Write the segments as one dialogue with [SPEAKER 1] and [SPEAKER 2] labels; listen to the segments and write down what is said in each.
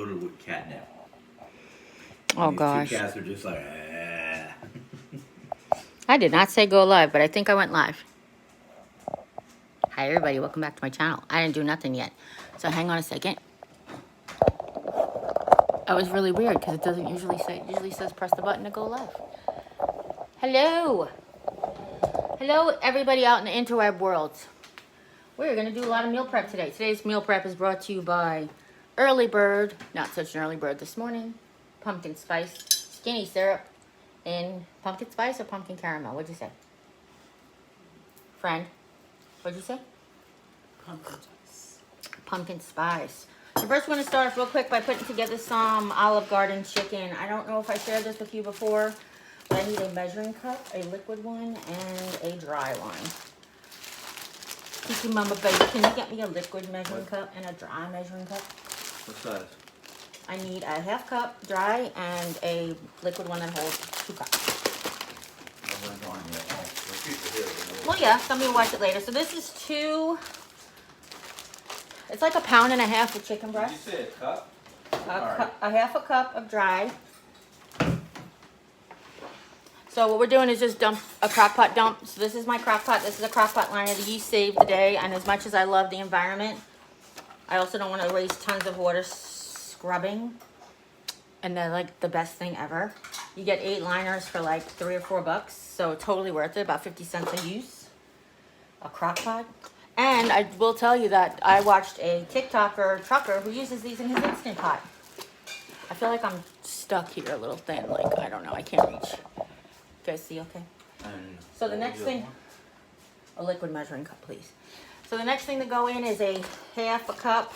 [SPEAKER 1] loaded with catnip.
[SPEAKER 2] Oh,
[SPEAKER 1] These
[SPEAKER 2] gosh.
[SPEAKER 1] two cats are just like, ah.
[SPEAKER 2] I did not say go live, but I think I went live. Hi, everybody. Welcome back to my channel. I didn't do nothing yet. So hang on a second. That was really weird because it doesn't usually say, it usually says press the button to go live. Hello. Hello, everybody out in the interweb world. We're going to do a lot of meal prep today. Today's meal prep is brought to you by Early Bird. Not such an early bird this morning. Pumpkin spice, skinny syrup, and pumpkin spice or pumpkin caramel. What'd you say? Friend, what'd you say?
[SPEAKER 3] Pumpkin spice.
[SPEAKER 2] Pumpkin spice. So first we're going to start off real quick by putting together some Olive Garden chicken. I don't know if I shared this with you before, but I need a measuring cup, a liquid one, and a dry one. Kiki Mama Baby, can you get me a liquid measuring cup and a dry measuring cup?
[SPEAKER 1] What size?
[SPEAKER 2] I need a half cup dry and a liquid one that holds 2 cups. Well, yeah, somebody will watch it later. So this is 2, it's like 1.5 pounds of chicken breast.
[SPEAKER 1] Did you say a cup?
[SPEAKER 2] A half a cup of dry. So what we're doing is just dump a crock pot dump. So this is my crock pot. This is a crock pot liner. The yeast saved the day. And as much as I love the environment, I also don't want to waste tons of water scrubbing. And they're like the best thing ever. You get 8 liners for like $3 or $4. So totally worth it. About 50 cents a use. A crock pot. And I will tell you that I watched a TikToker trucker who uses these in his Instant Pot. I feel like I'm stuck here a little thin. Like, I don't know. I can't reach. You guys see okay? So the next thing, a liquid measuring cup, please. So the next thing to go in is a half a cup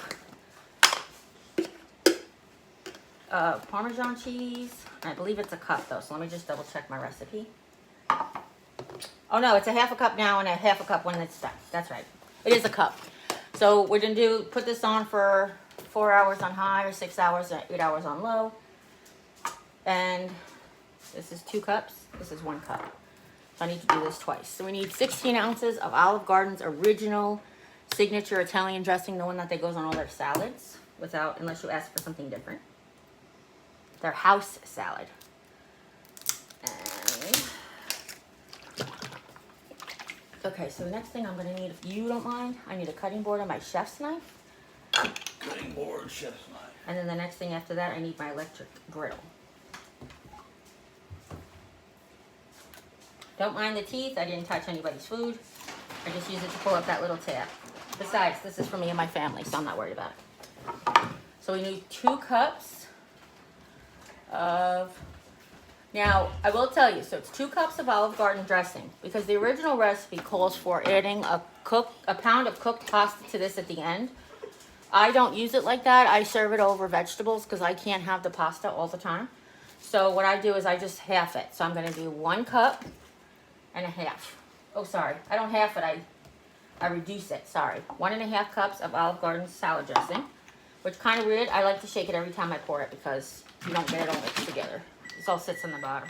[SPEAKER 2] of Parmesan cheese. I believe it's a cup though, so let me just double check my recipe. Oh no, it's a half a cup now and a half a cup when it's done. That's right. It is a cup. So we're gonna put this on for 4 hours on high or 6 hours or 8 hours on low. And this is 2 cups. This is 1 cup. So I need to do this twice. So we need 16 ounces of Olive Garden's original signature Italian dressing, the one that goes on all their salads, unless you ask for something different. Their house salad. And okay, so the next thing I'm gonna need, if you don't mind, I need a cutting board and my chef's knife.
[SPEAKER 1] Cutting board, chef's knife.
[SPEAKER 2] And then the next thing after that, I need my electric griddle. Don't mind the teeth. I didn't touch anybody's food. I just use it to pull up that little tab. Besides, this is for me and my family, so I'm not worried about it. So we need 2 cups of... Now, I will tell you, so it's 2 cups of Olive Garden dressing, because the original recipe calls for adding a pound of cooked pasta to this at the end. I don't use it like that. I serve it over vegetables because I can't have the pasta all the time. So what I do is I just half it. So I'm going to do 1 cup and a half. Oh, sorry. I don't half it. I reduce it. Sorry. 1.5 cups of Olive Garden salad dressing, which kind of weird. I like to shake it every time I pour it because you don't get it all mixed together. This all sits on the bottom.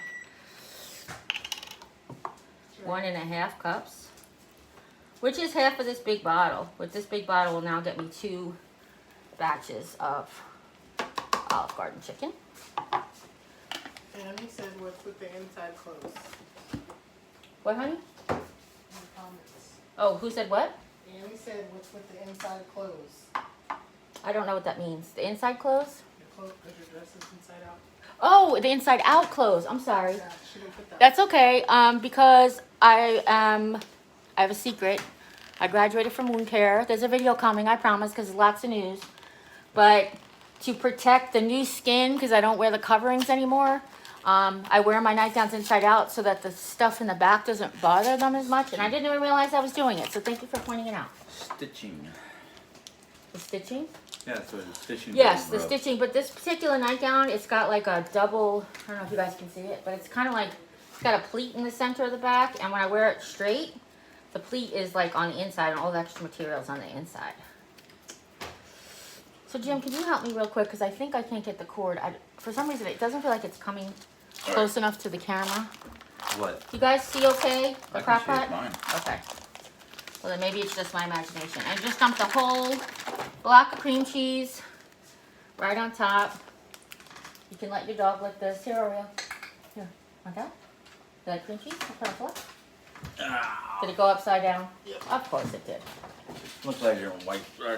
[SPEAKER 2] 1.5 cups, which is half of this big bottle. With this big bottle will now get me 2 batches of Olive Garden chicken.
[SPEAKER 3] Annie said what's with the inside clothes.
[SPEAKER 2] What, honey?
[SPEAKER 3] In the comments.
[SPEAKER 2] Oh, who said what?
[SPEAKER 3] Annie said what's with the inside clothes.
[SPEAKER 2] I don't know what that means. The inside clothes?
[SPEAKER 3] Your dress is inside out.
[SPEAKER 2] Oh, the inside out clothes. I'm sorry.
[SPEAKER 3] Yeah, she didn't put that.
[SPEAKER 2] That's okay. Because I have a secret. I graduated from wound care. There's a video coming, I promise, because there's lots of news. But to protect the new skin, because I don't wear the coverings anymore, I wear my nightgowns inside out so that the stuff in the back doesn't bother them as much. And I didn't even realize I was doing it. So thank you for pointing it out.
[SPEAKER 1] Stitching.
[SPEAKER 2] The stitching?
[SPEAKER 1] Yeah, so the stitching.
[SPEAKER 2] Yes, the stitching. But this particular nightgown, it's got like a double, I don't know if you guys can see it, but it's kind of like, it's got a pleat in the center of the back. And when I wear it straight, the pleat is like on the inside and all the extra materials on the inside. So Jim, can you help me real quick? Because I think I can't get the cord. For some reason, it doesn't feel like it's coming close enough to the camera.
[SPEAKER 1] What?
[SPEAKER 2] You guys see okay? The
[SPEAKER 1] I
[SPEAKER 2] crock
[SPEAKER 1] can see it
[SPEAKER 2] pot?
[SPEAKER 1] fine.
[SPEAKER 2] Okay. Well, then maybe it's just my imagination. I just dumped a whole block of cream cheese right on top. You can let your dog lick this. Here, Oreo. Here, want that? You like cream cheese? I'll put it on the
[SPEAKER 1] Ah,
[SPEAKER 2] Did it go upside down?
[SPEAKER 1] Yep.
[SPEAKER 2] Of course it did.
[SPEAKER 1] looks like you're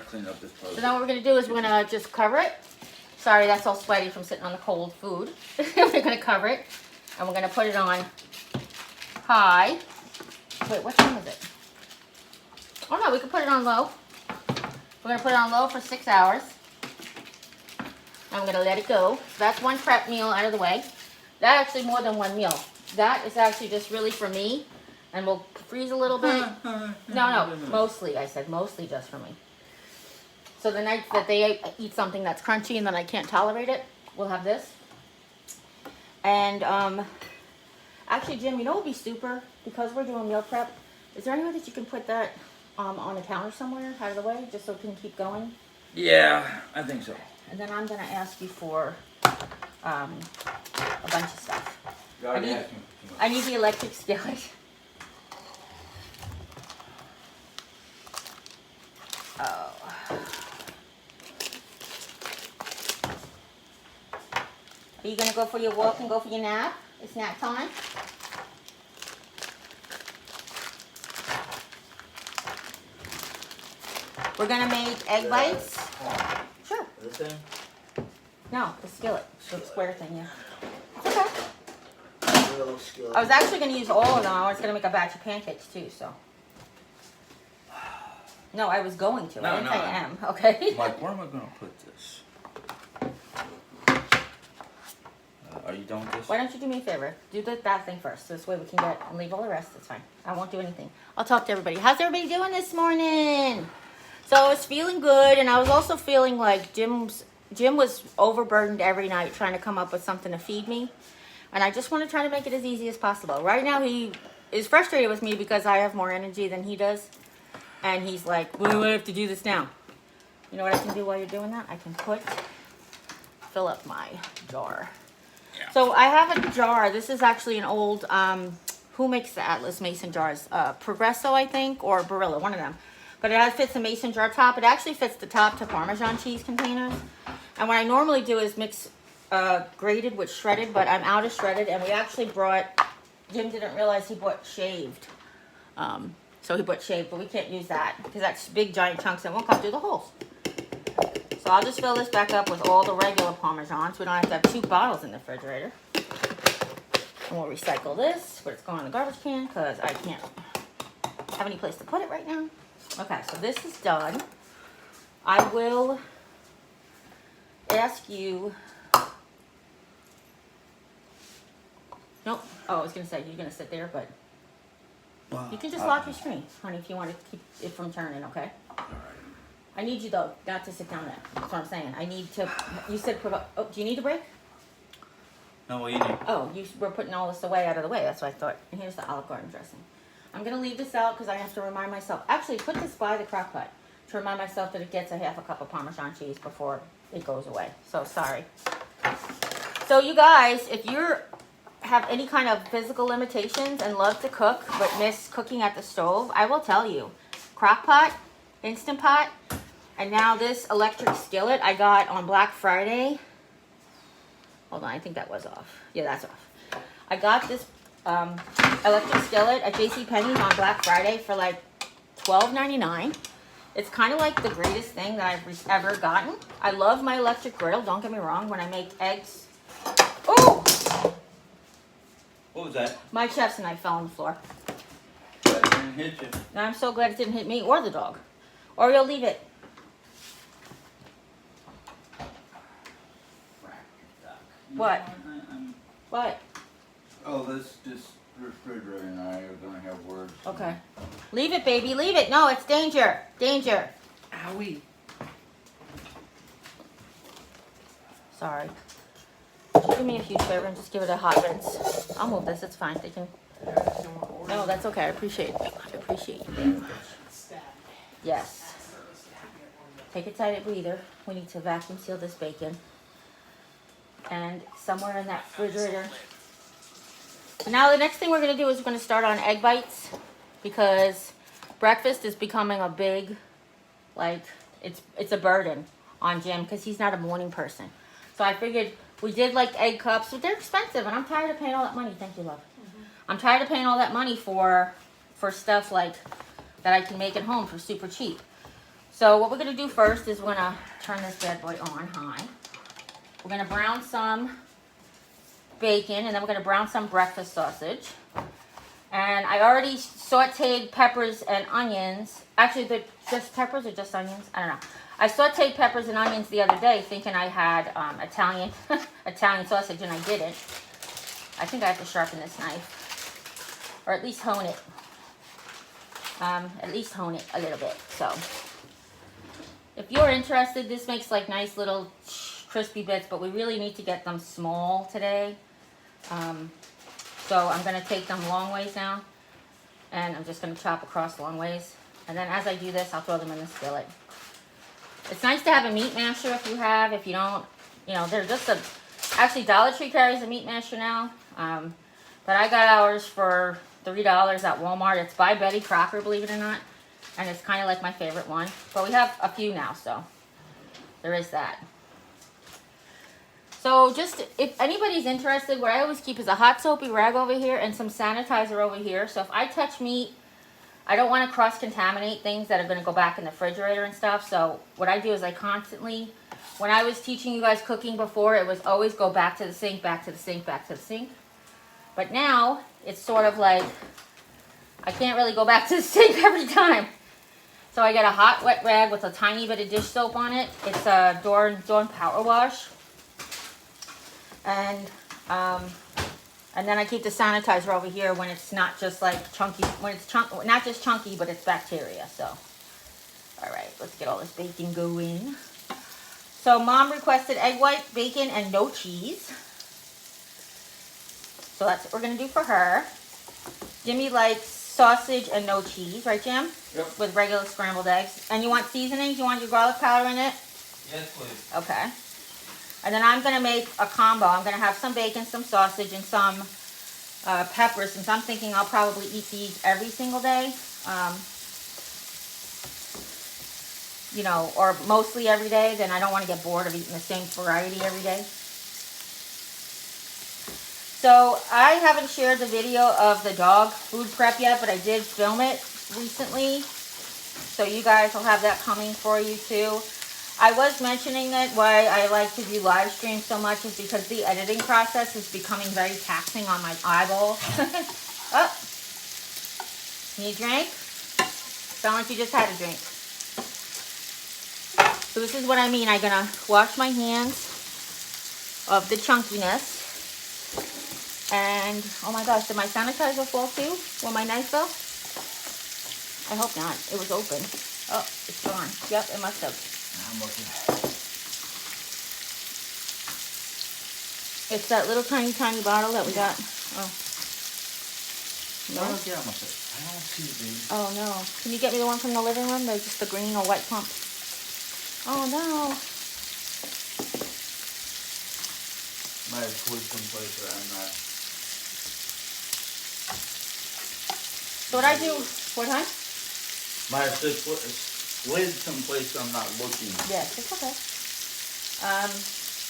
[SPEAKER 1] clean up this
[SPEAKER 2] So
[SPEAKER 1] toast.
[SPEAKER 2] now what we're gonna do is we're gonna just cover it. Sorry, that's all sweaty from sitting on the cold food. We're gonna cover it, and we're gonna put it on high. Wait, what time is it? Oh no, we can put it on low. We're gonna put it on low for 6 hours. And we're gonna let it go. That's one prep meal out of the way. That actually more than one meal. That is actually just really for me, and we'll freeze a little bit. No, mostly, I said mostly just for me. So the nights that they eat something that's crunchy and then I can't tolerate it, we'll have this. And actually, Jim, you know what would be super? Because we're doing meal prep, is there any way that you can put that on the counter somewhere out of the way, just so it can keep going?
[SPEAKER 1] Yeah, I think so.
[SPEAKER 2] And then I'm gonna ask you for a bunch of stuff.
[SPEAKER 1] God,
[SPEAKER 2] I need-
[SPEAKER 1] ask me too much.
[SPEAKER 2] I need the electric skillet. Oh. Are you gonna go for your walk and go for your nap? It's nap time. We're gonna make egg bites. Sure.
[SPEAKER 1] This thing?
[SPEAKER 2] No, the skillet, the square thing, yeah. It's okay.
[SPEAKER 4] Little skillet.
[SPEAKER 2] I was actually gonna use all of them. I was gonna make a batch of pancakes too, so. No, I was going to. I
[SPEAKER 1] No,
[SPEAKER 2] didn't
[SPEAKER 1] no,
[SPEAKER 2] say I am, okay?
[SPEAKER 1] Mike, where am I gonna put this? Are you done with this?
[SPEAKER 2] Why don't you do me a favor? Do that thing first. This way we can get and leave all the rest. It's fine. I won't do anything. I'll talk to everybody. How's everybody doing this morning? So I was feeling good, and I was also feeling like Jim was overburdened every night trying to come up with something to feed me. And I just want to try to make it as easy as possible. Right now he is frustrated with me because I have more energy than he does. And he's like, well, I have to do this now. You know what I can do while you're doing that? I can fill up my jar.
[SPEAKER 1] Yeah.
[SPEAKER 2] So I have a jar. This is actually an old, who makes the Atlas Mason jars? Progresso, I think, or Barilla, one of them. But it fits a mason jar top. It actually fits the top to Parmesan cheese containers. And what I normally do is mix grated with shredded, but I'm out of shredded. And we actually Jim didn't realize he bought shaved. So he bought shaved, but we can't use that because that's big giant chunks that won't come through the holes. So I'll just fill this back up with all the regular Parmesan so we don't have to have 2 bottles in the refrigerator. And we'll recycle this, but it's going in the garbage can because I can't have any place to put it right now. Okay, so this is done. I will ask you. Nope. Oh, I was going to say, you're going to sit there, but you can just lock your screen, honey, if you want to keep it from turning, okay? I need you, though, not to sit down there. That's what I'm saying. I need to, you said, oh, do you need a break?
[SPEAKER 1] No, what you need?
[SPEAKER 2] Oh, you were putting all this away out of the way. That's what I thought. And here's the Olive Garden dressing. I'm going to leave this out because I have to remind myself. Actually, put this by the crock pot to remind myself that it gets a half a cup of Parmesan cheese before it goes away. So, sorry. So, you guys, if you're have any kind of physical limitations and love to cook but miss cooking at the stove, I will tell you. Crock pot, Instant Pot, and now this electric skillet I got on Black Friday. Hold on, I think that was off. Yeah, that's off. I got this electric skillet at JCPenney's on Black Friday for like $12.99. It's kind of like the greatest thing that I've ever gotten. I love my electric griddle, don't get me wrong, when I make eggs. Oh!
[SPEAKER 1] What was that?
[SPEAKER 2] My chef's knife fell on the floor.
[SPEAKER 1] That didn't hit you.
[SPEAKER 2] And I'm so glad it didn't hit me or the dog. Or you'll leave it. What? What?
[SPEAKER 1] Oh, this refrigerator and I are gonna have words.
[SPEAKER 2] Okay. Leave it, baby. Leave it. No, it's danger. Danger.
[SPEAKER 3] Owie.
[SPEAKER 2] Sorry. Could you do me a huge favor and just give it a hot rinse? I'll move this. It's fine. They can. No, that's okay. I appreciate it. I appreciate you very much. Yes. Take a tight breather. We need to vacuum seal this bacon. And somewhere in that refrigerator. Now the next thing we're going to do is we're going to start on egg bites. Because breakfast is becoming a big, like, it's a burden on Jim because he's not a morning person. So I figured we did like egg cups, but they're expensive, and I'm tired of paying all that money. Thank you, love. I'm tired of paying all that money for stuff like that I can make at home for super cheap. So what we're gonna do first is we're gonna turn this bad boy on high. We're gonna brown some bacon, and then we're gonna brown some breakfast sausage. And I already sauteed peppers and onions. Actually, they're just peppers or just onions? I don't know. I sauteed peppers and onions the other day thinking I had Italian Italian sausage, and I didn't. I think I have to sharpen this knife. Or at least hone it. At least hone it a little bit. So, if you're interested, this makes like nice little crispy bits, but we really need to get them small today. So I'm going to take them long ways now, and I'm just going to chop across long ways. And then as I do this, I'll throw them in the skillet. It's nice to have a meat masher if you have. If you don't, you know, they're just actually Dollar Tree carries a meat masher now. But I got ours for $3 at Walmart. It's by Betty Crocker, believe it or not. And it's kind of like my favorite one. But we have a few now, so there is that. So just, if anybody's interested, what I always keep is a hot soapy rag over here and some sanitizer over here. So if I touch meat, I don't want to cross-contaminate things that are going to go back in the refrigerator and stuff. So what I do is I constantly, when I was teaching you guys cooking before, it was always go back to the sink, back to the sink, back to the sink. But now, it's sort of like, I can't really go back to the sink every time. So I get a hot wet rag with a tiny bit of dish soap on it. It's a Dawn Power Wash. And then I keep the sanitizer over here when it's not just like chunky, when it's not just chunky, but it's bacteria. So, all right, let's get all this bacon going. So Mom requested egg white, bacon, and no cheese. So that's what we're gonna do for her. Jimmy likes sausage and no cheese, right, Jim?
[SPEAKER 1] Yep.
[SPEAKER 2] With regular scrambled eggs. And you want seasonings? You want your garlic powder in it?
[SPEAKER 1] Yes, please.
[SPEAKER 2] Okay. And then I'm going to make a combo. I'm going to have some bacon, some sausage, and some peppers. Since I'm thinking I'll probably eat these every single day. You know, or mostly every day. Then I don't want to get bored of eating the same variety every day. So I haven't shared the video of the dog food prep yet, but I did film it recently. So you guys will have that coming for you too. I was mentioning that why I like to do live streams so much is because the editing process is becoming very taxing on my eyeballs. Oh, need a drink? Sound like you just had a drink. So this is what I mean. I'm gonna wash my hands of the chunkiness. And oh my gosh, did my sanitizer fall too? Will my knife go? I hope not. It was open. Oh, it's gone. Yep, it must have.
[SPEAKER 1] I'm looking.
[SPEAKER 2] It's that little tiny bottle that we got. Oh. No?
[SPEAKER 1] I don't see it, baby.
[SPEAKER 2] Oh no. Can you get me the one from the living room? They're just the green or white pump. Oh no.
[SPEAKER 1] Might have squeezed someplace where I'm not.
[SPEAKER 2] So what I do, what time?
[SPEAKER 1] Might have slid someplace I'm not looking.
[SPEAKER 2] Yes, it's okay.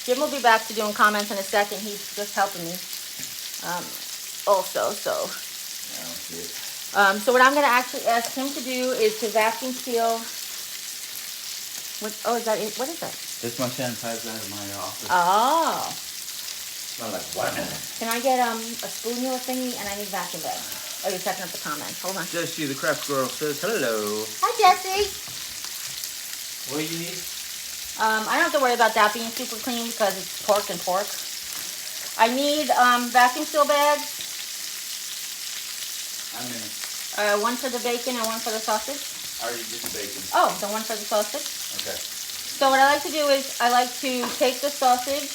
[SPEAKER 2] Jim will be back to doing comments in a second. He's just helping me. Also, so.
[SPEAKER 1] I don't see it.
[SPEAKER 2] So what I'm going to actually ask him to do is to vacuum seal. Oh, is that it? What is that?
[SPEAKER 1] This my sanitizer out of my office.
[SPEAKER 2] Oh.
[SPEAKER 1] Smell like watermelon.
[SPEAKER 2] Can I get a spoonula thingy and I need vacuum bag? Oh, you're checking out the comments. Hold on.
[SPEAKER 1] Jessie, the craft girl, says hello.
[SPEAKER 2] Hi, Jessie.
[SPEAKER 1] What do you need?
[SPEAKER 2] I don't have to worry about that being super clean because it's pork and pork. I need vacuum seal bags.
[SPEAKER 1] I'm in.
[SPEAKER 2] One for the bacon and one for the sausage.
[SPEAKER 1] I already did the bacon.
[SPEAKER 2] Oh, the one for the sausage.
[SPEAKER 1] Okay.
[SPEAKER 2] So what I like to do is I like to take the sausage,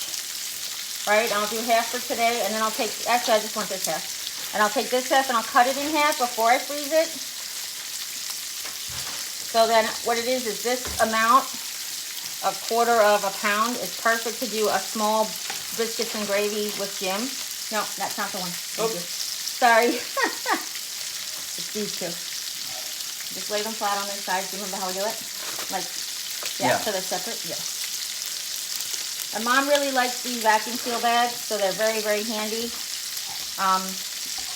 [SPEAKER 2] right? I'll do half for today, and then I'll take, actually I just want this half. And I'll take this half and I'll cut it in half before I freeze it. So then what it is this amount, a quarter of a pound, is perfect to do a small biscuits and gravy with Jim. No, that's not the one. Thank you. Sorry. It's these two. Just lay them flat on their sides. Do you remember how we do it? Like, yeah,
[SPEAKER 1] Yeah.
[SPEAKER 2] so they're separate? Yeah. And Mom really likes these vacuum seal bags, so they're very, very handy.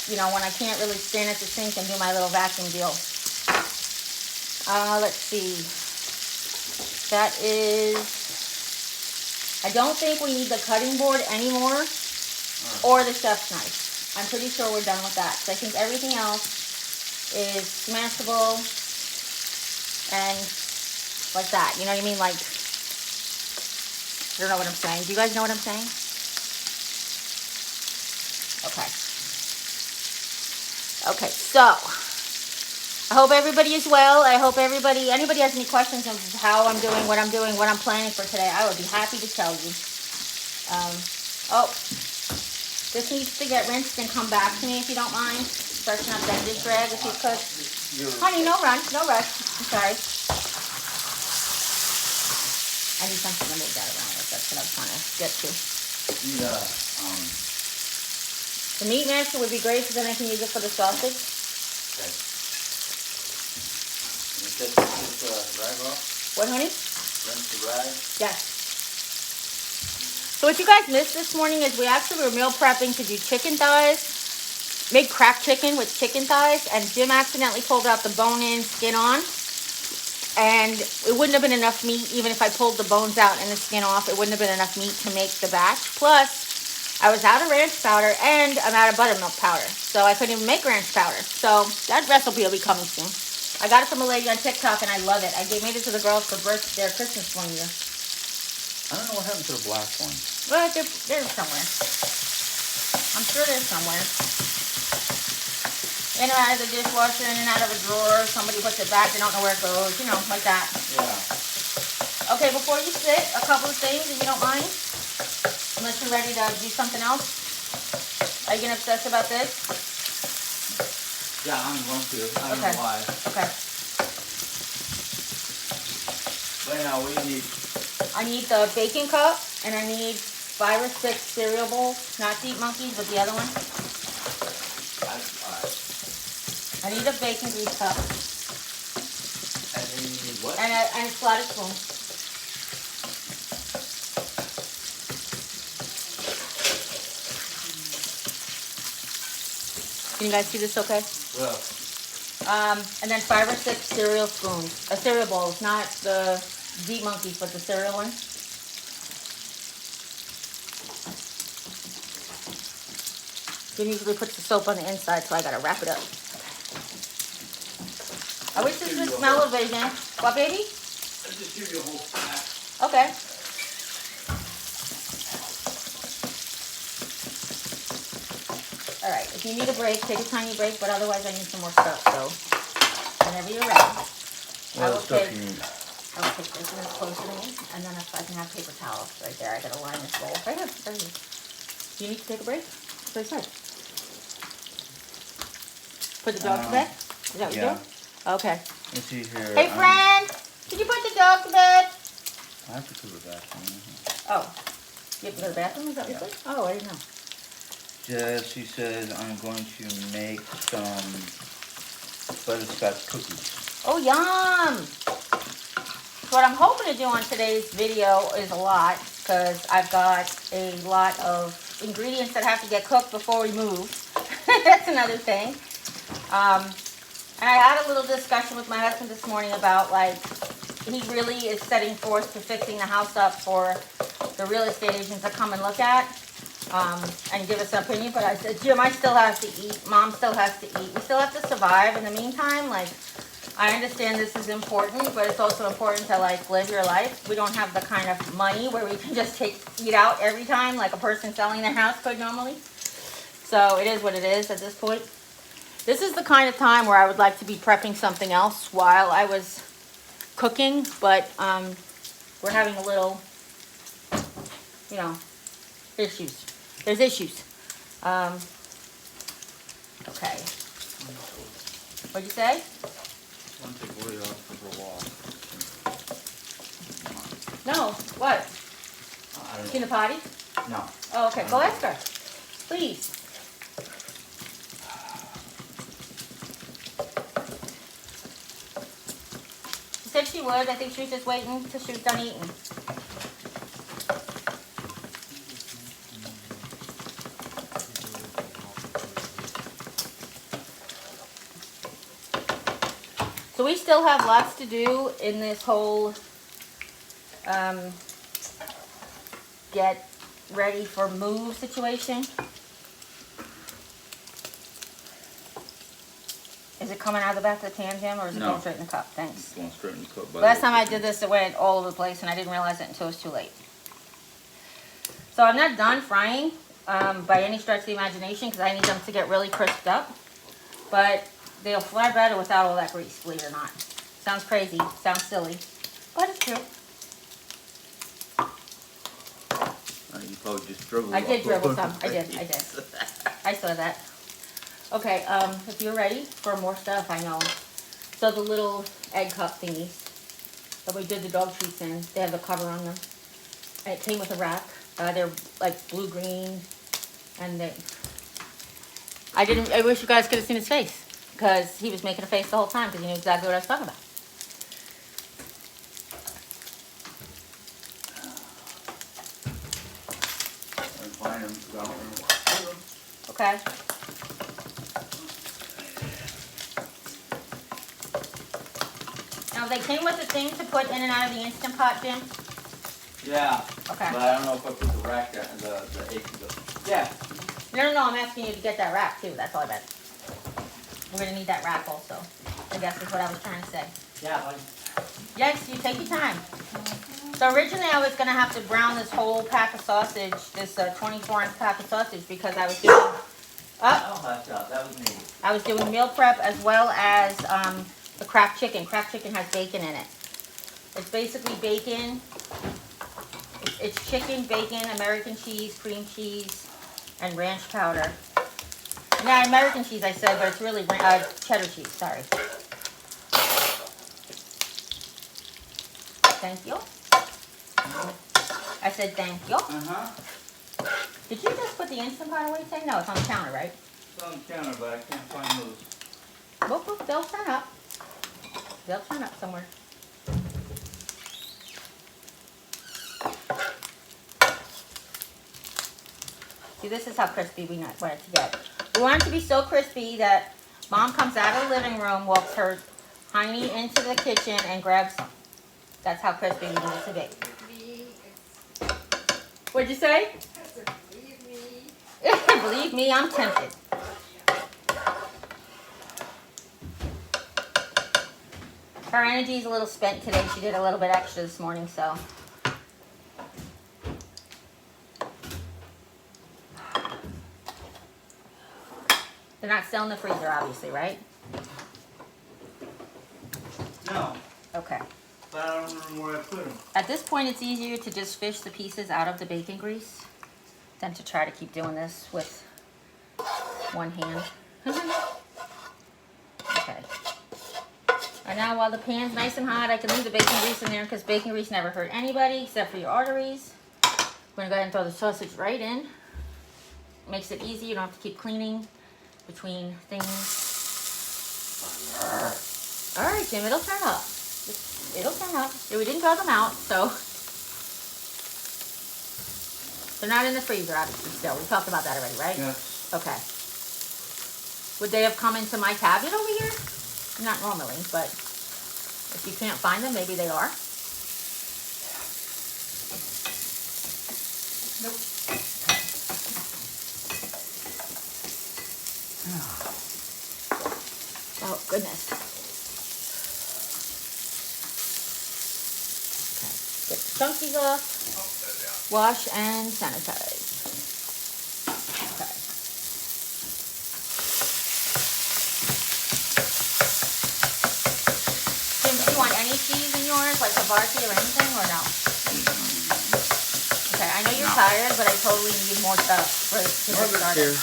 [SPEAKER 2] You know, when I can't really stand at the sink and do my little vacuum deal. Let's see. That is, I don't think we need the cutting board anymore, or the chef's knife. I'm pretty sure we're done with that. So I think everything else is smashable and like that. You know what I mean? Like, I don't know what I'm saying. Do you guys know what I'm saying? Okay. Okay, so I hope everybody is well. I hope anybody has any questions of how I'm doing, what I'm planning for today, I would be happy to tell you. Oh, this needs to get rinsed and come back to me if you don't mind. Freshen up that dish rag if you could. Honey, no rush. I'm sorry. I need something to move that around with. That's what I'm trying to get to. The meat masher would be great because then I can use it for the sausage.
[SPEAKER 1] Okay. You take this rag off?
[SPEAKER 2] What, honey?
[SPEAKER 1] Rinse the rag?
[SPEAKER 2] Yes. So what you guys missed this morning is we actually were meal prepping to do chicken thighs. Made cracked chicken with chicken thighs. And Jim accidentally pulled out the bone-in, skin on. And it wouldn't have been enough meat, even if I pulled the bones out and the skin off, it wouldn't have been enough meat to make the batch. Plus, I was out of ranch powder and I'm out of buttermilk powder. So I couldn't even make ranch powder. So that recipe will be coming soon. I got it from a lady on TikTok and I love it. I made it to the girls for their Christmas one year.
[SPEAKER 1] I don't know what happened to the black ones.
[SPEAKER 2] Well, they're somewhere. I'm sure they're somewhere. In or out of the dishwasher, in and out of a drawer. Somebody puts it back, they don't know where it goes. You know, like that.
[SPEAKER 1] Yeah.
[SPEAKER 2] Okay, before you sit, a couple of things, if you don't mind. Unless you're ready to do something else. Are you going to obsess about this?
[SPEAKER 1] Yeah, I'm going to. I don't know why.
[SPEAKER 2] Okay.
[SPEAKER 1] But now, what do you need?
[SPEAKER 2] I need the baking cup, and I need 5 or 6 cereal bowls. Not Deep Monkeys, but the other one.
[SPEAKER 1] Alright.
[SPEAKER 2] I need a baking grease cup.
[SPEAKER 1] And then you need what?
[SPEAKER 2] And a slotted spoon. Can you guys see this okay?
[SPEAKER 1] Well.
[SPEAKER 2] And then 5 or 6 cereal spoons. Cereal bowls, not the Deep Monkeys, but the cereal one. Jim usually puts the soap on the inside, so I gotta wrap it up. I wish this would smell of it again. What, baby?
[SPEAKER 1] I'll just give you a whole pack.
[SPEAKER 2] Okay. Alright, if you need a break, take a tiny break, but otherwise I need some more stuff, so whenever you're ready. I will take this one closer to me, and then if I can have paper towels right there, I gotta line this bowl. Right here, right here. Do you need to take a break? That's what I said. Put the dog to bed? Is that what you're doing? Okay.
[SPEAKER 1] Let's see here.
[SPEAKER 2] Hey, friend! Did you put the dog to bed?
[SPEAKER 1] I have to go to the bathroom.
[SPEAKER 2] Oh. You have to go to the bathroom? Is that what you said? Oh, I didn't know.
[SPEAKER 1] She says I'm going to make some butterscotch cookies.
[SPEAKER 2] Oh, yum! So what I'm hoping to do on today's video is a lot, because I've got a lot of ingredients that have to get cooked before we move. That's another thing. And I had a little discussion with my husband this morning about, like, he really is setting forth to fixing the house up for the real estate agents to come and look at and give us an opinion. But I said, Jim, I still have to eat. Mom still has to eat. We still have to survive in the meantime. Like, I understand this is important, but it's also important to, like, live your life. We don't have the kind of money where we can just eat out every time like a person selling their house could normally. So it is what it is at this point. This is the kind of time where I would like to be prepping something else while I was cooking, but we're having a little, you know, issues. There's issues. Okay. What'd you say?
[SPEAKER 1] I want to take Lori out for a walk.
[SPEAKER 2] No. What?
[SPEAKER 1] I don't
[SPEAKER 2] In the potty?
[SPEAKER 1] know.
[SPEAKER 2] Oh, okay. Go ask her. Please. She said she would. I think she was just waiting till she was done eating. So we still have lots to do in this whole get ready for move situation. Is it coming out of the back of the pan, Jim, or is it
[SPEAKER 1] No.
[SPEAKER 2] going straight in the cup? Thanks.
[SPEAKER 1] It's going straight in the cup.
[SPEAKER 2] Last time I did this, it went all over the place, and I didn't realize it until it was too late. So I'm not done frying by any stretch of the imagination because I need them to get really crisped up. But they'll fry better without all that grease, believe it or not. Sounds crazy, sounds silly, but it's true.
[SPEAKER 1] You probably just dribbled.
[SPEAKER 2] I did
[SPEAKER 1] all
[SPEAKER 2] dribble
[SPEAKER 1] over
[SPEAKER 2] some.
[SPEAKER 1] the
[SPEAKER 2] I did.
[SPEAKER 1] place.
[SPEAKER 2] I saw that. Okay, if you're ready for more stuff, I know. So the little egg cup thingies that we did the dog treats in, they have the cover on them. And it came with a rack. They're like blue-green, and I wish you guys could have seen his face, because he was making a face the whole time, because he knew exactly what I was talking about.
[SPEAKER 1] Find them, 'cause I don't remember what I put them.
[SPEAKER 2] Okay. Now they came with a thing to put in and out of the Instant Pot, Jim.
[SPEAKER 1] Yeah.
[SPEAKER 2] Okay.
[SPEAKER 1] But I don't know if I put the rack down, the egg. Yeah.
[SPEAKER 2] No, I'm asking you to get that rack too. That's all I meant. We're gonna need that rack also. I guess is what I was trying to say.
[SPEAKER 1] Yeah.
[SPEAKER 2] Yes, you take your time. So originally I was gonna have to brown this whole pack of sausage, this 24-ounce pack of sausage, because I was doing.
[SPEAKER 1] Oh, that's that was me.
[SPEAKER 2] I was doing meal prep as well as the cracked chicken. Cracked chicken has bacon in it. It's basically bacon. It's chicken, bacon, American cheese, cream cheese, and ranch powder. Now, American cheese I said, but it's really cheddar cheese, sorry. Thank you. I said thank you.
[SPEAKER 1] Uh-huh.
[SPEAKER 2] Did you just put the Instant Pot away today? No, it's on the counter, right?
[SPEAKER 1] It's on the counter, but I can't find those.
[SPEAKER 2] Whoop, they'll turn up. They'll turn up somewhere. See, this is how crispy we want it to get. We want it to be so crispy that Mom comes out of the living room, walks her hiney into the kitchen, and grabs some. That's how crispy we need it to be. What'd you say?
[SPEAKER 3] Believe me.
[SPEAKER 2] Believe me, I'm tempted. Her energy's a little spent today. She did a little bit extra this morning, so. They're not still in the freezer, obviously, right?
[SPEAKER 1] No,
[SPEAKER 2] Okay.
[SPEAKER 1] but I don't remember where I put them.
[SPEAKER 2] At this point, it's easier to just fish the pieces out of the bacon grease than to try to keep doing this with one hand. Okay. And now while the pan's nice and hot, I can leave the bacon grease in there because bacon grease never hurt anybody except for your arteries. We're gonna go ahead and throw the sausage right in. Makes it easy, you don't have to keep cleaning between things. All right, Jim, it'll turn up. It'll turn up. Yeah, we didn't throw them out, so. They're not in the freezer, obviously, still. We talked about that already, right?
[SPEAKER 1] Yes.
[SPEAKER 2] Okay. Would they have come into my cabinet over here? Not normally, but if you can't find them, maybe they are.
[SPEAKER 3] Nope.
[SPEAKER 2] Oh, goodness. Okay, get the chunkies off. Wash and sanitize. Okay. Jim, do you want any cheese in yours, like Havarti or anything, or no? Okay, I know you're tired, but I totally need more stuff for to get
[SPEAKER 1] Margaret's
[SPEAKER 2] started.
[SPEAKER 1] here.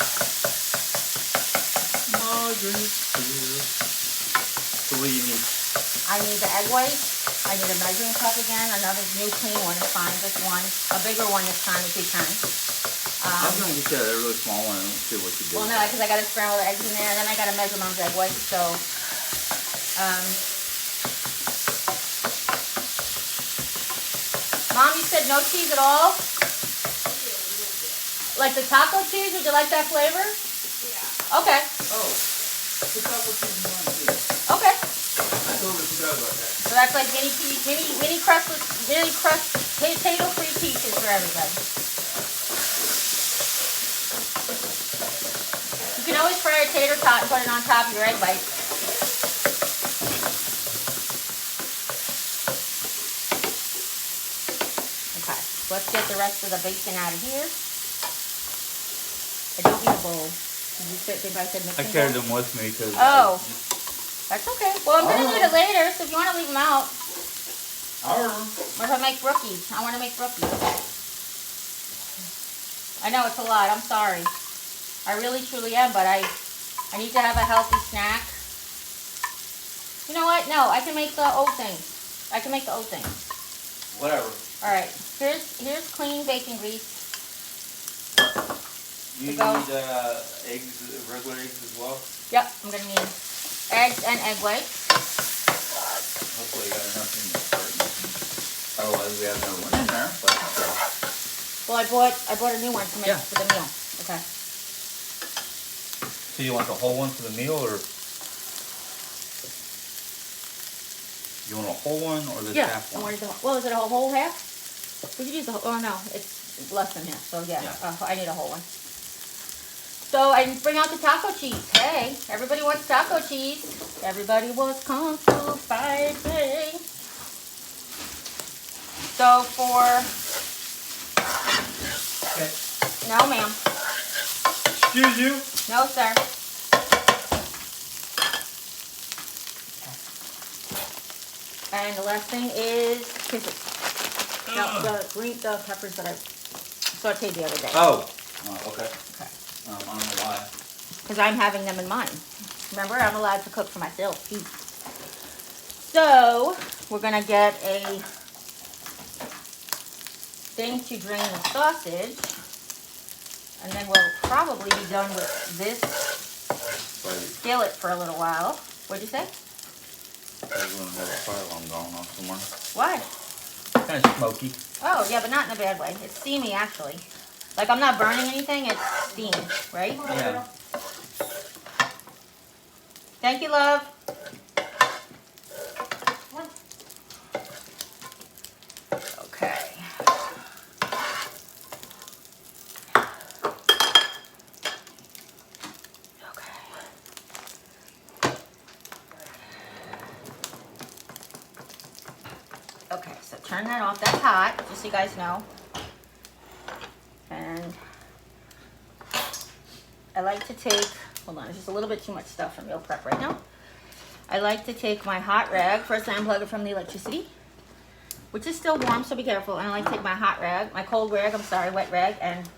[SPEAKER 1] Margaret's here. So what do you need?
[SPEAKER 2] I need the egg whites. I need a measuring cup again. Another new clean one is fine. Just one. A bigger one this time if you can.
[SPEAKER 1] I'm going to get that really small one and see what you do.
[SPEAKER 2] Well, no, because I got to scramble the eggs in there. Then I got to measure Mom's egg whites. So, Mom, you said no cheese at all? Like the taco cheese? Would you like that flavor?
[SPEAKER 3] Yeah.
[SPEAKER 2] Okay.
[SPEAKER 1] Oh, put that what you want to do.
[SPEAKER 2] Okay.
[SPEAKER 1] I totally forgot about that.
[SPEAKER 2] So that's like mini crust potato-free quiches for everybody. You can always fry a tater tot and put it on top of your egg white. Okay, let's get the rest of the bacon out of here. I don't need a bowl. Did you think I said mixing
[SPEAKER 1] I carried
[SPEAKER 2] bowl?
[SPEAKER 1] them with me because.
[SPEAKER 2] Oh. That's okay. Well, I'm going to do it later, so if you want to leave them out. Or if I make brookies. I want to make brookies. I know it's a lot. I'm sorry. I really, truly am, but I need to have a healthy snack. You know what? No, I can make the oat things. I can make the oat things.
[SPEAKER 1] Whatever.
[SPEAKER 2] All right. Here's clean bacon grease.
[SPEAKER 1] You need eggs, regular eggs as well?
[SPEAKER 2] Yep, I'm going to need eggs and egg whites.
[SPEAKER 1] Hopefully you got enough in the carton. Otherwise we have another one in there, but still.
[SPEAKER 2] Well, I bought a new one to make for the meal. Okay.
[SPEAKER 1] So you want the whole one for the meal, or you want a whole one or this half one?
[SPEAKER 2] Well, is it a whole half? We could use the whole. Oh no, it's less than half. So yeah. I need a whole one. So I bring out the taco cheese. Hey, everybody wants taco cheese. Everybody wants kung fu fighting. So for no, ma'am.
[SPEAKER 1] Excuse you?
[SPEAKER 2] No, sir. And the last thing is kisses. No, the peppers that I sauteed the other day.
[SPEAKER 1] Oh, okay.
[SPEAKER 2] Okay.
[SPEAKER 1] I don't know why.
[SPEAKER 2] Because I'm having them in mine. Remember, I'm allowed to cook for myself. So, we're going to get a thing to drain the sausage. And then we'll probably be done with this skillet for a little while. What'd you say?
[SPEAKER 1] I was going to have a fire alarm going off somewhere.
[SPEAKER 2] Why?
[SPEAKER 1] Kind of smoky.
[SPEAKER 2] Oh, yeah, but not in a bad way. It's steamy, actually. Like, I'm not burning anything, it's steam, right?
[SPEAKER 1] Yeah.
[SPEAKER 2] Thank you, love. Okay. Okay, so turn that off. That's hot, just so you guys know. And I like to take, hold on, there's just a little bit too much stuff for meal prep right now. I like to take my hot rag, first I unplug it from the electricity, which is still warm, so be careful. And I like to take my hot rag, my cold rag, I'm sorry, wet rag, and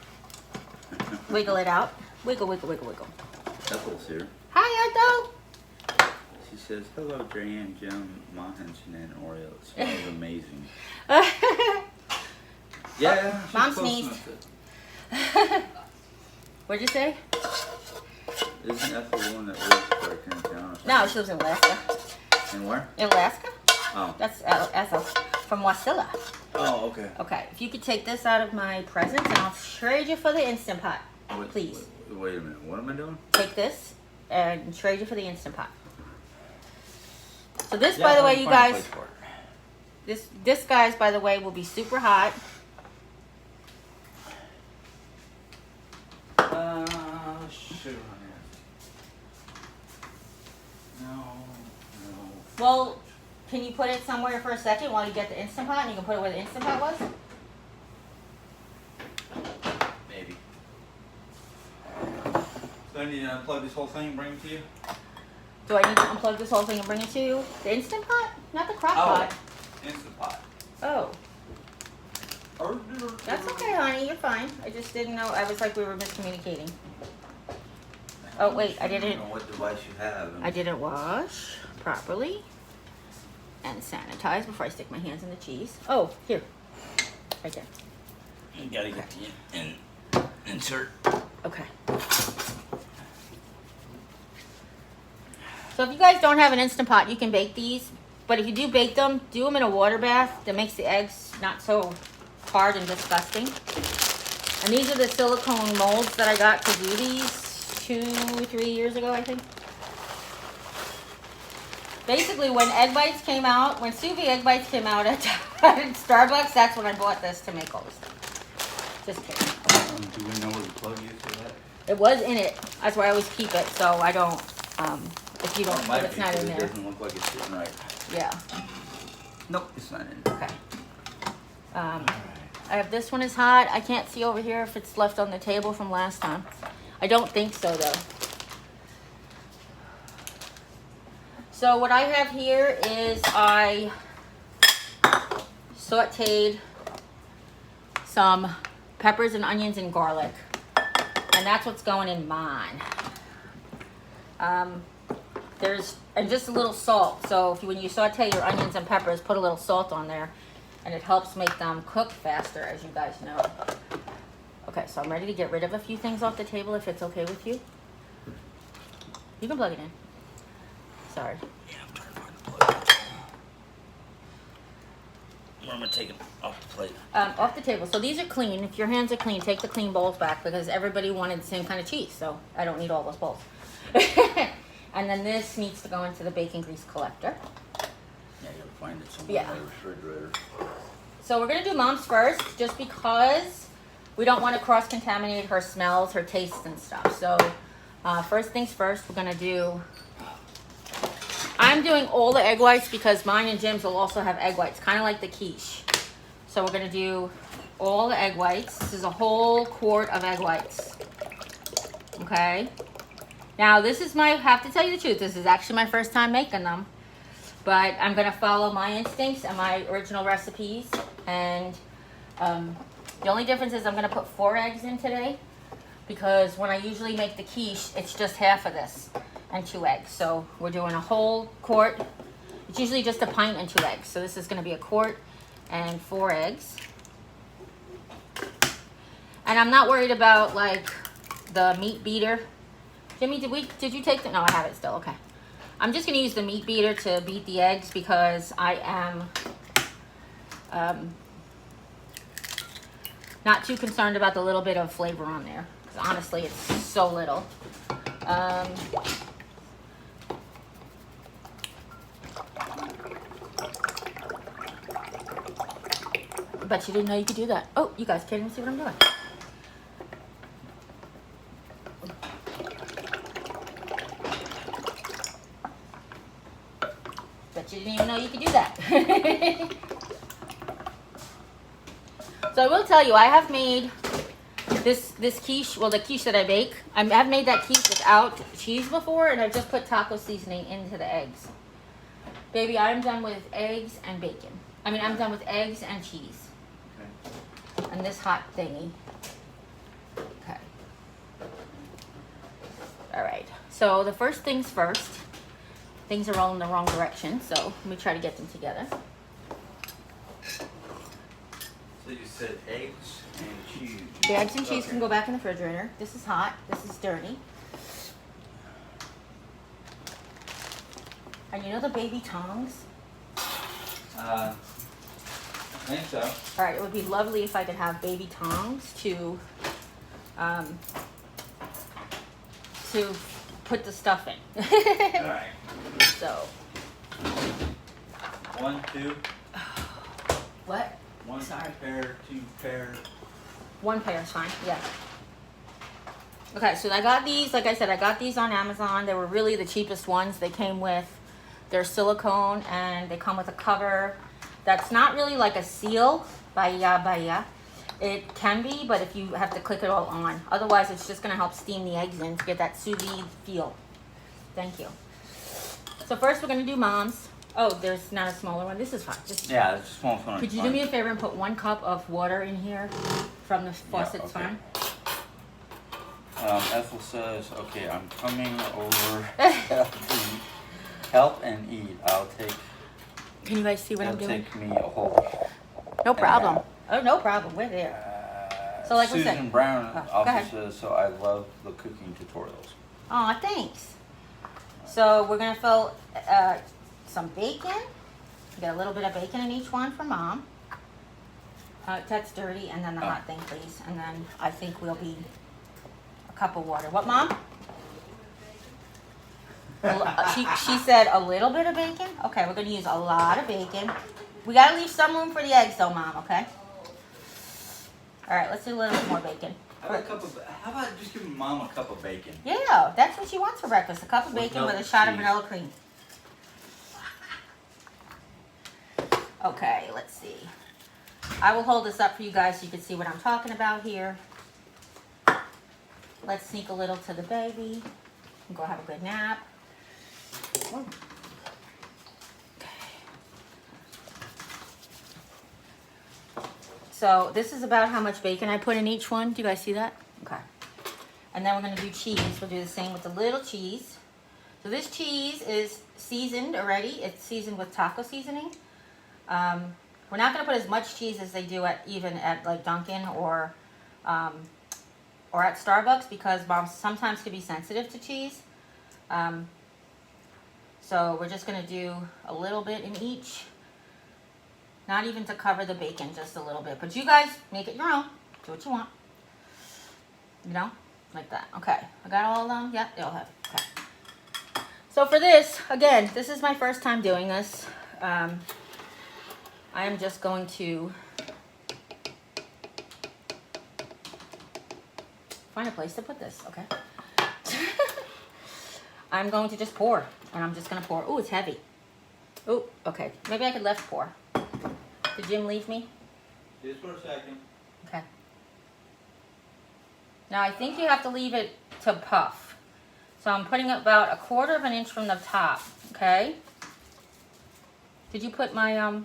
[SPEAKER 2] wiggle it out. Wiggle, wiggle, wiggle, wiggle.
[SPEAKER 1] Ethel's here.
[SPEAKER 2] Hi, Ethel.
[SPEAKER 1] She says, hello, Jeri-Ann, Jim, Mahan, Shanann, and Oreo. It smells amazing. Yeah, she's
[SPEAKER 2] Mom
[SPEAKER 1] close
[SPEAKER 2] sneezed.
[SPEAKER 1] enough
[SPEAKER 2] What'd you say?
[SPEAKER 1] Isn't Ethel the one that lives right here in town?
[SPEAKER 2] No, she lives in Alaska.
[SPEAKER 1] And where?
[SPEAKER 2] In Alaska?
[SPEAKER 1] Oh.
[SPEAKER 2] That's Ethel from Wasilla.
[SPEAKER 1] Oh, okay.
[SPEAKER 2] Okay, if you could take this out of my presents and I'll trade you for the Instant Pot, please.
[SPEAKER 1] Wait a minute. What am I doing?
[SPEAKER 2] Take this and trade you for the Instant Pot. So this, by the way, you guys, this guys, by the way, will be super hot.
[SPEAKER 1] Shoot on here. No.
[SPEAKER 2] Well, can you put it somewhere for a second while you get the Instant Pot and you can put it where the Instant Pot was?
[SPEAKER 1] Maybe. So I need to unplug this whole thing and bring it to you?
[SPEAKER 2] Do I need to unplug this whole thing and bring it to you? The Instant Pot? Not the crock pot.
[SPEAKER 1] Instant Pot.
[SPEAKER 2] Oh. That's okay, honey. You're fine. I just didn't know. I was like we were miscommunicating. Oh, wait. I didn't.
[SPEAKER 1] I don't know what device you have.
[SPEAKER 2] I didn't wash properly and sanitize before I stick my hands in the cheese. Oh, here. Right there.
[SPEAKER 1] You gotta get the insert.
[SPEAKER 2] Okay. So if you guys don't have an Instant Pot, you can bake these. But if you do bake them, do them in a water bath. That makes the eggs not so hard and disgusting. And these are the silicone molds that I got to do these 2-3 years ago, I think. Basically, when egg whites came out, when sous vide egg whites came out at Starbucks, that's when I bought this to make all this stuff. Just kidding.
[SPEAKER 1] Do we know where the plug is for that?
[SPEAKER 2] It was in it. That's why I always keep it, so I don't, if you don't,
[SPEAKER 1] It might
[SPEAKER 2] if it's
[SPEAKER 1] be,
[SPEAKER 2] not
[SPEAKER 1] 'cause
[SPEAKER 2] in
[SPEAKER 1] it
[SPEAKER 2] there.
[SPEAKER 1] doesn't look like it's sitting right.
[SPEAKER 2] Yeah,
[SPEAKER 1] Nope, it's not in there.
[SPEAKER 2] okay.
[SPEAKER 1] Alright.
[SPEAKER 2] I have this one is hot. I can't see over here if it's left on the table from last time. I don't think so, though. So what I have here is I sauteed some peppers and onions and garlic. And that's what's going in mine. And just a little salt. So when you saute your onions and peppers, put a little salt on there. And it helps make them cook faster, as you guys know. Okay, so I'm ready to get rid of a few things off the table if it's okay with you. You can plug it in. Sorry.
[SPEAKER 1] Yeah, I'm trying to find the plug. Where am I taking off the plate?
[SPEAKER 2] Off the table. So these are clean. If your hands are clean, take the clean bowls back because everybody wanted the same kind of cheese. So I don't need all those bowls. And then this needs to go into the bacon grease collector.
[SPEAKER 1] Yeah, you gotta find it somewhere
[SPEAKER 2] Yeah.
[SPEAKER 1] in the refrigerator.
[SPEAKER 2] So we're gonna do mom's first, just because we don't want to cross-contaminate her smells, her tastes and stuff. So first things first, we're gonna do, I'm doing all the egg whites because mine and Jim's will also have egg whites, kind of like the quiche. So we're gonna do all the egg whites. This is a whole quart of egg whites. Okay. Now this is I have to tell you the truth, this is actually my first time making them. But I'm gonna follow my instincts and my original recipes. And the only difference is I'm gonna put 4 eggs in today because when I usually make the quiche, it's just half of this and 2 eggs. So we're doing a whole quart. It's usually just a pint and 2 eggs. So this is gonna be a quart and 4 eggs. And I'm not worried about like the meat beater. Jimmy, did you take the, no, I have it still, okay. I'm just gonna use the meat beater to beat the eggs because I am not too concerned about the little bit of flavor on there. Because honestly, it's so little. Bet you didn't know you could do that. Oh, you guys can't even see what I'm doing. Bet you didn't even know you could do that. So I will tell you, I have made this quiche, well the quiche that I bake, I've made that quiche without cheese before and I've just put taco seasoning into the eggs. Baby, I'm done with eggs and bacon. I mean, I'm done with eggs and cheese. Okay. And this hot thingy. Okay. All right, so the first things first. Things are rolling the wrong direction, so let me try to get them together.
[SPEAKER 1] So you said eggs and cheese.
[SPEAKER 2] The eggs and cheese can go back in the refrigerator. This is hot. This is dirty. And you know the baby tongs?
[SPEAKER 1] I think so.
[SPEAKER 2] All right, it would be lovely if I could have baby tongs to put the stuff in.
[SPEAKER 1] All right.
[SPEAKER 2] So.
[SPEAKER 1] 1, 2.
[SPEAKER 2] What?
[SPEAKER 1] 1
[SPEAKER 2] Sorry.
[SPEAKER 1] pair, 2 pair.
[SPEAKER 2] 1 pair is fine, yeah. Okay, so I got these, like I said, I got these on Amazon. They were really the cheapest ones. They came with their silicone and they come with a cover that's not really like a seal, bahia. It can be, but if you have to click it all on. Otherwise, it's just gonna help steam the eggs in to get that sous vide feel. Thank you. So first we're gonna do mom's. Oh, there's not a smaller one. This is fine.
[SPEAKER 1] Yeah, it's a small one.
[SPEAKER 2] Could you do me a favor and put 1 cup of water in here from the faucet? It's
[SPEAKER 1] okay.
[SPEAKER 2] fine.
[SPEAKER 1] Ethel says, okay, I'm coming over to help and eat. I'll take.
[SPEAKER 2] Can you guys see what I'm
[SPEAKER 1] It'll
[SPEAKER 2] doing?
[SPEAKER 1] take me a whole.
[SPEAKER 2] No problem. Oh, no problem. We're there. So like we
[SPEAKER 1] Susan
[SPEAKER 2] said-
[SPEAKER 1] Brown
[SPEAKER 2] go
[SPEAKER 1] also
[SPEAKER 2] ahead.
[SPEAKER 1] says, so I love the cooking tutorials.
[SPEAKER 2] Aw, thanks. So we're gonna fill some bacon. Get a little bit of bacon in each one for mom. That's dirty, and then the hot thing, please. And then I think we'll be a cup of water. What, Mom? She said a little bit of bacon. Okay, we're gonna use a lot of bacon. We gotta leave some room for the eggs, though, Mom. Okay. All right, let's do a little bit more bacon.
[SPEAKER 1] How about just giving Mom a cup of bacon?
[SPEAKER 2] Yeah, that's what she wants for breakfast. A cup of
[SPEAKER 1] With
[SPEAKER 2] bacon with a
[SPEAKER 1] milk
[SPEAKER 2] shot of
[SPEAKER 1] cheese.
[SPEAKER 2] vanilla cream. Okay, let's see. I will hold this up for you guys so you can see what I'm talking about here. Let's sneak a little to the baby and go have a good nap. Okay. So this is about how much bacon I put in each one. Do you guys see that? Okay. And then we're going to do cheese. We'll do the same with the little cheese. So this cheese is seasoned already. It's seasoned with taco seasoning. We're not going to put as much cheese as they do even at like Dunkin' or at Starbucks because moms sometimes can be sensitive to cheese. So we're just going to do a little bit in each. Not even to cover the bacon, just a little bit. But you guys make it your own. Do what you want. You know? Like that. Okay. I got all of them? Yep, they all have it. Okay. So for this, again, this is my first time doing this. I am just going to find a place to put this, okay? I'm going to just pour, and I'm just going to pour. Ooh, it's heavy. Ooh, okay. Maybe I could left pour. Did Jim leave me?
[SPEAKER 1] Just for a second.
[SPEAKER 2] Okay. Now I think you have to leave it to puff. So I'm putting about 1/4 of an inch from the top, okay? Did you put my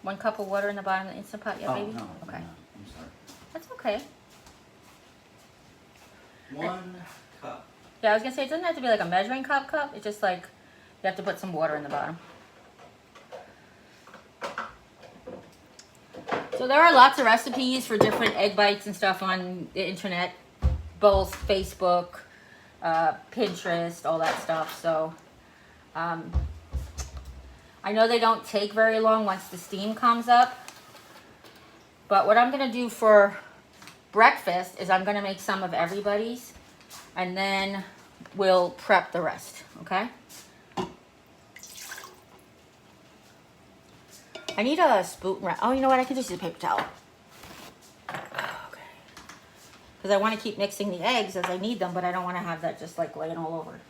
[SPEAKER 2] 1 cup of water in the bottom of the Instant Pot yet, baby?
[SPEAKER 1] No,
[SPEAKER 2] Okay.
[SPEAKER 1] no, I'm sorry.
[SPEAKER 2] That's okay.
[SPEAKER 1] 1 cup.
[SPEAKER 2] Yeah, I was gonna say it doesn't have to be like a measuring cup. It's just like you have to put some water in the bottom. So there are lots of recipes for different egg bites and stuff on the internet, both Facebook, Pinterest, all that stuff. So I know they don't take very long once the steam comes up. But what I'm gonna do for breakfast is I'm gonna make some of everybody's, and then we'll prep the rest. Okay. I need a spoon. Oh, you know what? I can just use a paper towel. Okay. Because I want to keep mixing the eggs as I need them, but I don't want to have that just like laying all over.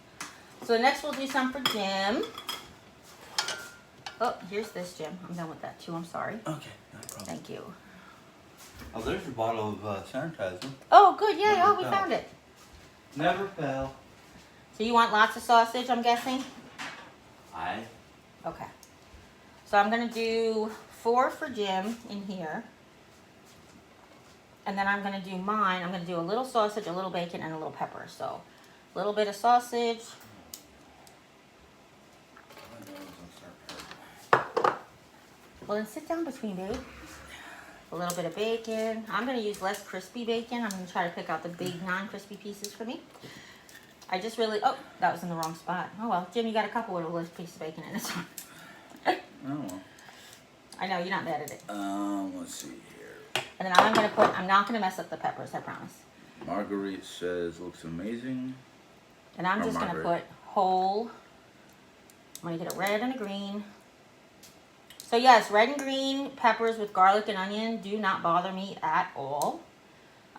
[SPEAKER 2] So next we'll do some for Jim. Oh, here's this, Jim. I'm done with that too. I'm sorry.
[SPEAKER 1] Okay, no problem.
[SPEAKER 2] Thank you.
[SPEAKER 1] Oh, there's a bottle of sanitizer.
[SPEAKER 2] Oh, good. Yeah.
[SPEAKER 1] Never
[SPEAKER 2] Oh, we
[SPEAKER 1] fell.
[SPEAKER 2] found it.
[SPEAKER 1] Never fell.
[SPEAKER 2] So you want lots of sausage, I'm guessing?
[SPEAKER 1] Aye.
[SPEAKER 2] Okay. So I'm going to do 4 for Jim in here. And then I'm going to do mine. I'm going to do a little sausage, a little bacon, and a little pepper. So a little bit of sausage. Well, then sit down between, babe. A little bit of bacon. I'm going to use less crispy bacon. I'm going to try to pick out the big non-crispy pieces for me. I just really... Oh, that was in the wrong spot. Oh, well. Jim, you got a couple with a little piece of bacon in this one.
[SPEAKER 1] Oh.
[SPEAKER 2] I know, you're not mad at it.
[SPEAKER 1] Let's see here.
[SPEAKER 2] And then I'm not going to mess up the peppers, I promise.
[SPEAKER 1] Marguerite says, looks amazing.
[SPEAKER 2] And I'm
[SPEAKER 1] Oh,
[SPEAKER 2] just going to
[SPEAKER 1] Margaret.
[SPEAKER 2] put whole. I'm going to get a red and a green. So yes, red and green peppers with garlic and onion do not bother me at all.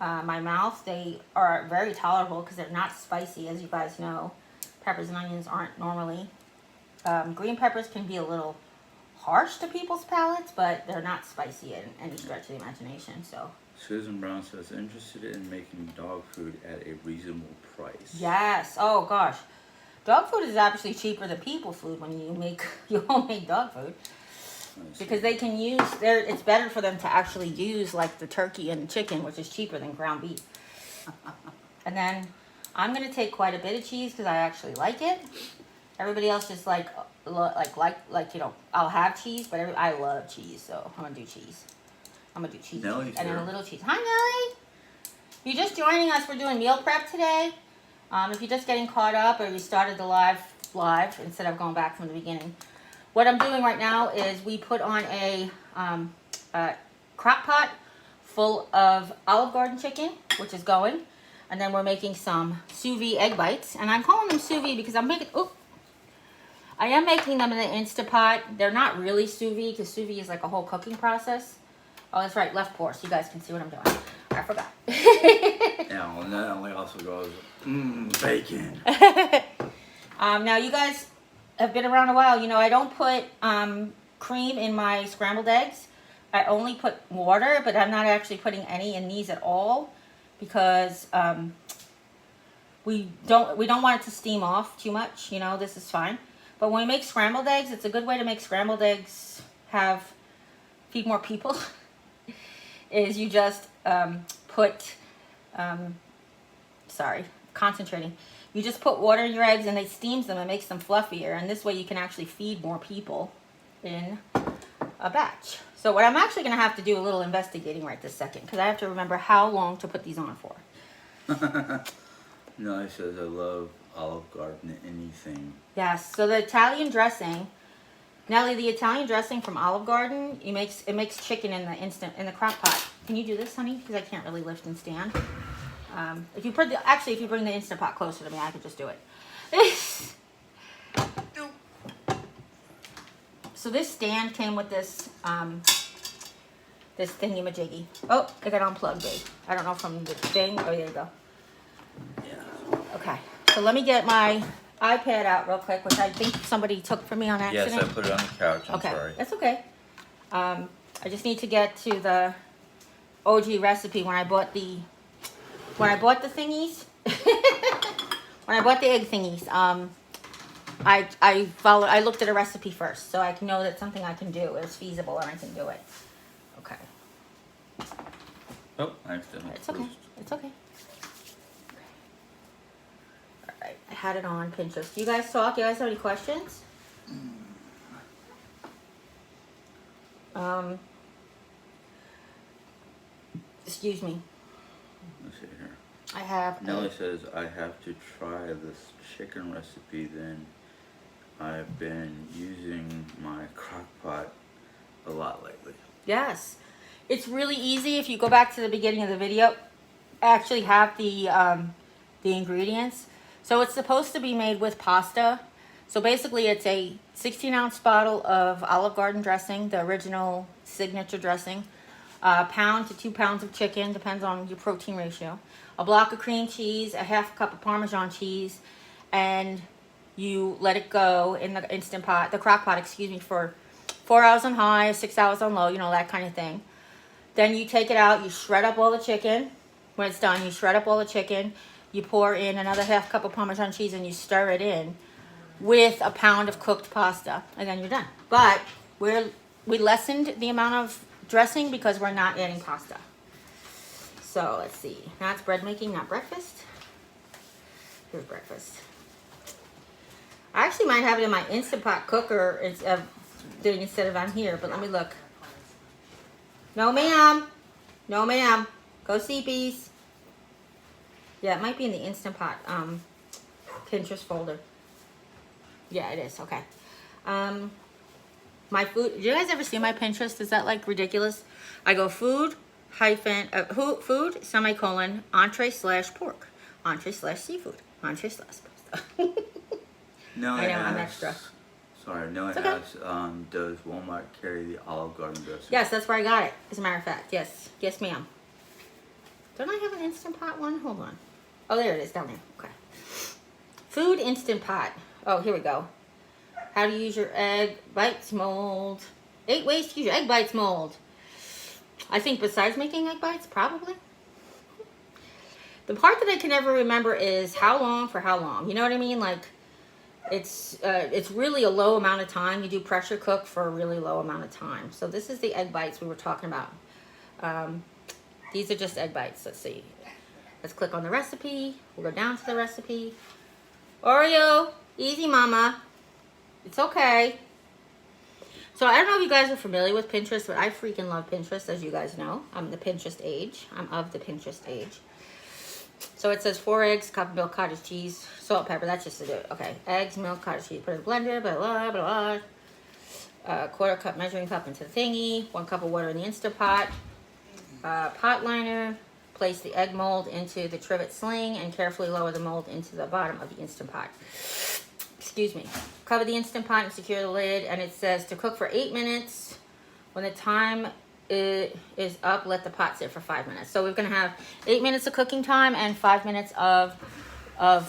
[SPEAKER 2] My mouth, they are very tolerable because they're not spicy, as you guys know. Peppers and onions aren't normally. Green peppers can be a little harsh to people's palates, but they're not spicy in any stretch of the imagination. So
[SPEAKER 1] Susan Brown says, interested in making dog food at a reasonable price.
[SPEAKER 2] yes. Oh gosh, dog food is actually cheaper than people food when you make your homemade dog food. Because they can use, it's better for them to actually use like the turkey and chicken, which is cheaper than ground beef. And then I'm going to take quite a bit of cheese because I actually like it. Everybody else just like you know, I'll have cheese, but I love cheese, so I'm going to do cheese. I'm going to do cheese.
[SPEAKER 1] Nellie's
[SPEAKER 2] And then
[SPEAKER 1] here.
[SPEAKER 2] a little cheese. Hi, Nellie. If you're just joining us, we're doing meal prep today. If you're just getting caught up or you started the live instead of going back from the beginning. What I'm doing right now is we put on a crock pot full of Olive Garden chicken, which is going. And then we're making some sous vide egg bites. And I'm calling them sous vide because I am making them in the Instapot. They're not really sous vide because sous vide is like a whole cooking process. Oh, that's right, left pour, so you guys can see what I'm doing. I forgot.
[SPEAKER 1] Yeah, well, that only also goes, bacon.
[SPEAKER 2] Now, you guys have been around a while. You know, I don't put cream in my scrambled eggs. I only put water, but I'm not actually putting any in these at all because we don't want it to steam off too much. You know, this is fine. But when we make scrambled eggs, it's a good way to make scrambled eggs feed more people. Is you just concentrating. You just put water in your eggs and it steams them and makes them fluffier. And this way you can actually feed more people in a batch. So what I'm actually going to have to do a little investigating right this second because I have to remember how long to put these on for.
[SPEAKER 1] Nelly says, I love Olive Garden anything.
[SPEAKER 2] Yes, so the Italian dressing, Nelly, the Italian dressing from Olive Garden, it makes chicken in the crock pot. Can you do this, honey? Because I can't really lift and stand. If you bring the Instant Pot closer to me, I could just do it. So this stand came with this this thingy-majiggy. Oh, it got unplugged, babe. I don't know from the thing. Oh, there you go.
[SPEAKER 1] Yeah.
[SPEAKER 2] Okay, so let me get my iPad out real quick, which I think somebody took from me on accident.
[SPEAKER 1] Yes, I put it on the couch. I'm
[SPEAKER 2] okay,
[SPEAKER 1] sorry.
[SPEAKER 2] that's okay. I just need to get to the OG recipe when I bought the thingies. When I bought the egg thingies, I looked at a recipe first, so I can know that something I can do is feasible and I can do it. Okay.
[SPEAKER 1] Oh, I accidentally
[SPEAKER 2] It's okay.
[SPEAKER 1] closed.
[SPEAKER 2] It's okay. Alright, I had it on Pinterest. You guys talk? You guys have any questions? Excuse me.
[SPEAKER 1] Let's see here.
[SPEAKER 2] I have.
[SPEAKER 1] Nelly says, I have to try this chicken recipe then. I've been using my crock pot a lot lately.
[SPEAKER 2] Yes. It's really easy. If you go back to the beginning of the video, I actually have the ingredients. So it's supposed to be made with pasta. So basically it's a 16-ounce bottle of Olive Garden dressing, the original signature dressing. A pound to 2 pounds of chicken, depends on your protein ratio. A block of cream cheese, a half cup of Parmesan cheese, and you let it go in the Instant Pot, the crock pot, excuse me, for 4 hours on high, 6 hours on low, you know, that kind of thing. Then you take it out, you shred up all the chicken. When it's done, you shred up all the chicken. You pour in another half cup of Parmesan cheese and you stir it in with a pound of cooked pasta. And then you're done. But we lessened the amount of dressing because we're not adding pasta. So let's see. Now it's bread making, not breakfast. Here's breakfast. I actually might have it in my Instant Pot cooker instead of on here, but let me look. No, ma'am. No, ma'am. Go see bees. Yeah, it might be in the Instant Pot Pinterest folder. Yeah, it is. Okay. My food. Did you guys ever see my Pinterest? Is that like ridiculous? I go food semicolon entree / pork, entree / seafood, entree / pasta.
[SPEAKER 1] No,
[SPEAKER 2] I know, I'm extra.
[SPEAKER 1] Sorry, no one
[SPEAKER 2] okay.
[SPEAKER 1] asks, does Walmart carry the Olive Garden dressing?
[SPEAKER 2] Yes, that's where I got it, as a matter of fact. Yes. Yes, ma'am. Don't I have an Instant Pot one? Hold on. Oh, there it is, down there. Okay. Food Instant Pot. Oh, here we go. How to use your egg bites mold. 8 ways to use your egg bites mold. I think besides making egg bites, probably. The part that I can never remember is how long for how long. You know what I mean? Like, it's really a low amount of time. You do pressure cook for a really low amount of time. So this is the egg bites we were talking about. These are just egg bites. Let's see. Let's click on the recipe. We'll go down to the recipe. Oreo, easy mama. It's okay. So I don't know if you guys are familiar with Pinterest, but I freaking love Pinterest, as you guys know. I'm the Pinterest age. I'm of the Pinterest age. So it says 4 eggs, cup of milk, cottage cheese, salt, pepper. That's just to do it. Okay. Eggs, milk, cottage cheese. Put it in the blender, blah, blah, blah, blah. 1/4 cup measuring cup into the thingy. 1 cup of water in the Instant Pot. Pot liner. Place the egg mold into the trivet sling and carefully lower the mold into the bottom of the Instant Pot. Excuse me. Cover the Instant Pot and secure the lid, and it says to cook for 8 minutes. When the time is up, let the pot sit for 5 minutes. So we're gonna have 8 minutes of cooking time and 5 minutes of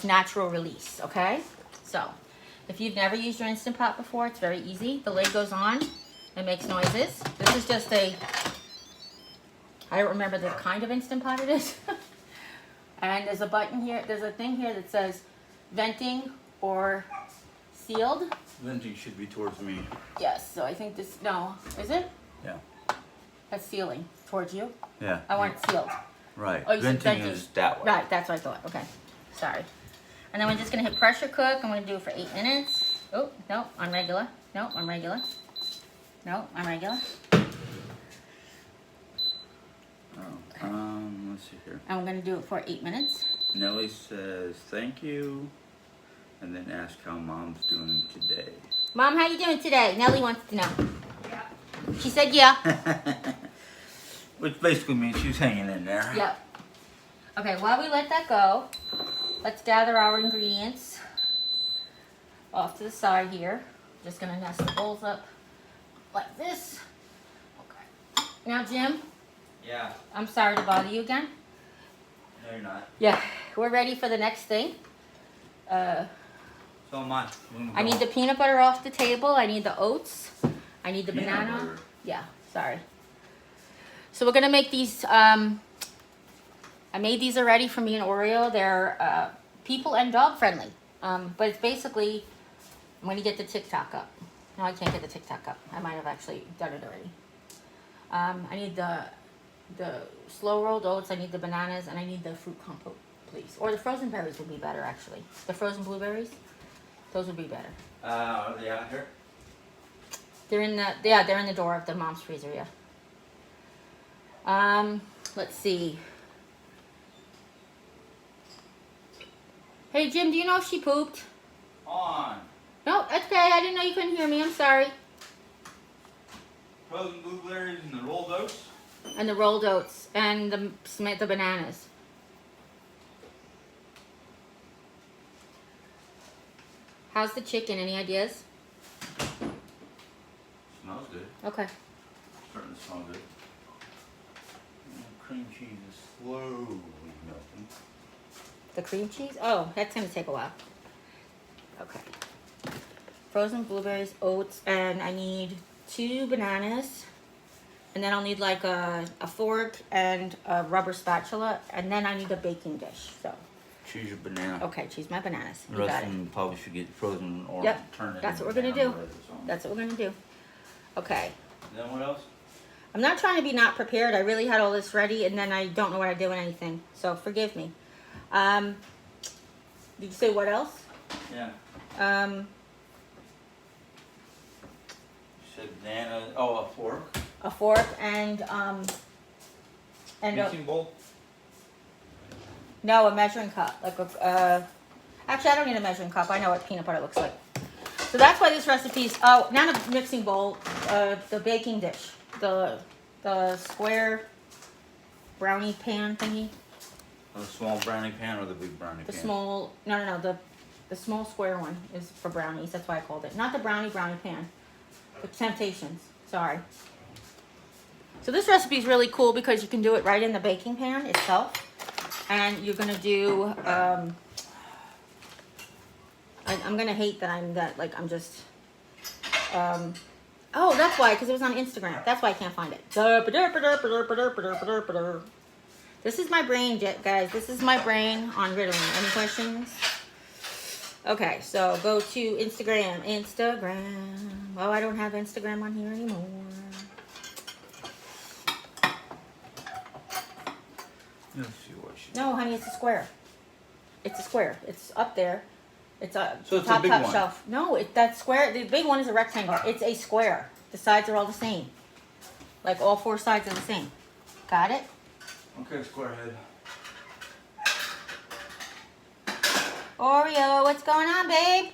[SPEAKER 2] natural release, okay? So if you've never used your Instant Pot before, it's very easy. The lid goes on and makes noises. This is just I don't remember the kind of Instant Pot it is. And there's a button here, there's a thing here that says venting or sealed.
[SPEAKER 1] Venting should be towards me.
[SPEAKER 2] Yes, so I think this, no, is it?
[SPEAKER 1] Yeah.
[SPEAKER 2] That's sealing towards you.
[SPEAKER 1] Yeah.
[SPEAKER 2] I want it sealed.
[SPEAKER 1] Right.
[SPEAKER 2] Oh, you said
[SPEAKER 1] Venting
[SPEAKER 2] venting.
[SPEAKER 1] is that way.
[SPEAKER 2] Right, that's what I thought. Okay, sorry. And then we're just gonna hit pressure cook. I'm gonna do it for 8 minutes. Oh, no, on regular. No, on regular. No, on regular.
[SPEAKER 1] Let's see here.
[SPEAKER 2] And we're gonna do it for 8 minutes.
[SPEAKER 1] Nellie says thank you, and then ask how Mom's doing today.
[SPEAKER 2] Mom, how you doing today? Nellie wants to know. She said yeah.
[SPEAKER 1] Which basically means she's hanging in there.
[SPEAKER 2] Yep. Okay, while we let that go, let's gather our ingredients off to the side here. Just gonna nest the bowls up like this. Okay. Now, Jim,
[SPEAKER 1] Yeah.
[SPEAKER 2] I'm sorry to bother you again.
[SPEAKER 1] No, you're not.
[SPEAKER 2] Yeah, we're ready for the next thing.
[SPEAKER 1] So am I.
[SPEAKER 2] I need the peanut butter off the table. I need the oats. I need the
[SPEAKER 1] Peanut
[SPEAKER 2] banana.
[SPEAKER 1] butter.
[SPEAKER 2] Yeah, sorry. So we're gonna make these. I made these already for me and Oreo. They're people and dog friendly. But it's basically, I'm gonna get the TikTok up. No, I can't get the TikTok up. I might have actually done it already. I need the slow rolled oats. I need the bananas, and I need the fruit compote, please. Or the frozen berries would be better, actually. The frozen blueberries, those would be better.
[SPEAKER 1] Are they out here?
[SPEAKER 2] They're in the door of the mom's freezer, yeah. Let's see. Hey, Jim, do you know if she pooped?
[SPEAKER 1] On.
[SPEAKER 2] No, that's okay. I didn't know you couldn't hear me. I'm sorry.
[SPEAKER 1] Frozen blueberries and the rolled oats.
[SPEAKER 2] And the rolled oats and the bananas. How's the chicken? Any ideas?
[SPEAKER 1] Smells good.
[SPEAKER 2] Okay.
[SPEAKER 1] Starting to smell good. Cream cheese is slowly melting.
[SPEAKER 2] The cream cheese? Oh, that's going to take a while. Okay. Frozen blueberries, oats, and I need 2 bananas. And then I'll need like a fork and a rubber spatula. And then I need a baking dish. So,
[SPEAKER 1] Choose your banana.
[SPEAKER 2] okay, choose my bananas.
[SPEAKER 1] The
[SPEAKER 2] You
[SPEAKER 1] rest
[SPEAKER 2] got
[SPEAKER 1] of
[SPEAKER 2] it.
[SPEAKER 1] them probably should get frozen or
[SPEAKER 2] Yep,
[SPEAKER 1] turn it
[SPEAKER 2] that's
[SPEAKER 1] into
[SPEAKER 2] what we're gonna
[SPEAKER 1] banana
[SPEAKER 2] do.
[SPEAKER 1] bread or something.
[SPEAKER 2] That's what we're going to do. Okay.
[SPEAKER 1] And then what else?
[SPEAKER 2] I'm not trying to be not prepared. I really had all this ready, and then I don't know what I did with anything. So forgive me. Did you say what else?
[SPEAKER 1] Yeah.
[SPEAKER 2] Um,
[SPEAKER 1] You said banana. Oh, a fork.
[SPEAKER 2] a fork and
[SPEAKER 1] Mixing bowl.
[SPEAKER 2] no, a measuring cup. Like actually, I don't need a measuring cup. I know what peanut butter looks like. So that's why this recipe's not a mixing bowl. The baking dish, the square brownie pan thingy.
[SPEAKER 1] The small brownie pan or the big brownie
[SPEAKER 2] The
[SPEAKER 1] pan?
[SPEAKER 2] small the small square one is for brownies. That's why I called it. Not the brownie pan. The Temptations. Sorry. So this recipe is really cool because you can do it right in the baking pan itself. And you're going to do, I'm going to hate that I'm just, oh, that's why, because it was on Instagram. That's why I can't find it. This is my brain, guys. This is my brain on Ritalin. Any questions? Okay, so go to Instagram. Oh, I don't have Instagram on here anymore.
[SPEAKER 1] Let's see what she.
[SPEAKER 2] No, honey, it's a square. It's a square. It's up there. It's a
[SPEAKER 1] So it's a
[SPEAKER 2] top
[SPEAKER 1] big one.
[SPEAKER 2] shelf. No, that square. The big one is a rectangle. It's a square. The sides are all the same. Like all 4 sides are the same. Got it?
[SPEAKER 1] Okay, square head.
[SPEAKER 2] Oreo, what's going on, babe?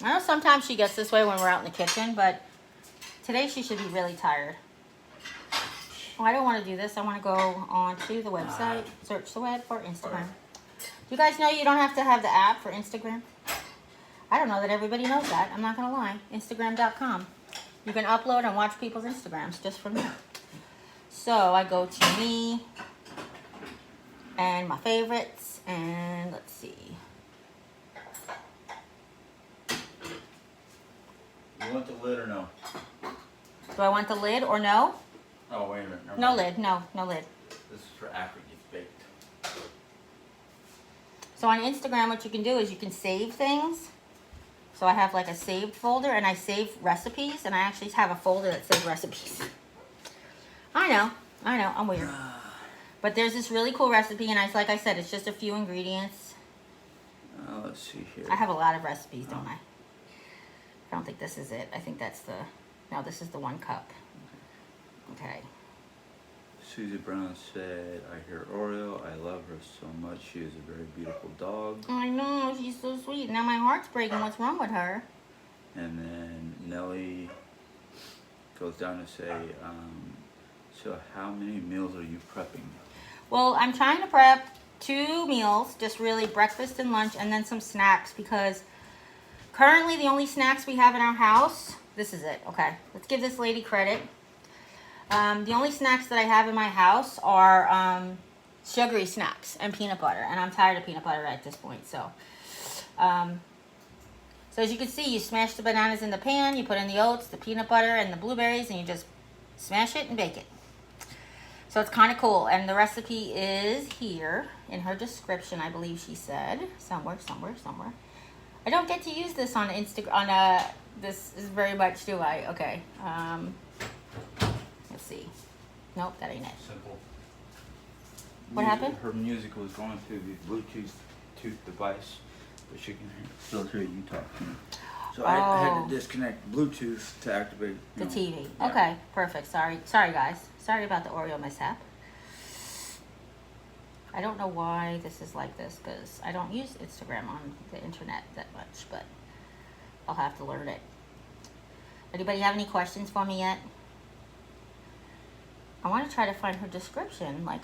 [SPEAKER 2] I know sometimes she gets this way when we're out in the kitchen, but today she should be really tired. Oh, I don't want to do this. I want to go on to the website, search the web for Instagram. Do you guys know you don't have to have the app for Instagram? I don't know that everybody knows that. I'm not going to lie. Instagram.com. You can upload and watch people's Instagrams just from there. So I go to me and my favorites, and let's see.
[SPEAKER 1] You want the lid or no?
[SPEAKER 2] Do I want the lid or no?
[SPEAKER 1] Oh, wait a minute. Never
[SPEAKER 2] No
[SPEAKER 1] mind.
[SPEAKER 2] lid. No lid.
[SPEAKER 1] This is for after it gets baked.
[SPEAKER 2] So on Instagram, what you can do is you can save things. So I have like a saved folder, and I save recipes, and I actually have a folder that says recipes. I know, I'm weird. But there's this really cool recipe, and like I said, it's just a few ingredients.
[SPEAKER 1] Let's see here.
[SPEAKER 2] I have a lot of recipes, don't I? I don't think this is it. I think that's no, this is the 1 cup. Okay.
[SPEAKER 1] Susie Brown said, I hear Oreo. I love her so much. She is a very beautiful dog.
[SPEAKER 2] I know, she's so sweet. Now my heart's breaking. What's wrong with her?
[SPEAKER 1] And then Nellie goes down to say, so how many meals are you prepping?
[SPEAKER 2] Well, I'm trying to prep 2 meals, just really breakfast and lunch, and then some snacks, because currently the only snacks we have in our house, this is it, okay. Let's give this lady credit. The only snacks that I have in my house are sugary snacks and peanut butter, and I'm tired of peanut butter at this point, so. So as you can see, you smash the bananas in the pan, you put in the oats, the peanut butter, and the blueberries, and you just smash it and bake it. So it's kind of cool, and the recipe is here in her description, I believe she said, somewhere. I don't get to use this on Instagram, this is very much, do I? Okay, let's see. Nope, that ain't it.
[SPEAKER 1] Simple.
[SPEAKER 2] What happened?
[SPEAKER 1] Her music was going through the Bluetooth device, but she can still hear you talking. So I had to disconnect Bluetooth to activate
[SPEAKER 2] The TV.
[SPEAKER 1] Yeah.
[SPEAKER 2] Okay, perfect. Sorry guys. Sorry about the Oreo mishap. I don't know why this is like this, because I don't use Instagram on the internet that much, but I'll have to learn it. Anybody have any questions for me yet? I want to try to find her description, like,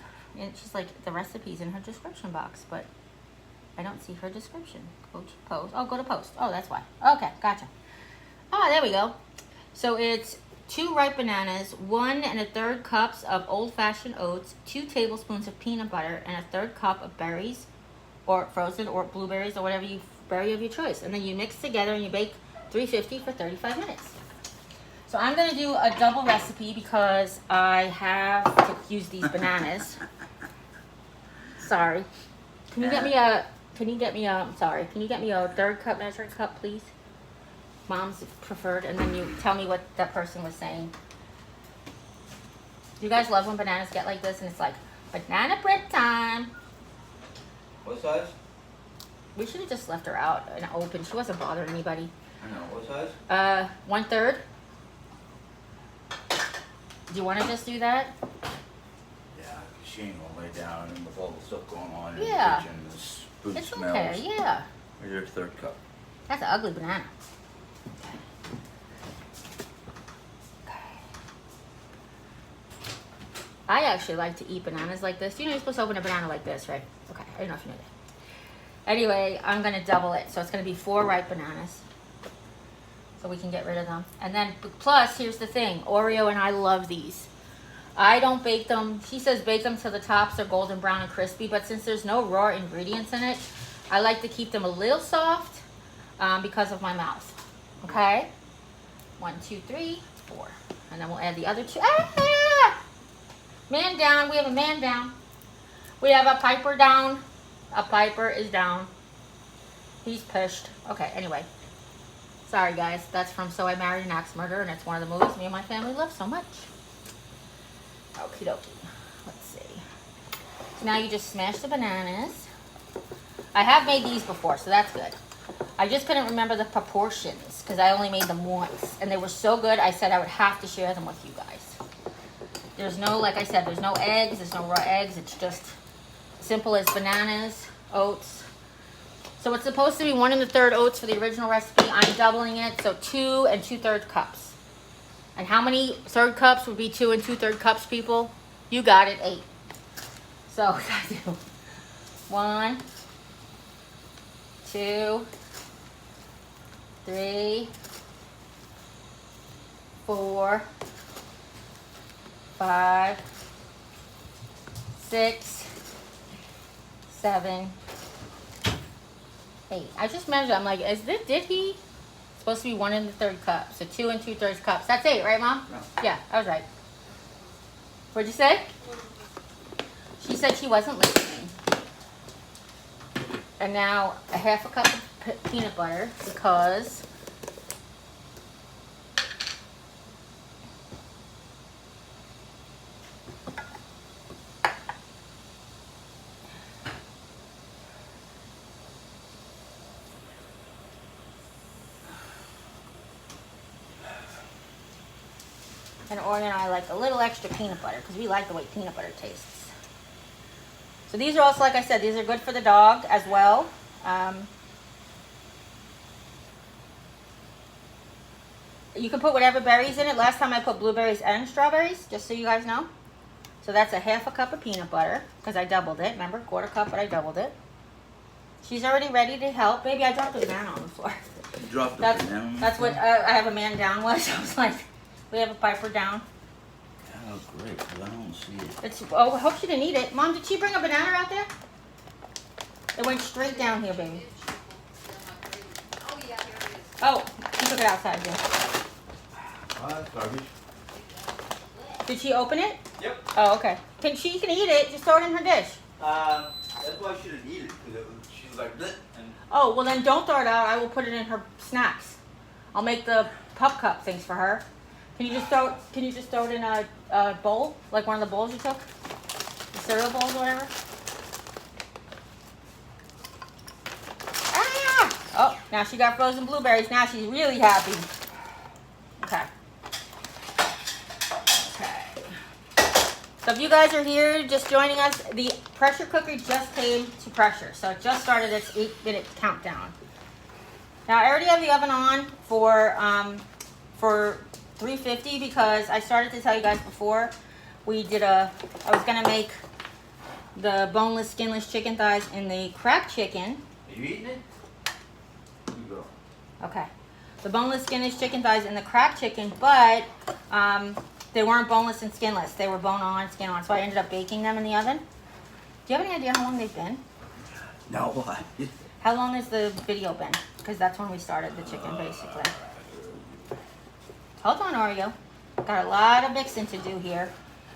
[SPEAKER 2] she's like the recipes in her description box, but I don't see her description. Go to post. Oh, go to post. Oh, that's why. Okay, gotcha. Oh, there we go. So it's 2 ripe bananas, 1 1/3 cups of old-fashioned oats, 2 tablespoons of peanut butter, and 1/3 cup of berries, or frozen, or blueberries, or whatever berry of your choice. And then you mix together and you bake 350 for 35 minutes. So I'm gonna do a double recipe because I have to use these bananas. Sorry. Can you get me a 1/3 cup measuring cup, please? Mom's preferred, and then you tell me what that person was saying. Do you guys love when bananas get like this and it's like, banana bread time?
[SPEAKER 1] What size?
[SPEAKER 2] We should have just left her out and open. She wasn't bothering anybody.
[SPEAKER 1] I know. What size?
[SPEAKER 2] 1/3. Do you want to just do that?
[SPEAKER 1] Yeah, 'cause she ain't gonna lay down and with all the stuff going on in
[SPEAKER 2] Yeah.
[SPEAKER 1] the kitchen, the food
[SPEAKER 2] It's
[SPEAKER 1] smells.
[SPEAKER 2] okay, yeah.
[SPEAKER 1] Here's your 1/3 cup.
[SPEAKER 2] That's an ugly banana. I actually like to eat bananas like this. You know you're supposed to open a banana like this, right? Okay, I don't know if you know that. Anyway, I'm going to double it. So it's going to be 4 ripe bananas. So we can get rid of them. And then, plus, here's the thing. Oreo and I love these. I don't bake them. She says bake them till the tops are golden brown and crispy. But since there's no raw ingredients in it, I like to keep them a little soft because of my mouth. Okay? 1, 2, 3, 4. And then we'll add the other 2. Ah! Man down. We have a man down. We have a Piper down. A Piper is down. He's pushed. Okay, anyway. Sorry, guys. That's from So I Married an Axe Murderer, and it's one of the movies me and my family love so much. Okie dokie. Let's see. So now you just smash the bananas. I have made these before, so that's good. I just couldn't remember the proportions because I only made them once. And they were so good, I said I would have to share them with you guys. There's no, like I said, there's no eggs. There's no raw eggs. It's just simple as bananas, oats. So it's supposed to be 1 1/3 oats for the original recipe. I'm doubling it, so 2 2/3 cups. And how many 1/3 cups would be 2 2/3 cups, people? You got it, 8. So, we gotta do 1, 2, 3, 4, 5, 6, 7, 8. I just measured. I'm like, did he? Supposed to be 1 1/3 cup. So 2 2/3 cups. That's 8, right, Mom?
[SPEAKER 1] No.
[SPEAKER 2] Yeah, I was right. What'd you say? She said she wasn't listening. And now a 1/2 cup of peanut butter because and Orion and I like a little extra peanut butter because we like the way peanut butter tastes. So these are also, like I said, these are good for the dog as well. You can put whatever berries in it. Last time I put blueberries and strawberries, just so you guys know. So that's a 1/2 cup of peanut butter because I doubled it. Remember, 1/4 cup, but I doubled it. She's already ready to help. Baby, I dropped a banana on the floor.
[SPEAKER 1] You dropped the banana.
[SPEAKER 2] That's what I have a man down was. I was like, we have a Piper down.
[SPEAKER 1] Oh, great, because I don't see it.
[SPEAKER 2] Oh, I hope she didn't eat it. Mom, did she bring a banana out there? It went straight down here, baby.
[SPEAKER 3] Oh, yeah, here it is.
[SPEAKER 2] Oh, she took it outside, yeah.
[SPEAKER 1] Oh, that's garbage.
[SPEAKER 2] Did she open it?
[SPEAKER 1] Yep.
[SPEAKER 2] Oh, okay. She can eat it. Just throw it in her dish.
[SPEAKER 1] That's why she didn't eat it, because she was like, bleh, and
[SPEAKER 2] Oh, well then don't throw it out. I will put it in her snacks. I'll make the pup cup things for her. Can you just throw it in a bowl? Like one of the bowls you took? The cereal bowls or whatever? Ah! Oh, now she got frozen blueberries. Now she's really happy. Okay. So if you guys are here just joining us, the pressure cooker just came to pressure. So it just started its 8-minute countdown. Now I already have the oven on for 350 because I started to tell you guys before I was gonna make the boneless, skinless chicken thighs in the cracked chicken.
[SPEAKER 1] are you eating it? You go.
[SPEAKER 2] Okay. The boneless, skinless chicken thighs in the cracked chicken, but they weren't boneless and skinless. They were bone on, skin on. So I ended up baking them in the oven. Do you have any idea how long they've been?
[SPEAKER 1] No, why?
[SPEAKER 2] How long has the video been? Because that's when we started the chicken, basically. Hold on, Oreo. Got a lot of mixing to do here.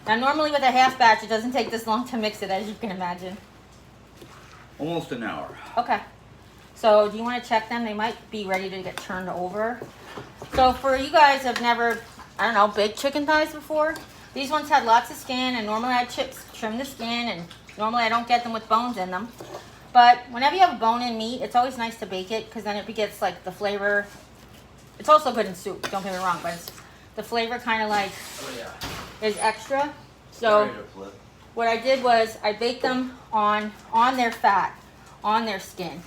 [SPEAKER 2] Now, normally with a half batch, it doesn't take this long to mix it, as you can imagine.
[SPEAKER 1] Almost an hour.
[SPEAKER 2] Okay. So, do you want to check them? They might be ready to get turned over. So, for you guys who have never, I don't know, baked chicken thighs before, these ones had lots of skin, and normally I trim the skin, and normally I don't get them with bones in them. But whenever you have a bone-in meat, it's always nice to bake it because then it gets like the flavor. It's also good in soup, don't get me wrong, but the flavor kind of like is extra. So what I did was I baked them on their fat, on their skin.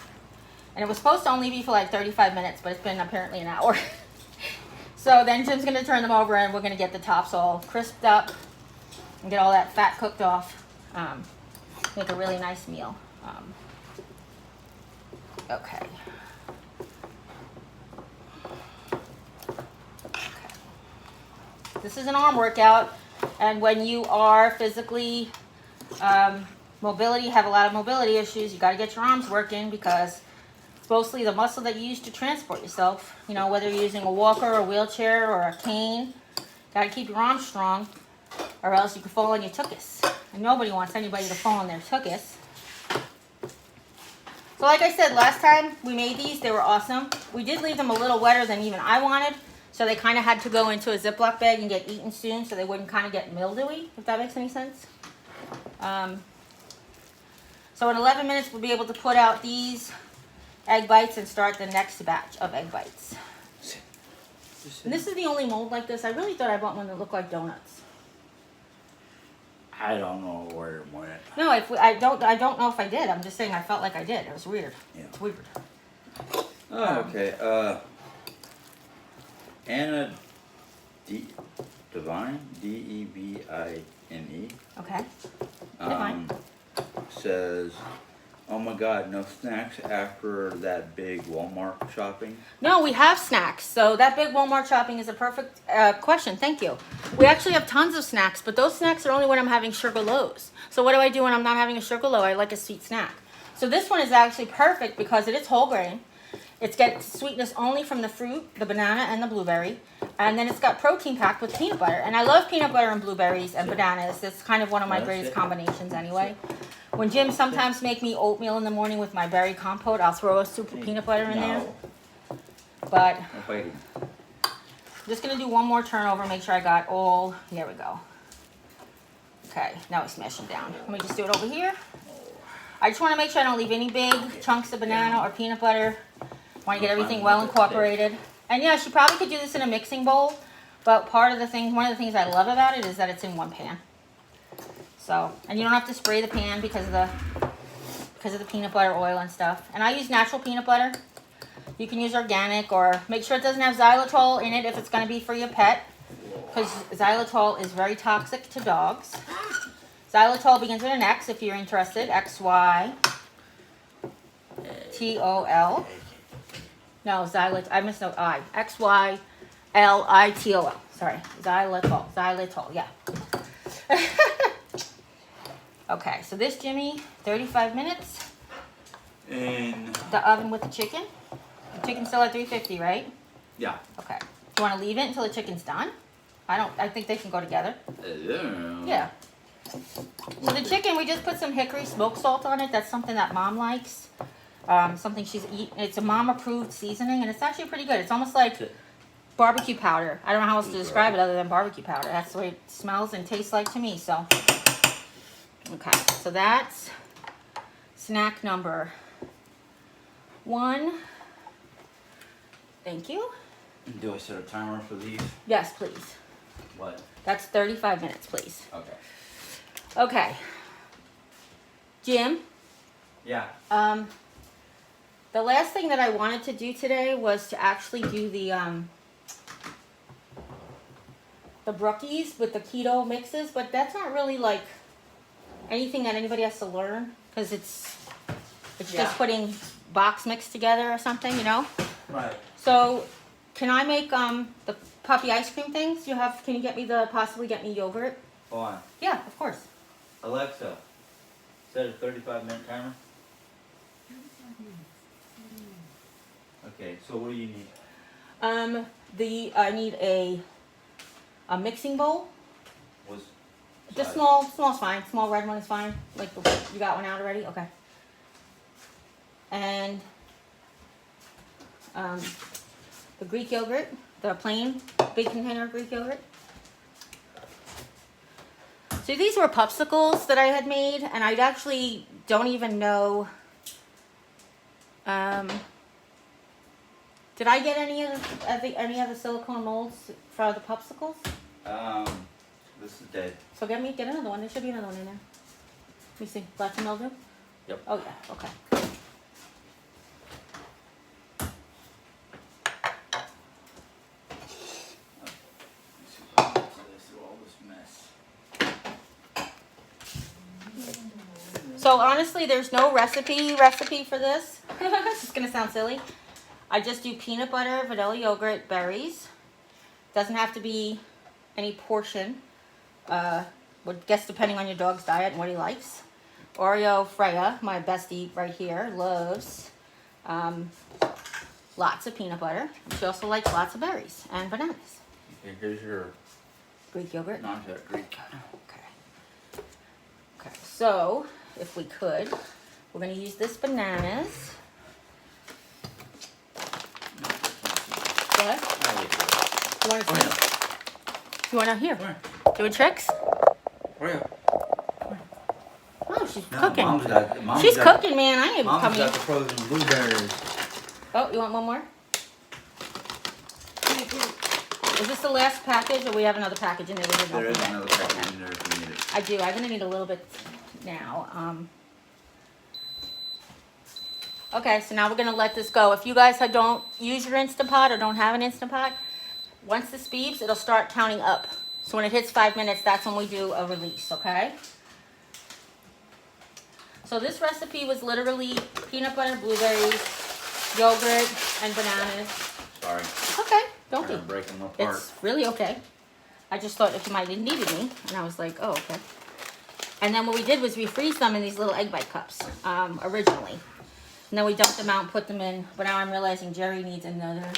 [SPEAKER 2] And it was supposed to only be for like 35 minutes, but it's been apparently an hour. So then Jim's going to turn them over and we're going to get the tops all crisped up and get all that fat cooked off. Make a really nice meal. Okay. This is an arm workout, and when you are physically have a lot of mobility issues, you got to get your arms working because it's mostly the muscle that you use to transport yourself. You know, whether you're using a walker or a wheelchair or a cane, got to keep your arms strong, or else you could fall on your tuchus. And nobody wants anybody to fall on their tuchus. So like I said, last time we made these, they were awesome. We did leave them a little wetter than even I wanted. So they kind of had to go into a Ziploc bag and get eaten soon so they wouldn't kind of get mildewy, if that makes any sense. So in 11 minutes, we'll be able to put out these egg bites and start the next batch of egg bites. And this is the only mold like this. I really thought I bought one that looked like donuts.
[SPEAKER 1] I don't know where it went.
[SPEAKER 2] No, I don't know if I did. I'm just saying I felt like I did. It was weird.
[SPEAKER 1] Yeah.
[SPEAKER 2] It's weird.
[SPEAKER 1] Oh, okay. Anna Devine, Devine, N-E.
[SPEAKER 2] Okay. Fine.
[SPEAKER 1] Says, oh my God, no snacks after that big Walmart shopping.
[SPEAKER 2] No, we have snacks. So that big Walmart shopping is a perfect question. Thank you. We actually have tons of snacks, but those snacks are only when I'm having sugar lows. So what do I do when I'm not having a sugar low? I like a sweet snack. So this one is actually perfect because it is whole grain. It's got sweetness only from the fruit, the banana, and the blueberry. And then it's got protein packed with peanut butter. And I love peanut butter and blueberries and bananas. It's kind of one of my greatest combinations anyway. When Jim sometimes make me oatmeal in the morning with my berry compote, I'll throw a scoop of peanut butter in there. But I'm just going to do one more turnover, make sure I got all, there we go. Okay, now we smash them down. Let me just do it over here. I just want to make sure I don't leave any big chunks of banana or peanut butter. I want to get everything well incorporated. And yes, you probably could do this in a mixing bowl, but one of the things I love about it is that it's in one pan. So, and you don't have to spray the pan because of the peanut butter oil and stuff. And I use natural peanut butter. You can use organic, or make sure it doesn't have xylitol in it if it's going to be for your pet, because xylitol is very toxic to dogs. Xylitol begins with an X if you're interested. XYTOL. No, xylitol. I missed no I. XYLITOL. Sorry, xylitol. Xylitol. Yeah. Okay, so this, Jimmy, 35 minutes.
[SPEAKER 1] In
[SPEAKER 2] the oven with the chicken. The chicken's still at 350, right?
[SPEAKER 1] yeah.
[SPEAKER 2] Okay. Do you want to leave it until the chicken's done? I think they can go together. Yeah. So the chicken, we just put some hickory smoked salt on it. That's something that Mom likes. Something she's eaten. It's a Mom-approved seasoning, and it's actually pretty good. It's almost like barbecue powder. I don't know how else to describe it other than barbecue powder. That's the way it smells and tastes like to me. So, okay. So that's snack number 1. Thank you.
[SPEAKER 1] Do I set a timer for these?
[SPEAKER 2] Yes, please.
[SPEAKER 1] What?
[SPEAKER 2] That's 35 minutes, please.
[SPEAKER 1] Okay.
[SPEAKER 2] Okay. Jim,
[SPEAKER 1] Yeah.
[SPEAKER 2] the last thing that I wanted to do today was to actually do the brookies with the keto mixes, but that's not really like anything that anybody has to learn, because it's just putting box mix together or something, you know?
[SPEAKER 1] Right.
[SPEAKER 2] So, can I make the puppy ice cream things? Can you possibly get me yogurt?
[SPEAKER 1] Hold on.
[SPEAKER 2] Yeah, of course.
[SPEAKER 1] Alexa, set a 35-minute timer. Okay, so what do you need?
[SPEAKER 2] I need a mixing bowl.
[SPEAKER 1] Was
[SPEAKER 2] Just small's fine. Small red one is fine. Like you got one out already? Okay. And the Greek yogurt, the plain big container of Greek yogurt. So these were popsicles that I had made, and I actually don't even know. Did I get any of the silicone molds for the popsicles?
[SPEAKER 1] This is dead.
[SPEAKER 2] So get another one. There should be another one in there. Let me see. Lots of mildew?
[SPEAKER 1] Yep.
[SPEAKER 2] Oh yeah, okay. So honestly, there's no recipe for this. It's just gonna sound silly. I just do peanut butter, vanilla yogurt, berries. Doesn't have to be any portion. Would guess depending on your dog's diet and what he likes. Oreo Freya, my bestie right here, loves lots of peanut butter. She also likes lots of berries and bananas.
[SPEAKER 1] Okay, here's your
[SPEAKER 2] Greek yogurt.
[SPEAKER 1] non-fat Greek.
[SPEAKER 2] Okay. Okay, so if we could, we're going to use this bananas. What? You want to see? You want to hear? Doing tricks?
[SPEAKER 1] Where?
[SPEAKER 2] Oh, she's
[SPEAKER 1] No,
[SPEAKER 2] cooking.
[SPEAKER 1] Mom's got,
[SPEAKER 2] Cooking, man. I ain't
[SPEAKER 1] Mom's
[SPEAKER 2] coming.
[SPEAKER 1] got the frozen blueberries.
[SPEAKER 2] Oh, you want one more? Is this the last package, or we have another package in there?
[SPEAKER 1] There is another package in there if you need it.
[SPEAKER 2] I do. I'm going to need a little bit now. Okay, so now we're going to let this go. If you guys don't use your Instant Pot or don't have an Instant Pot, once this beeps, it'll start counting up. So when it hits 5 minutes, that's when we do a release, okay? So this recipe was literally peanut butter, blueberries, yogurt, and bananas.
[SPEAKER 1] Sorry.
[SPEAKER 2] It's okay, don't be.
[SPEAKER 1] I'm breaking them apart.
[SPEAKER 2] It's really okay. I just thought if you might have needed me, and I was like, oh, okay. And then what we did was we freeze them in these little egg bite cups, originally. And then we dumped them out and put them in, but now I'm realizing Jeri needs another.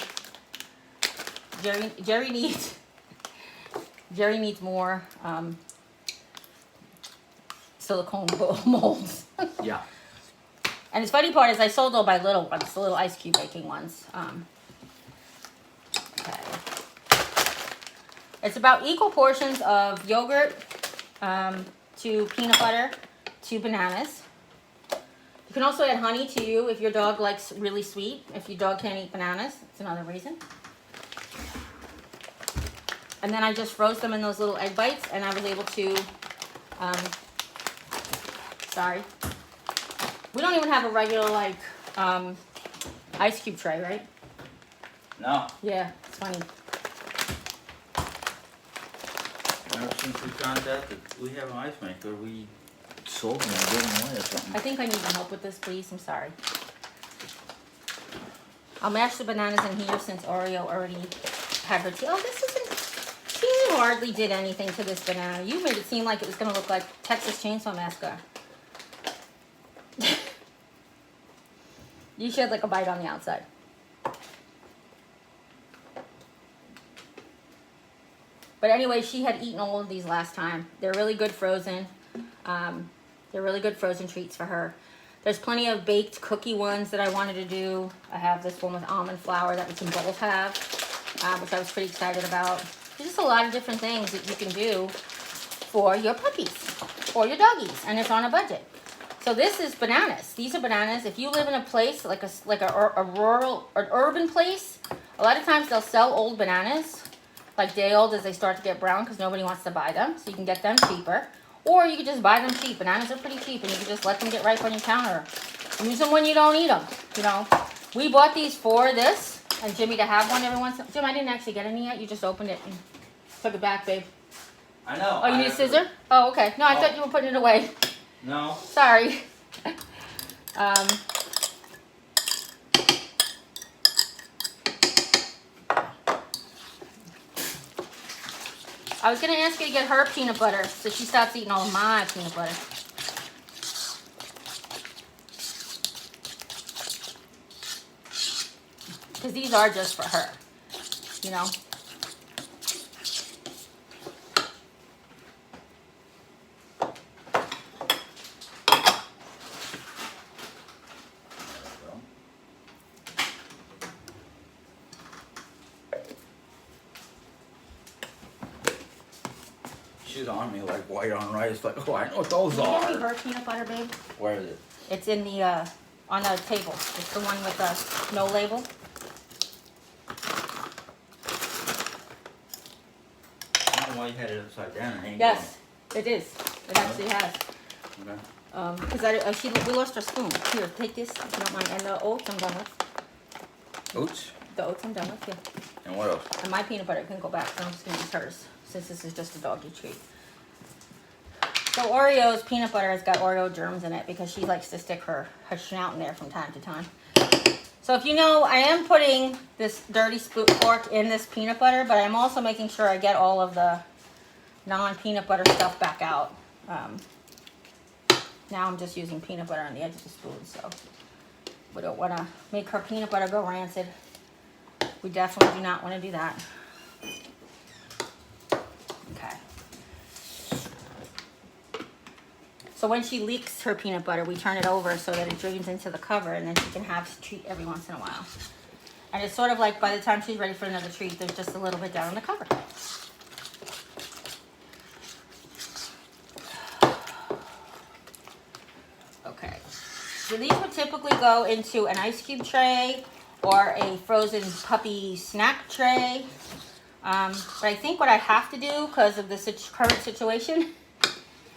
[SPEAKER 2] Jeri needs more silicone molds.
[SPEAKER 1] Yeah.
[SPEAKER 2] And the funny part is I sold all my little ones, the little ice cube baking ones. Okay. It's about equal portions of yogurt to peanut butter to bananas. You can also add honey to you if your dog likes really sweet. If your dog can't eat bananas, it's another reason. And then I just froze them in those little egg bites, and I was able to, sorry. We don't even have a regular, like, ice cube tray, right?
[SPEAKER 1] No.
[SPEAKER 2] Yeah, it's funny.
[SPEAKER 1] Ever since we found out that we have an ice maker, we
[SPEAKER 4] Sold them and gave them away or something.
[SPEAKER 2] I think I need your help with this, please. I'm sorry. I'll mash the bananas in here since Oreo already had her tea. Oh, this isn't... She hardly did anything to this banana. You made it seem like it was going to look like Texas Chainsaw Massacre. You should like a bite on the outside. But anyway, she had eaten all of these last time. They're really good frozen. They're really good frozen treats for her. There's plenty of baked cookie ones that I wanted to do. I have this one with almond flour that we can both have, which I was pretty excited about. There's just a lot of different things that you can do for your puppies or your doggies, and it's on a budget. So this is bananas. These are bananas. If you live in a place like a rural or urban place, a lot of times they'll sell old bananas, like day old, as they start to get brown because nobody wants to buy them. So you can get them cheaper. Or you can just buy them cheap. Bananas are pretty cheap, and you can just let them get ripe on your counter. Use them when you don't eat them, you know. We bought these for this, and Jimmy to have one every once in a while. Jim, I didn't actually get any yet. You just opened it and took it back, babe.
[SPEAKER 1] I know.
[SPEAKER 2] Oh, you need a scissor? Oh, okay. No, I thought you were putting it away.
[SPEAKER 1] No.
[SPEAKER 2] Sorry. I was going to ask you to get her peanut butter so she stops eating all of my peanut butter. Because these are just for her, you know.
[SPEAKER 1] She's on me like white on rice, like, oh, I know what those
[SPEAKER 2] Can you give me
[SPEAKER 1] are.
[SPEAKER 2] her peanut butter, babe?
[SPEAKER 1] Where is it?
[SPEAKER 2] It's in the, on the table. It's the one with the no label.
[SPEAKER 1] I don't know why you had it upside down. It ain't
[SPEAKER 2] Yes, it is. It actually has.
[SPEAKER 1] going. Okay.
[SPEAKER 2] Because we lost our spoon. Here, take this if you don't mind. And the oats I'm done with.
[SPEAKER 1] Oats?
[SPEAKER 2] The oats I'm done with, yeah.
[SPEAKER 1] And what else?
[SPEAKER 2] And my peanut butter can go back, so I'm just going to use hers, since this is just a doggy treat. So Oreo's peanut butter has got Oreo germs in it because she likes to stick her snout in there from time to time. So if you know, I am putting this dirty fork in this peanut butter, but I'm also making sure I get all of the non-peanut butter stuff back out. Now I'm just using peanut butter on the edge of the spoon, so we don't want to make her peanut butter go rancid. We definitely do not want to do that. Okay. So when she leaks her peanut butter, we turn it over so that it drains into the cover, and then she can have a treat every once in a while. And it's sort of like by the time she's ready for another treat, there's just a little bit down in the cover. Okay. So these would typically go into an ice cube tray or a frozen puppy snack tray. But I think what I have to do, because of the current situation,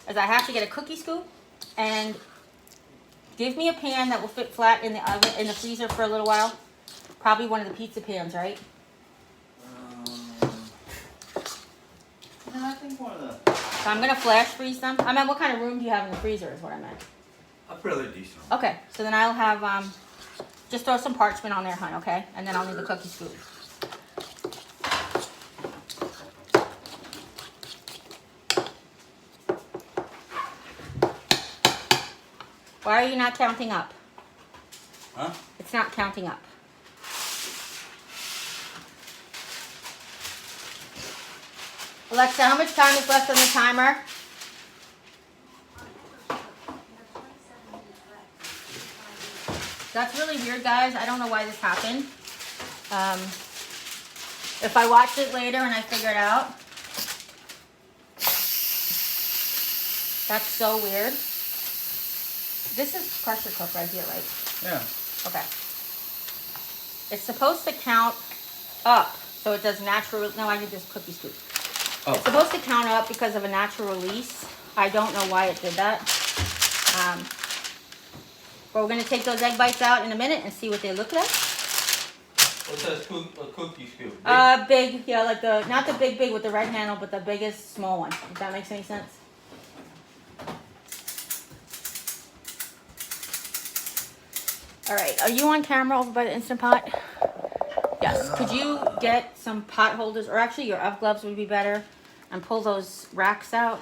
[SPEAKER 2] is I have to get a cookie scoop and give me a pan that will fit flat in the oven, in the freezer for a little while. Probably one of the pizza pans, right?
[SPEAKER 1] I think one of the.
[SPEAKER 2] So I'm gonna flash freeze them. I meant, what kind of room do you have in the freezer is what I meant.
[SPEAKER 1] A fairly decent.
[SPEAKER 2] Okay, so then I'll have, just throw some parchment on there, hon, okay? And then I'll need the cookie scoop. Why are you not counting up?
[SPEAKER 1] Huh?
[SPEAKER 2] It's not counting up. Alexa, how much time is left on the timer? That's really weird, guys. I don't know why this happened. If I watch it later and I figure it out, that's so weird. This is pressure cook right here, right?
[SPEAKER 1] Yeah.
[SPEAKER 2] Okay. It's supposed to count up, so it does natural. No, I need this cookie scoop.
[SPEAKER 1] Oh.
[SPEAKER 2] It's supposed to count up because of a natural release. I don't know why it did that. But we're gonna take those egg bites out in a minute and see what they look like.
[SPEAKER 1] What's that cookie scoop?
[SPEAKER 2] Big, yeah, like not the big with the red handle, but the biggest small one. If that makes any sense. All right, are you on camera over by the Instant Pot? Yes. Could you get some pot holders, or actually your UV gloves would be better, and pull those racks out?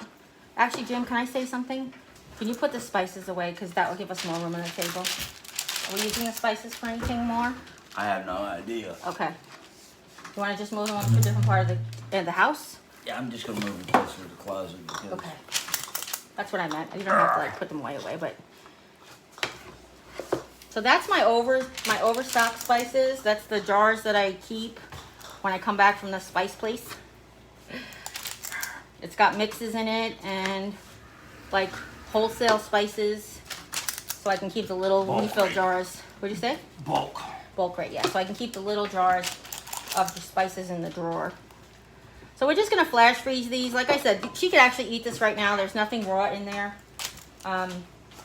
[SPEAKER 2] Actually, Jim, can I say something? Can you put the spices away, because that will give us more room on the table? Are we using the spices for anything more?
[SPEAKER 1] I have no idea.
[SPEAKER 2] Okay. You want to just move them up to a different part of the house?
[SPEAKER 4] Yeah, I'm just gonna move it closer to the closet because
[SPEAKER 2] Okay. That's what I meant. You don't have to like put them away, but. So that's my overstock spices. That's the jars that I keep when I come back from the spice place. It's got mixes in it and like wholesale spices, so I can keep the little refill jars. What'd you say?
[SPEAKER 4] bulk.
[SPEAKER 2] Bulk rate, yeah. So I can keep the little jars of the spices in the drawer. So we're just gonna flash freeze these. Like I said, she could actually eat this right now. There's nothing raw in there.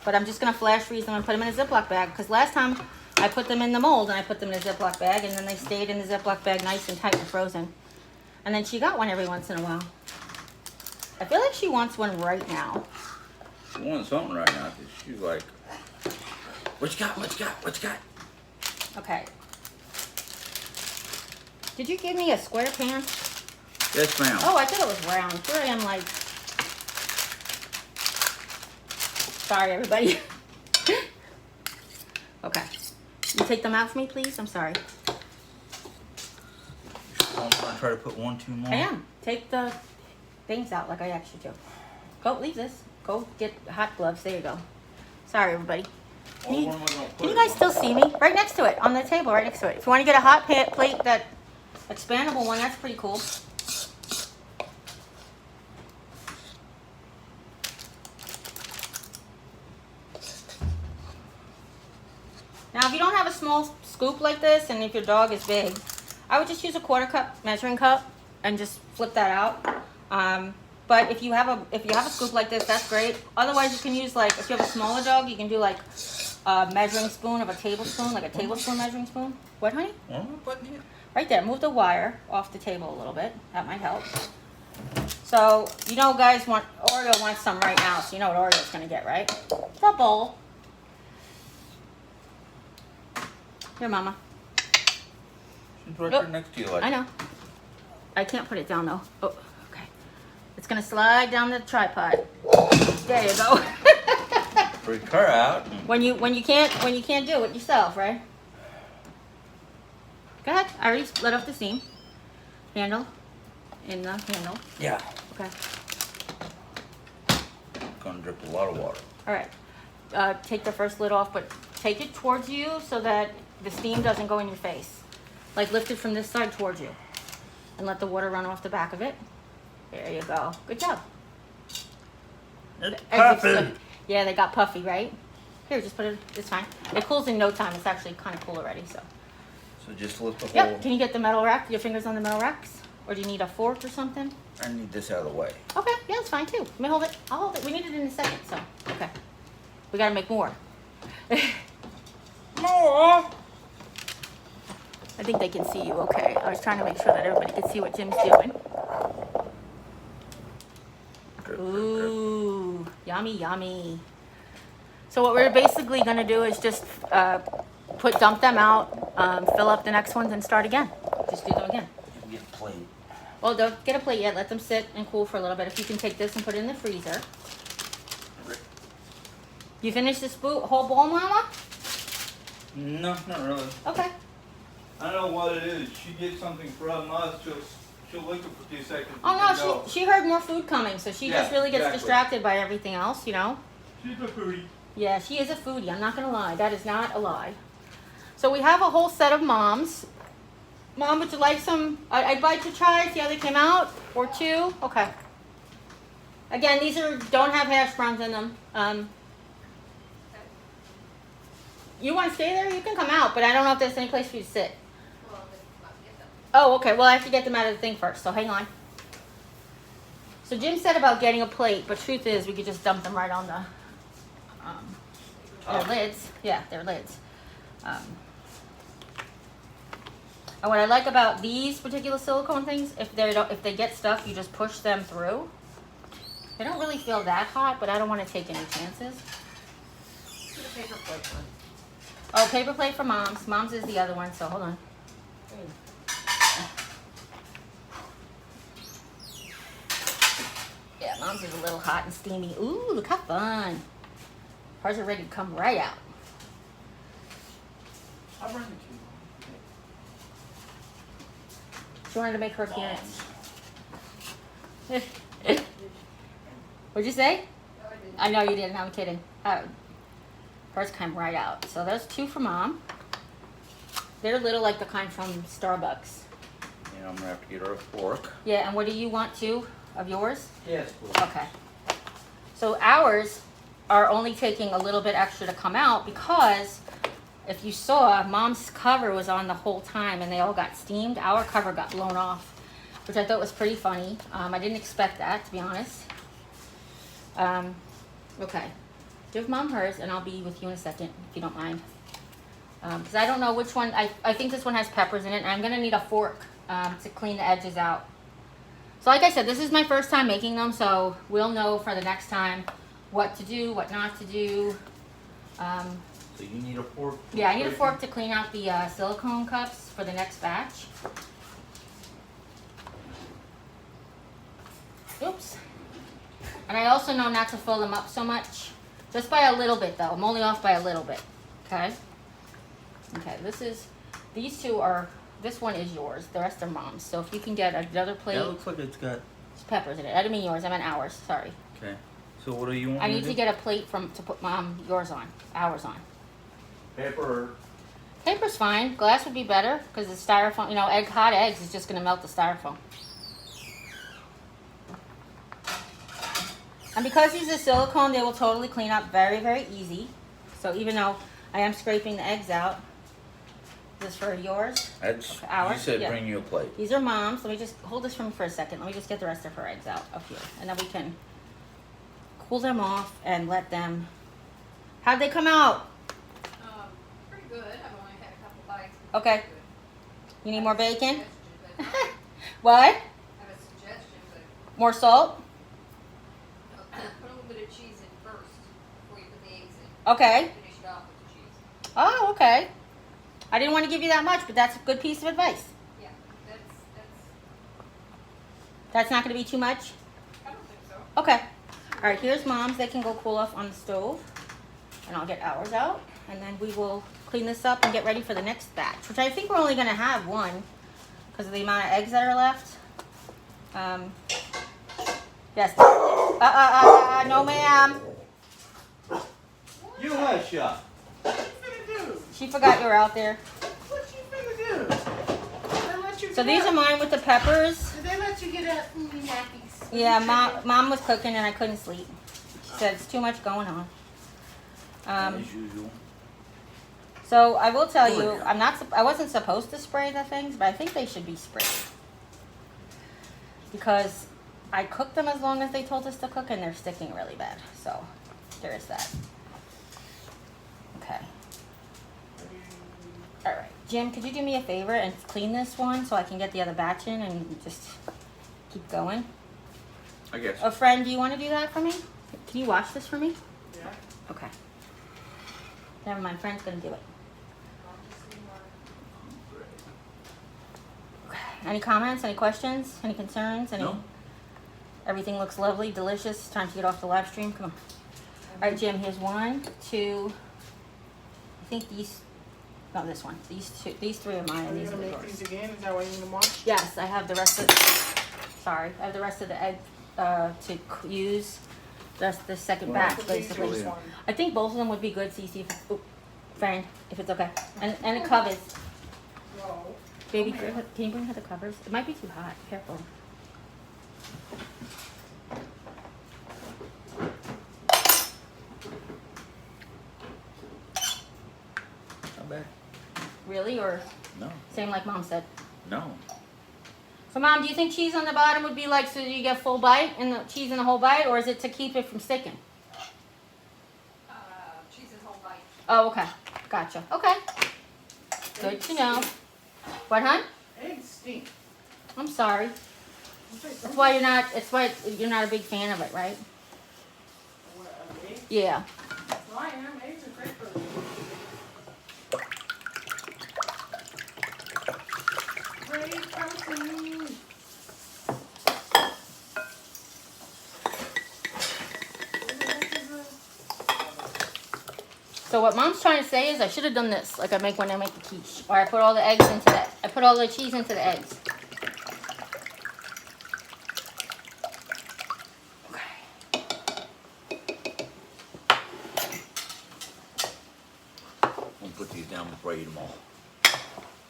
[SPEAKER 2] But I'm just gonna flash freeze them and put them in a Ziploc bag, because last time I put them in the mold and I put them in a Ziploc bag, and then they stayed in the Ziploc bag nice and tight and frozen. And then she got one every once in a while. I feel like she wants one right now.
[SPEAKER 1] She wants something right now, because she's like, what you got, what you got, what you got?
[SPEAKER 2] Okay. Did you give me a square pan?
[SPEAKER 1] Yes, ma'am.
[SPEAKER 2] Oh, I thought it was round. Here I am like... Sorry, everybody. Okay. You take them out for me, please? I'm sorry.
[SPEAKER 4] I'm gonna try to put 1, 2 more.
[SPEAKER 2] I am. Take the things out like I asked you to. Go, leave this. Go get hot gloves. There you go. Sorry, everybody. Can you guys still see me? Right next to it, on the table, right next to it. If you want to get a hot plate, that expandable one, that's pretty cool. Now, if you don't have a small scoop like this, and if your dog is big, I would just use a 1/4 cup measuring cup and just flip that out. But if you have a scoop like this, that's great. Otherwise, you can use like, if you have a smaller dog, you can do like a measuring spoon of a tablespoon, like a tablespoon measuring spoon. What, honey? Right there. Move the wire off the table a little bit. That might help. So, you know, guys Oreo wants some right now, so you know what Oreo's gonna get, right? The bowl. Here, Mama.
[SPEAKER 1] She's right there next to you, like.
[SPEAKER 2] I know. I can't put it down though. Oh, okay. It's gonna slide down the tripod. There you go.
[SPEAKER 1] Freak her out.
[SPEAKER 2] when you can't do it yourself, right? Go ahead. I already let off the steam. Handle. In the handle.
[SPEAKER 1] Yeah.
[SPEAKER 2] Okay.
[SPEAKER 1] Gonna drip a lot of water.
[SPEAKER 2] All right. Take the first lid off, but take it towards you so that the steam doesn't go in your face. Like lift it from this side towards you. And let the water run off the back of it. There you go. Good job.
[SPEAKER 4] It's
[SPEAKER 2] Eggs
[SPEAKER 4] puffy.
[SPEAKER 2] good. Yeah, they got puffy, right? Here, just put it, it's fine. It cools in no time. It's actually kind of cool already, so.
[SPEAKER 1] So just lift the whole.
[SPEAKER 2] Yep, can you get the metal rack, your fingers on the metal racks? Or do you need a fork or something?
[SPEAKER 1] I need this out of the way.
[SPEAKER 2] Okay, yeah, it's fine too. Let me hold it. I'll hold it. We need it in a second, so. Okay. We gotta make more.
[SPEAKER 1] More.
[SPEAKER 2] I think they can see you okay. I was trying to make sure that everybody could see what Jim's doing. Ooh, yummy, yummy. So what we're basically gonna do is just dump them out, fill up the next ones, and start again. Just do them again.
[SPEAKER 4] You get a plate.
[SPEAKER 2] Well, don't get a plate yet. Let them sit and cool for a little bit. If you can take this and put it in the freezer. You finished this whole bowl, Mama?
[SPEAKER 1] No, not really.
[SPEAKER 2] Okay.
[SPEAKER 5] I know what it is. She gets something from us, she'll lick it for 2 seconds.
[SPEAKER 2] Oh
[SPEAKER 5] and then
[SPEAKER 2] no,
[SPEAKER 5] go.
[SPEAKER 2] she heard more food coming, so she just
[SPEAKER 5] Yeah,
[SPEAKER 2] really gets
[SPEAKER 5] exactly.
[SPEAKER 2] distracted by everything else, you know?
[SPEAKER 5] She's a foodie.
[SPEAKER 2] Yeah, she is a foodie. I'm not gonna lie. That is not a lie. So we have a whole set of moms. Mom, would you like some? I'd like to try. See how they came out, or two. Okay. Again, these don't have hash browns in them. You want to stay there? You can come out, but I don't know if there's any place for you to sit.
[SPEAKER 3] Well, then I'll get them.
[SPEAKER 2] Oh, okay. Well, I have to get them out of the thing first, so hang on. So Jim said about getting a plate, but truth is we could just dump them right on the their lids. Yeah, their lids. And what I like about these particular silicone things, if they get stuck, you just push them through. They don't really feel that hot, but I don't want to take any chances.
[SPEAKER 3] Get a paper plate one.
[SPEAKER 2] Oh, paper plate for Mom's. Mom's is the other one, so hold on. Yeah, Mom's is a little hot and steamy. Ooh, look how fun. Hers are ready to come right out.
[SPEAKER 5] I'll bring it
[SPEAKER 2] She wanted to make her appearance. What'd you say?
[SPEAKER 3] No, I didn't.
[SPEAKER 2] I know you didn't. I'm kidding. Hers came right out. So there's two for Mom. They're little like the kind from Starbucks.
[SPEAKER 1] Yeah, I'm gonna have to get her a fork.
[SPEAKER 2] Yeah, and what do you want, two of yours?
[SPEAKER 1] Yes, please.
[SPEAKER 2] Okay. So ours are only taking a little bit extra to come out because if you saw, Mom's cover was on the whole time and they all got steamed. Our cover got blown off, which I thought was pretty funny. I didn't expect that, to be honest. Okay. Give Mom hers and I'll be with you in a second, if you don't mind. Because I don't know which one. I think this one has peppers in it, and I'm going to need a fork to clean the edges out. So like I said, this is my first time making them, so we'll know for the next time what to do, what not to do.
[SPEAKER 1] So you need a fork?
[SPEAKER 2] Yeah, I need a fork to clean out the silicone cups for the next batch. Oops. And I also know not to fill them up so much. Just by a little bit though. I'm only off by a little bit. Okay? Okay, these two are, this one is yours. The rest are Mom's. So if you can get another plate.
[SPEAKER 1] That looks like it's got.
[SPEAKER 2] There's peppers in it. I didn't mean yours, I meant ours. Sorry.
[SPEAKER 1] Okay. So what do you want?
[SPEAKER 2] I
[SPEAKER 1] me
[SPEAKER 2] need
[SPEAKER 1] to
[SPEAKER 2] to
[SPEAKER 1] do?
[SPEAKER 2] get a plate to put yours on. Ours on.
[SPEAKER 5] Paper.
[SPEAKER 2] Paper's fine. Glass would be better because the styrofoam, hot eggs is just going to melt the styrofoam. And because these are silicone, they will totally clean up very, very easy. So even though I am scraping the eggs out, this is for yours.
[SPEAKER 1] That's,
[SPEAKER 2] Okay, ours?
[SPEAKER 1] you said
[SPEAKER 2] Yeah.
[SPEAKER 1] bring you a plate.
[SPEAKER 2] These are Mom's. Let me just hold this for me for a second. Let me just get the rest of her eggs out up here. And then we can cool them off and let them... How'd they come out?
[SPEAKER 3] Pretty good. I've only had a couple bites.
[SPEAKER 2] Okay.
[SPEAKER 3] Pretty good.
[SPEAKER 2] You need more bacon?
[SPEAKER 3] I
[SPEAKER 2] What?
[SPEAKER 3] have a suggestion, but
[SPEAKER 2] More salt?
[SPEAKER 3] put a little bit of cheese in first before you put the eggs in.
[SPEAKER 2] Okay.
[SPEAKER 3] Finish it off with the cheese.
[SPEAKER 2] Oh, okay. I didn't want to give you that much, but that's a good piece of advice.
[SPEAKER 3] Yeah, that's.
[SPEAKER 2] That's not going to be too much?
[SPEAKER 3] I don't think so.
[SPEAKER 2] Okay. All right, here's Mom's. They can go cool off on the stove. And I'll get ours out. And then we will clean this up and get ready for the next batch, which I think we're only going to have one because of the amount of eggs that are left. Yes. No, ma'am.
[SPEAKER 5] You hush up.
[SPEAKER 6] What you finna do?
[SPEAKER 2] She forgot you were out there.
[SPEAKER 6] What you finna do? They let you
[SPEAKER 2] So
[SPEAKER 6] get
[SPEAKER 2] these
[SPEAKER 6] up.
[SPEAKER 2] are mine with the peppers.
[SPEAKER 6] Did they let you get up from your nappies?
[SPEAKER 2] Yeah, Mom was cooking and I couldn't sleep. She said it's too much going on.
[SPEAKER 1] As usual.
[SPEAKER 2] So I will tell you, I wasn't supposed to spray the things, but I think they should be sprayed. Because I cooked them as long as they told us to cook and they're sticking really bad. So there is that. Okay. All right. Jim, could you do me a favor and clean this one so I can get the other batch in and just keep going?
[SPEAKER 1] I guess.
[SPEAKER 2] A friend, do you want to do that for me? Can you wash this for me?
[SPEAKER 6] Yeah.
[SPEAKER 2] Okay. Never mind, friend's gonna do it. Okay. Any comments? Any questions? Any concerns? Any?
[SPEAKER 1] No.
[SPEAKER 2] Everything looks lovely, delicious. Time to get off the live stream. Come on. All right, Jim. Here's 1, 2. I think these. No, this one. These 2. These 3 are mine.
[SPEAKER 6] Are
[SPEAKER 2] And
[SPEAKER 6] you
[SPEAKER 2] these are
[SPEAKER 6] gonna make
[SPEAKER 2] yours.
[SPEAKER 6] these again? Is that why you need them wash?
[SPEAKER 2] Yes, I have the rest of. Sorry, I have the rest of the egg use. That's the second
[SPEAKER 1] Well,
[SPEAKER 2] batch,
[SPEAKER 6] Put these
[SPEAKER 2] basically.
[SPEAKER 6] in this
[SPEAKER 1] yeah.
[SPEAKER 6] one.
[SPEAKER 2] I think both of them would be good, Cece. Friend, if it's okay. And it covers.
[SPEAKER 6] No.
[SPEAKER 2] Baby,
[SPEAKER 6] Okay.
[SPEAKER 2] can you bring her the covers? It might be too hot. Careful.
[SPEAKER 1] Not bad.
[SPEAKER 2] Really? Or
[SPEAKER 1] No.
[SPEAKER 2] same like Mom said?
[SPEAKER 1] No.
[SPEAKER 2] So, Mom, do you think cheese on the bottom would be like so you get full bite and the cheese in the whole bite? Or is it to keep it from sticking?
[SPEAKER 3] Cheese and whole bite.
[SPEAKER 2] Oh, okay. Gotcha. Okay. Good to know. What, hon?
[SPEAKER 6] Eggs stink.
[SPEAKER 2] I'm sorry. That's why you're not. It's why you're not a big fan of it, right?
[SPEAKER 6] What, eggs?
[SPEAKER 2] Yeah.
[SPEAKER 6] No, I am. Eggs are great for me. Great protein.
[SPEAKER 2] So what Mom's trying to say is I should have done this, like I make when I make the quiche, or I put all the eggs into that. I put all the cheese into the eggs. Okay.
[SPEAKER 1] I'll put these down before I eat them all.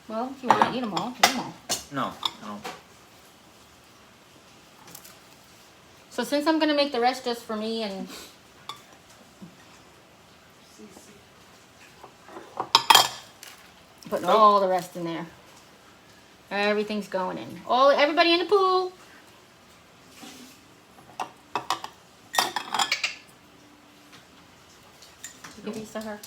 [SPEAKER 2] Well, if you want to eat them all, eat them all.
[SPEAKER 1] No. No.
[SPEAKER 2] So since I'm gonna make the rest just for me and putting all the rest in there. Everything's going in. Everybody in the pool. Give these to her.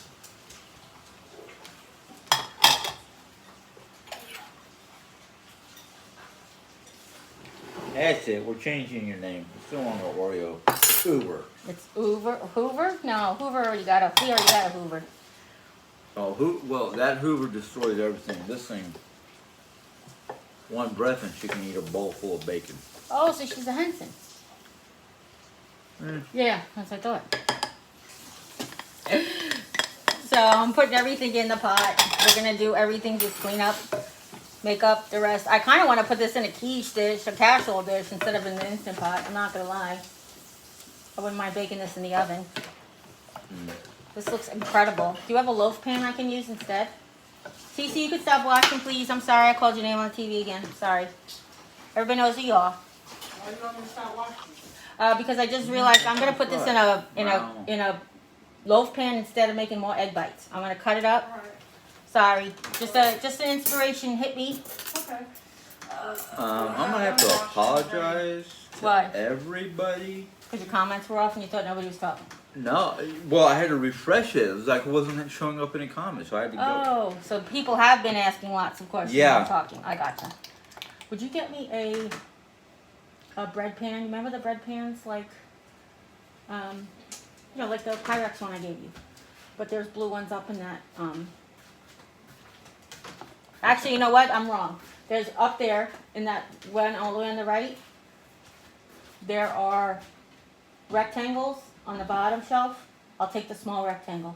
[SPEAKER 1] That's it. We're changing your name. It's no longer Oreo. Uber.
[SPEAKER 2] It's Hoover? No, Hoover already got a. We already got a Hoover.
[SPEAKER 1] Oh, well, that Hoover destroys everything. This thing, one breath and she can eat a bowl full of bacon.
[SPEAKER 2] Oh, so she's a Henson.
[SPEAKER 1] Mm.
[SPEAKER 2] Yeah, that's what I thought. So I'm putting everything in the pot. We're gonna do everything, just clean up, make up the rest. I kind of want to put this in a quiche dish, a casserole dish, instead of in the Instant Pot. I'm not gonna lie. I wouldn't mind baking this in the oven. This looks incredible. Do you have a loaf pan I can use instead? Cece, you could stop watching, please. I'm sorry I called your name on the TV again. I'm sorry. Everybody knows who you are.
[SPEAKER 6] Why do you want me to stop watching?
[SPEAKER 2] Because I just realized I'm gonna put this in a loaf pan instead of making more egg bites. I'm gonna cut it up.
[SPEAKER 6] Alright.
[SPEAKER 2] Sorry, just an inspiration hit me.
[SPEAKER 6] Okay.
[SPEAKER 1] I'm gonna have to apologize to
[SPEAKER 2] Why?
[SPEAKER 1] everybody.
[SPEAKER 2] Because your comments were off and you thought nobody was talking.
[SPEAKER 1] No, well, I had to refresh it. It was like it wasn't showing up any comments, so I had to go.
[SPEAKER 2] Oh, so people have been asking lots of questions.
[SPEAKER 1] Yeah.
[SPEAKER 2] while talking. I gotcha. Would you get me a bread pan? Remember the bread pans, like, like the Pyrex one I gave you. But there's blue ones up in that. Actually, you know what? I'm wrong. There's up there in that one all the way on the right. There are rectangles on the bottom shelf. I'll take the small rectangle.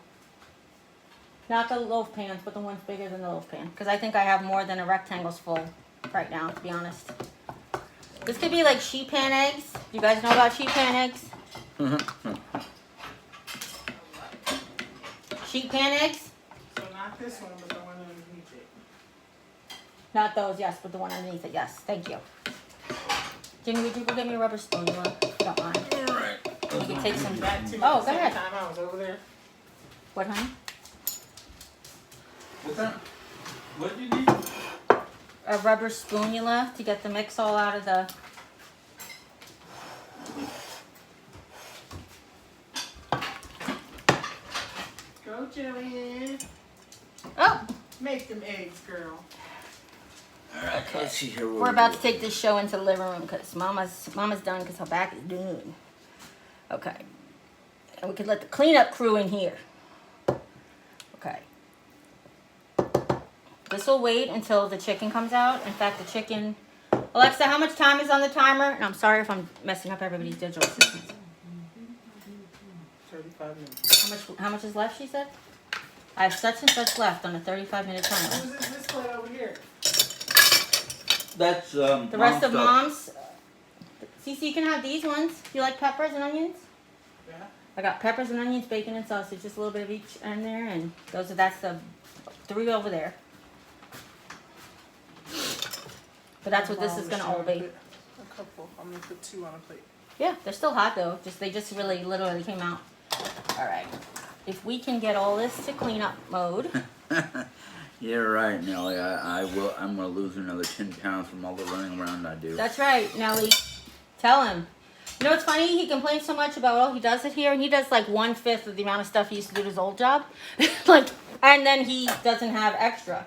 [SPEAKER 2] Not the loaf pans, but the ones bigger than the loaf pan. Because I think I have more than a rectangle's full right now, to be honest. This could be like sheet pan eggs. You guys know about sheet pan eggs? Sheet pan eggs?
[SPEAKER 6] So not this one, but the one underneath it.
[SPEAKER 2] Not those, yes, but the one underneath it, yes. Thank you. Jimmy, would you go get me a rubber spoon? If you don't mind.
[SPEAKER 1] Alright.
[SPEAKER 2] You can take some.
[SPEAKER 6] Back to me
[SPEAKER 2] Oh,
[SPEAKER 6] the
[SPEAKER 2] go
[SPEAKER 6] same
[SPEAKER 2] ahead.
[SPEAKER 6] time I was over there.
[SPEAKER 2] What, honey?
[SPEAKER 1] What's that? What did you need?
[SPEAKER 2] A rubber spoonula to get the mix all out of the.
[SPEAKER 6] Go, Jeri-Ann.
[SPEAKER 2] Oh!
[SPEAKER 6] Make them eggs, girl.
[SPEAKER 1] Alright, let's see here.
[SPEAKER 2] We're about to take this show into the living room because Mama's done because her back is done. Okay. And we could let the cleanup crew in here. Okay. This will wait until the chicken comes out. In fact, the chicken... Alexa, how much time is on the timer? And I'm sorry if I'm messing up everybody's digital systems.
[SPEAKER 6] 35 minutes.
[SPEAKER 2] How much is left, she said? I have such and such left on a 35-minute timer.
[SPEAKER 6] Who's this plate over here?
[SPEAKER 1] That's
[SPEAKER 2] The rest of Mom's... Cece, you can have these ones. You like peppers and onions?
[SPEAKER 6] Yeah.
[SPEAKER 2] I got peppers and onions, bacon and sausage, just a little bit of each in there, and that's the 3 over there. But that's what this is gonna all be.
[SPEAKER 6] A couple. I'm gonna put 2 on a plate.
[SPEAKER 2] Yeah, they're still hot though. They just really literally came out. All right. If we can get all this to cleanup mode.
[SPEAKER 1] You're right, Nelly. I'm gonna lose another 10 pounds from all the running around I do.
[SPEAKER 2] That's right, Nelly. Tell him. You know what's funny? He complains so much about, he does it here, and he does like 1/5 of the amount of stuff he used to do at his old job. And then he doesn't have extra.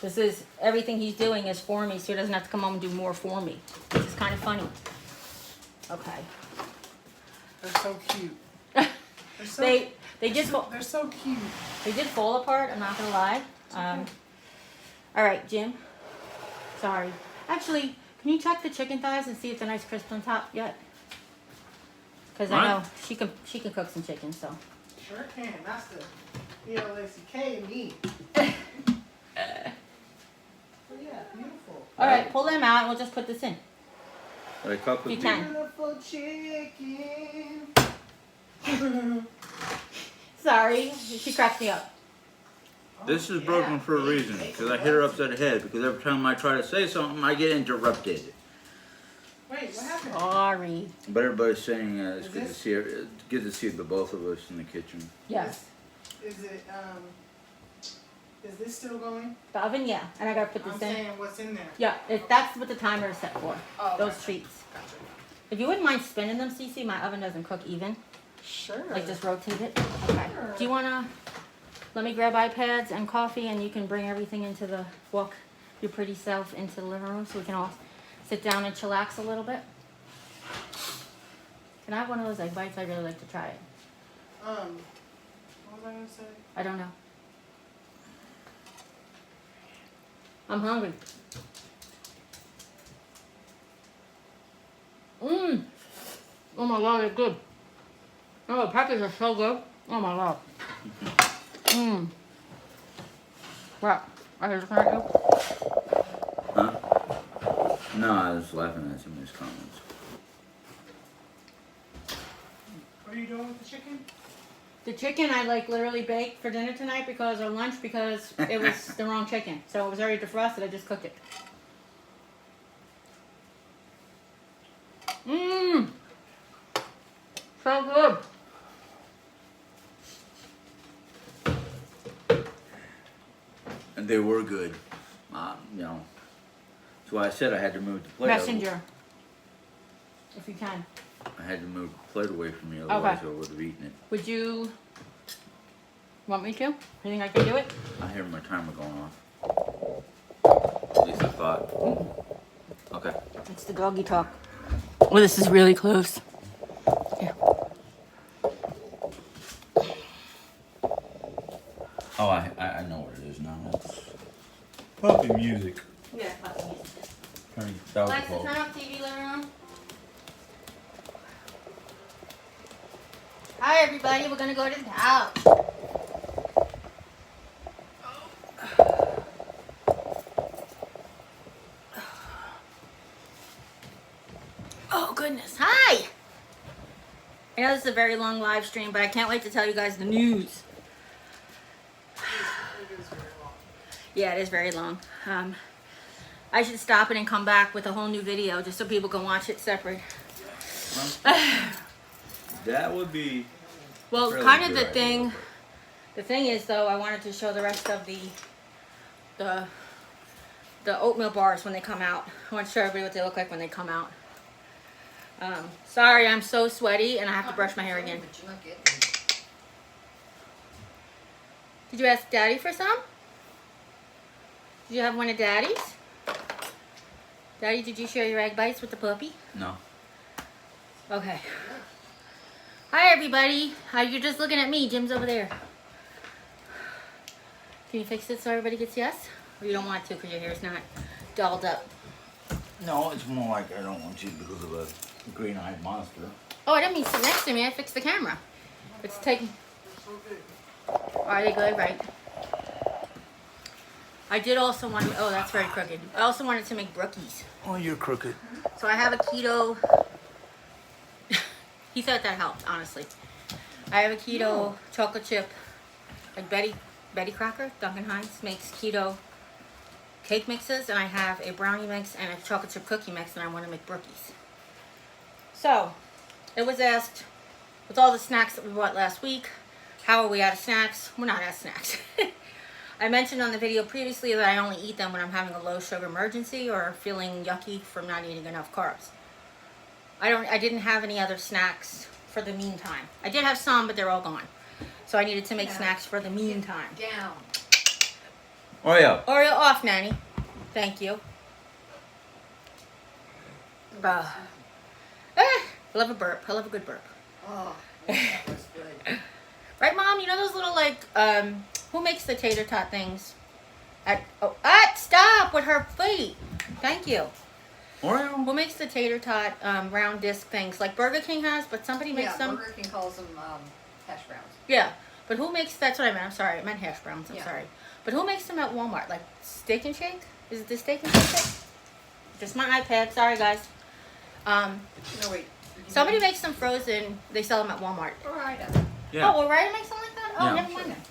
[SPEAKER 2] This is, everything he's doing is for me, so he doesn't have to come home and do more for me. Which is kind of funny. Okay.
[SPEAKER 6] They're so cute. They're so, they're so cute.
[SPEAKER 2] They did fall apart, I'm not gonna lie. All right, Jim. Sorry. Actually, can you check the chicken thighs and see if they're nice crisp on top yet? Because I know she can cook some chicken, so.
[SPEAKER 6] Sure can. That's the B-L-A-C-K in me. Oh yeah, beautiful.
[SPEAKER 2] All right, pull them out and we'll just put this in.
[SPEAKER 1] Are they cooked with
[SPEAKER 2] You can.
[SPEAKER 6] Beautiful chicken.
[SPEAKER 2] Sorry, she cracks me up.
[SPEAKER 1] This is broken for a reason, because I hit her upside the head, because every time I try to say something, I get interrupted.
[SPEAKER 6] Wait, what happened?
[SPEAKER 2] Sorry.
[SPEAKER 1] But everybody's saying it's
[SPEAKER 6] Is
[SPEAKER 1] good to
[SPEAKER 6] this-
[SPEAKER 1] see her, good to see the both of us in the kitchen.
[SPEAKER 2] Yes.
[SPEAKER 6] Is it, is this still going?
[SPEAKER 2] The oven, yeah. And I gotta put
[SPEAKER 6] I'm
[SPEAKER 2] this in.
[SPEAKER 6] saying what's in there.
[SPEAKER 2] Yeah, that's what the timer is set for.
[SPEAKER 6] Oh,
[SPEAKER 2] Those
[SPEAKER 6] gotcha.
[SPEAKER 2] treats.
[SPEAKER 6] Gotcha.
[SPEAKER 2] If you wouldn't mind spinning them, Cece, my oven doesn't cook even.
[SPEAKER 6] Sure.
[SPEAKER 2] Just rotate it. Okay. Do you wanna let me grab iPads and coffee, and you can bring everything walk your pretty self into the living room so we can all sit down and chillax a little bit? Can I have one of those egg bites? I'd really like to try it.
[SPEAKER 6] What was I gonna say?
[SPEAKER 2] I don't know. I'm hungry. Mmm. Oh my god, they're good. Oh, the peppers are so good. Oh my god. Mmm. What? Are you looking at you?
[SPEAKER 1] Huh? No, I was laughing at somebody's comments.
[SPEAKER 6] What are you doing with the chicken?
[SPEAKER 2] The chicken I literally baked for dinner tonight because it was the wrong chicken. So it was already defrosted, I just cooked it. Mmm. So good.
[SPEAKER 1] And they were good. You know. That's why I said I had to move the plate.
[SPEAKER 2] Messenger. If you can.
[SPEAKER 1] I had to move the plate away from me, otherwise I would have eaten it.
[SPEAKER 2] Would you want me to? You think I can do it?
[SPEAKER 1] I hear my timer going off. At least I thought. Okay.
[SPEAKER 2] It's the doggy talk. Well, this is really close. Here.
[SPEAKER 1] Oh, I know what it is now. It's
[SPEAKER 5] Puppy music.
[SPEAKER 2] Yeah, puppy music.
[SPEAKER 1] turning dog
[SPEAKER 2] Alexa,
[SPEAKER 1] call.
[SPEAKER 2] turn off TV living room. Hi, everybody. We're gonna go to the house. Oh goodness! Hi. I know this is a very long live stream, but I can't wait to tell you guys the news.
[SPEAKER 6] It is very long.
[SPEAKER 2] Yeah, it is very long. I should stop it and come back with a whole new video just so people can watch it separate.
[SPEAKER 1] That would be.
[SPEAKER 2] Well,
[SPEAKER 1] Really
[SPEAKER 2] kind of
[SPEAKER 1] good
[SPEAKER 2] the thing.
[SPEAKER 1] idea.
[SPEAKER 2] The thing is, though, I wanted to show the rest of the oatmeal bars when they come out. I want to show everybody what they look like when they come out. Sorry, I'm so sweaty and I have to brush my hair again.
[SPEAKER 3] But you're not getting it.
[SPEAKER 2] Did you ask Daddy for some? Did you have one of Daddy's? Daddy, did you share your egg bites with the puppy?
[SPEAKER 1] No.
[SPEAKER 2] Okay. Hi, everybody. You're just looking at me. Jim's over there. Can you fix it so everybody can see us? Or you don't want to because your hair's not dolled up?
[SPEAKER 4] No, it's more like I don't want you because of a green-eyed monster.
[SPEAKER 2] Oh, I didn't mean sit next to me. I fixed the camera. It's taking... Are they good? Right. I did also want to... Oh, that's very crooked. I also wanted to make brookies.
[SPEAKER 4] Oh, you're crooked.
[SPEAKER 2] So I have a keto... He thought that helped, honestly. I have a keto chocolate chip, like Betty Crocker, Duncan Hines makes keto cake mixes, and I have a brownie mix and a chocolate chip cookie mix, and I want to make brookies. So, it was asked, with all the snacks that we bought last week, how are we out of snacks? We're not out of snacks. I mentioned on the video previously that I only eat them when I'm having a low sugar emergency or feeling yucky from not eating enough carbs. I didn't have any other snacks for the meantime. I did have some, but they're all gone. So I needed to make snacks for the meantime.
[SPEAKER 3] Down.
[SPEAKER 1] Oreo.
[SPEAKER 2] Oreo off, Nanny. Thank you. I love a burp. I love a good burp.
[SPEAKER 3] Oh, that was good.
[SPEAKER 2] Right, Mom? You know those little, like, who makes the tater tot things? Stop with her feet. Thank you.
[SPEAKER 1] Oreo.
[SPEAKER 2] Who makes the tater tot round disc things? Like Burger King has, but somebody makes them.
[SPEAKER 3] Burger King calls them hash browns.
[SPEAKER 2] Yeah. But who makes, that's what I meant. I'm sorry. I meant hash browns. I'm
[SPEAKER 3] Yeah.
[SPEAKER 2] sorry. But who makes them at Walmart? Like Steak and Shake? Is it the Steak and Shake? Just my iPad. Sorry, guys.
[SPEAKER 3] No, wait.
[SPEAKER 2] Somebody makes them frozen. They sell them at Walmart.
[SPEAKER 3] Right.
[SPEAKER 1] Yeah.
[SPEAKER 2] Oh, well, Ryder makes them like that? Oh,
[SPEAKER 1] Yeah.
[SPEAKER 2] never mind then.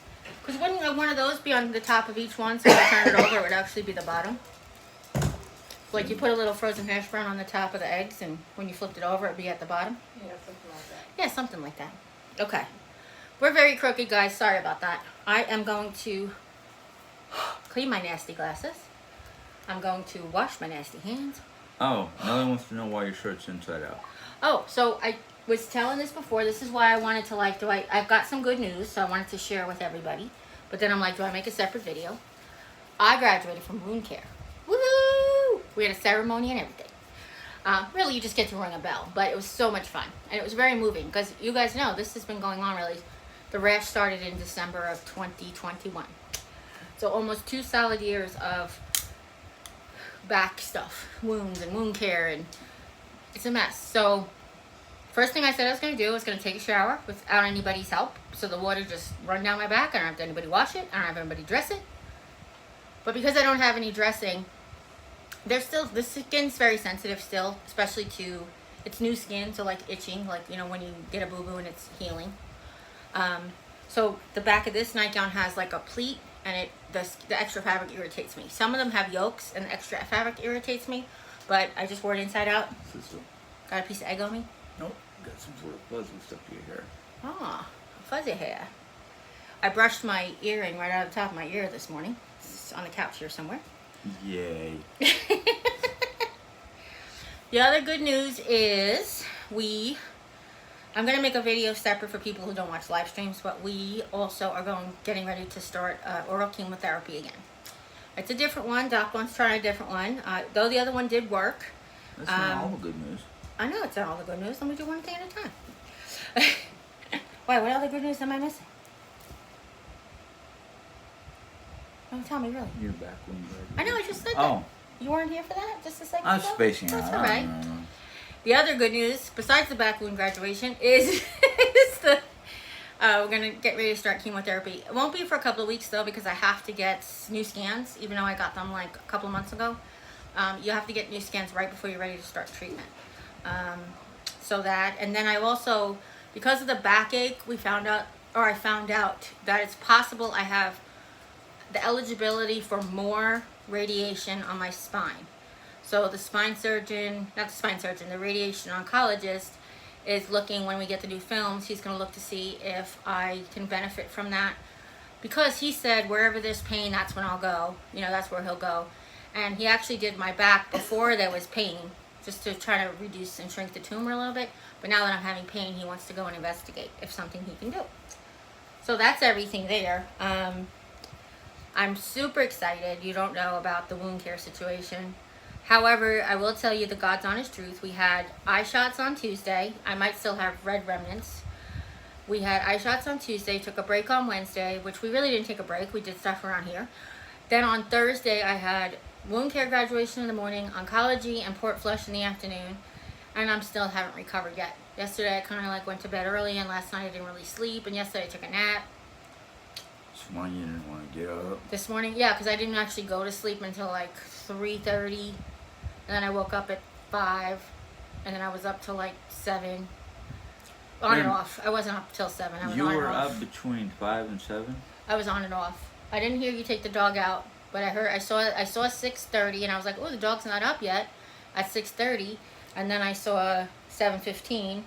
[SPEAKER 2] Because wouldn't one of those be on the top of each one, so when you turn it over, it would actually be the bottom? Like you put a little frozen hash brown on the top of the eggs, and when you flipped it over, it'd be at the bottom?
[SPEAKER 3] Yeah, something like that.
[SPEAKER 2] Yeah, something like that. Okay. We're very crooked, guys. Sorry about that. I am going to clean my nasty glasses. I'm going to wash my nasty hands.
[SPEAKER 1] Oh, Nelly wants to know why your shirt's inside out.
[SPEAKER 2] Oh, so I was telling this before. This is why I wanted to, like, I've got some good news, so I wanted to share with everybody. But then I'm like, do I make a separate video? I graduated from wound care. Woohoo! We had a ceremony and everything. Really, you just get to ring a bell. But it was so much fun. And it was very moving. Because you guys know, this has been going on, really. The rash started in December of 2021. So almost 2 solid years of back stuff. Wounds and wound care. And it's a mess. So first thing I said I was going to do was going to take a shower without anybody's help. So the water just run down my back. I don't have to anybody wash it. I don't have anybody dress it. But because I don't have any dressing, there's still, the skin's very sensitive still, especially to, it's new skin, so like itching, like, you know, when you get a boo-boo and it's healing. So the back of this nightgown has like a pleat, and the extra fabric irritates me. Some of them have yolks, and the extra fabric irritates me, but I just wore it inside out. Got a piece of egg on me?
[SPEAKER 1] Nope. Got some sort of fuzzy stuff to your hair.
[SPEAKER 2] Ah, fuzzy hair. I brushed my earring right out of the top of my ear this morning. It's on the couch here somewhere.
[SPEAKER 1] Yay.
[SPEAKER 2] The other good news is I'm going to make a video separate for people who don't watch live streams, but we also are getting ready to start oral chemotherapy again. It's a different one. Doc wants to try a different one. Though the other one did work.
[SPEAKER 1] That's not all the good news.
[SPEAKER 2] I know it's not all the good news. Let me do one thing at a time. Why, what other good news am I missing? Don't tell me, really.
[SPEAKER 1] You're back when you
[SPEAKER 2] I know, I just said that.
[SPEAKER 1] Oh,
[SPEAKER 2] You weren't here for that just a second
[SPEAKER 1] I
[SPEAKER 2] ago?
[SPEAKER 1] was spacing out.
[SPEAKER 2] That's all right.
[SPEAKER 1] I don't know.
[SPEAKER 2] The other good news, besides the back wound graduation, is we're going to get ready to start chemotherapy. It won't be for a couple of weeks, though, because I have to get new scans, even though I got them like a couple of months ago. You have to get new scans right before you're ready to start treatment. So that, and then I also, because of the backache, I found out that it's possible I have the eligibility for more radiation on my spine. So the the radiation oncologist is looking, when we get the new films, he's going to look to see if I can benefit from that. Because he said, wherever there's pain, that's when I'll go. You know, that's where he'll go. And he actually did my back before there was pain, just to try to reduce and shrink the tumor a little bit. But now that I'm having pain, he wants to go and investigate if something he can do. So that's everything there. I'm super excited. You don't know about the wound care situation. However, I will tell you the God's honest truth. We had eye shots on Tuesday. I might still have red remnants. We had eye shots on Tuesday, took a break on Wednesday, which we really didn't take a break. We did stuff around here. Then on Thursday, I had wound care graduation in the morning, oncology, and port flush in the afternoon. And I'm still haven't recovered yet. Yesterday, I kind of like went to bed early, and last night I didn't really sleep. And yesterday, I took a nap.
[SPEAKER 1] This morning you didn't want to get up.
[SPEAKER 2] This morning, yeah, because I didn't actually go to sleep until like 3:30. And then I woke up at 5. And then I was up till like 7. On and off. I wasn't up till 7. I was
[SPEAKER 1] You
[SPEAKER 2] on
[SPEAKER 1] were
[SPEAKER 2] and off.
[SPEAKER 1] up between 5 and 7?
[SPEAKER 2] I was on and off. I didn't hear you take the dog out, but I saw 6:30, and I was like, oh, the dog's not up yet at 6:30. And then I saw 7:15,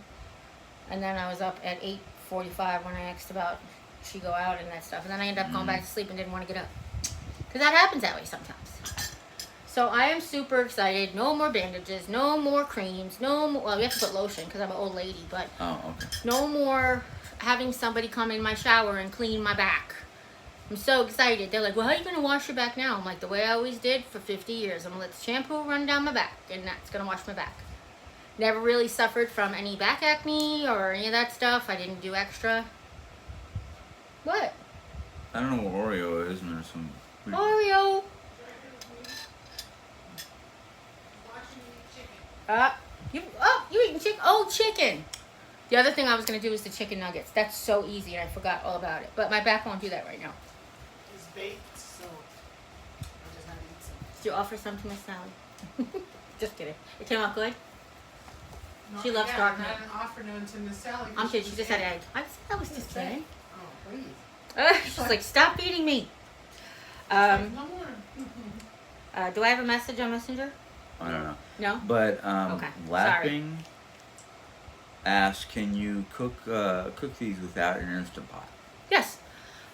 [SPEAKER 2] and then I was up at 8:45 when I asked about she go out and that stuff. And then I ended up going back to sleep and didn't want to get up. Because that happens that way sometimes. So I am super excited. No more bandages, no more creams, no more, well, we have to put lotion because I'm an old lady, but
[SPEAKER 1] Oh, okay.
[SPEAKER 2] no more having somebody come in my shower and clean my back. I'm so excited. They're like, well, how are you going to wash your back now? I'm like, the way I always did for 50 years. I'm going to let the shampoo run down my back, and that's going to wash my back. Never really suffered from any back acne or any of that stuff. I didn't do extra. What?
[SPEAKER 1] I don't know what Oreo is, and there's some...
[SPEAKER 2] Oreo. You eating chicken? Oh, chicken. The other thing I was going to do is the chicken nuggets. That's so easy, and I forgot all about it. But my back won't do that right now.
[SPEAKER 6] It's baked, so I just have to eat some.
[SPEAKER 2] Did you offer some to Miss Sally? Just kidding. It came out good? She
[SPEAKER 6] No,
[SPEAKER 2] loves
[SPEAKER 6] yeah,
[SPEAKER 2] dark
[SPEAKER 6] I
[SPEAKER 2] meat.
[SPEAKER 6] haven't offered none to Miss Sally. 'cause
[SPEAKER 2] I'm kidding. She
[SPEAKER 6] was
[SPEAKER 2] just had
[SPEAKER 6] ill.
[SPEAKER 2] egg. I was just kidding.
[SPEAKER 6] Oh, please.
[SPEAKER 2] She's like, stop feeding me.
[SPEAKER 6] No more.
[SPEAKER 2] Do I have a message on Messenger?
[SPEAKER 1] I don't know.
[SPEAKER 2] No?
[SPEAKER 1] But,
[SPEAKER 2] Okay,
[SPEAKER 1] Lapping asked, can you cook these without an Instant Pot?
[SPEAKER 2] Yes.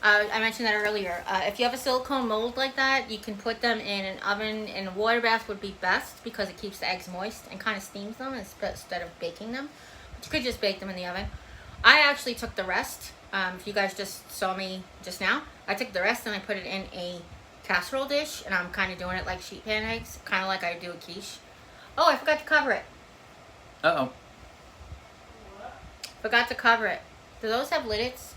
[SPEAKER 2] I mentioned that earlier. If you have a silicone mold like that, you can put them in an oven, and a water bath would be best because it keeps the eggs moist and kind of steams them instead of baking them. But you could just bake them in the oven. I actually took the rest. If you guys just saw me just now, I took the rest and I put it in a casserole dish, and I'm kind of doing it like sheet pan eggs, kind of like I do a quiche. Oh, I forgot to cover it.
[SPEAKER 1] Uh-oh.
[SPEAKER 2] Forgot to cover it. Do those have lids?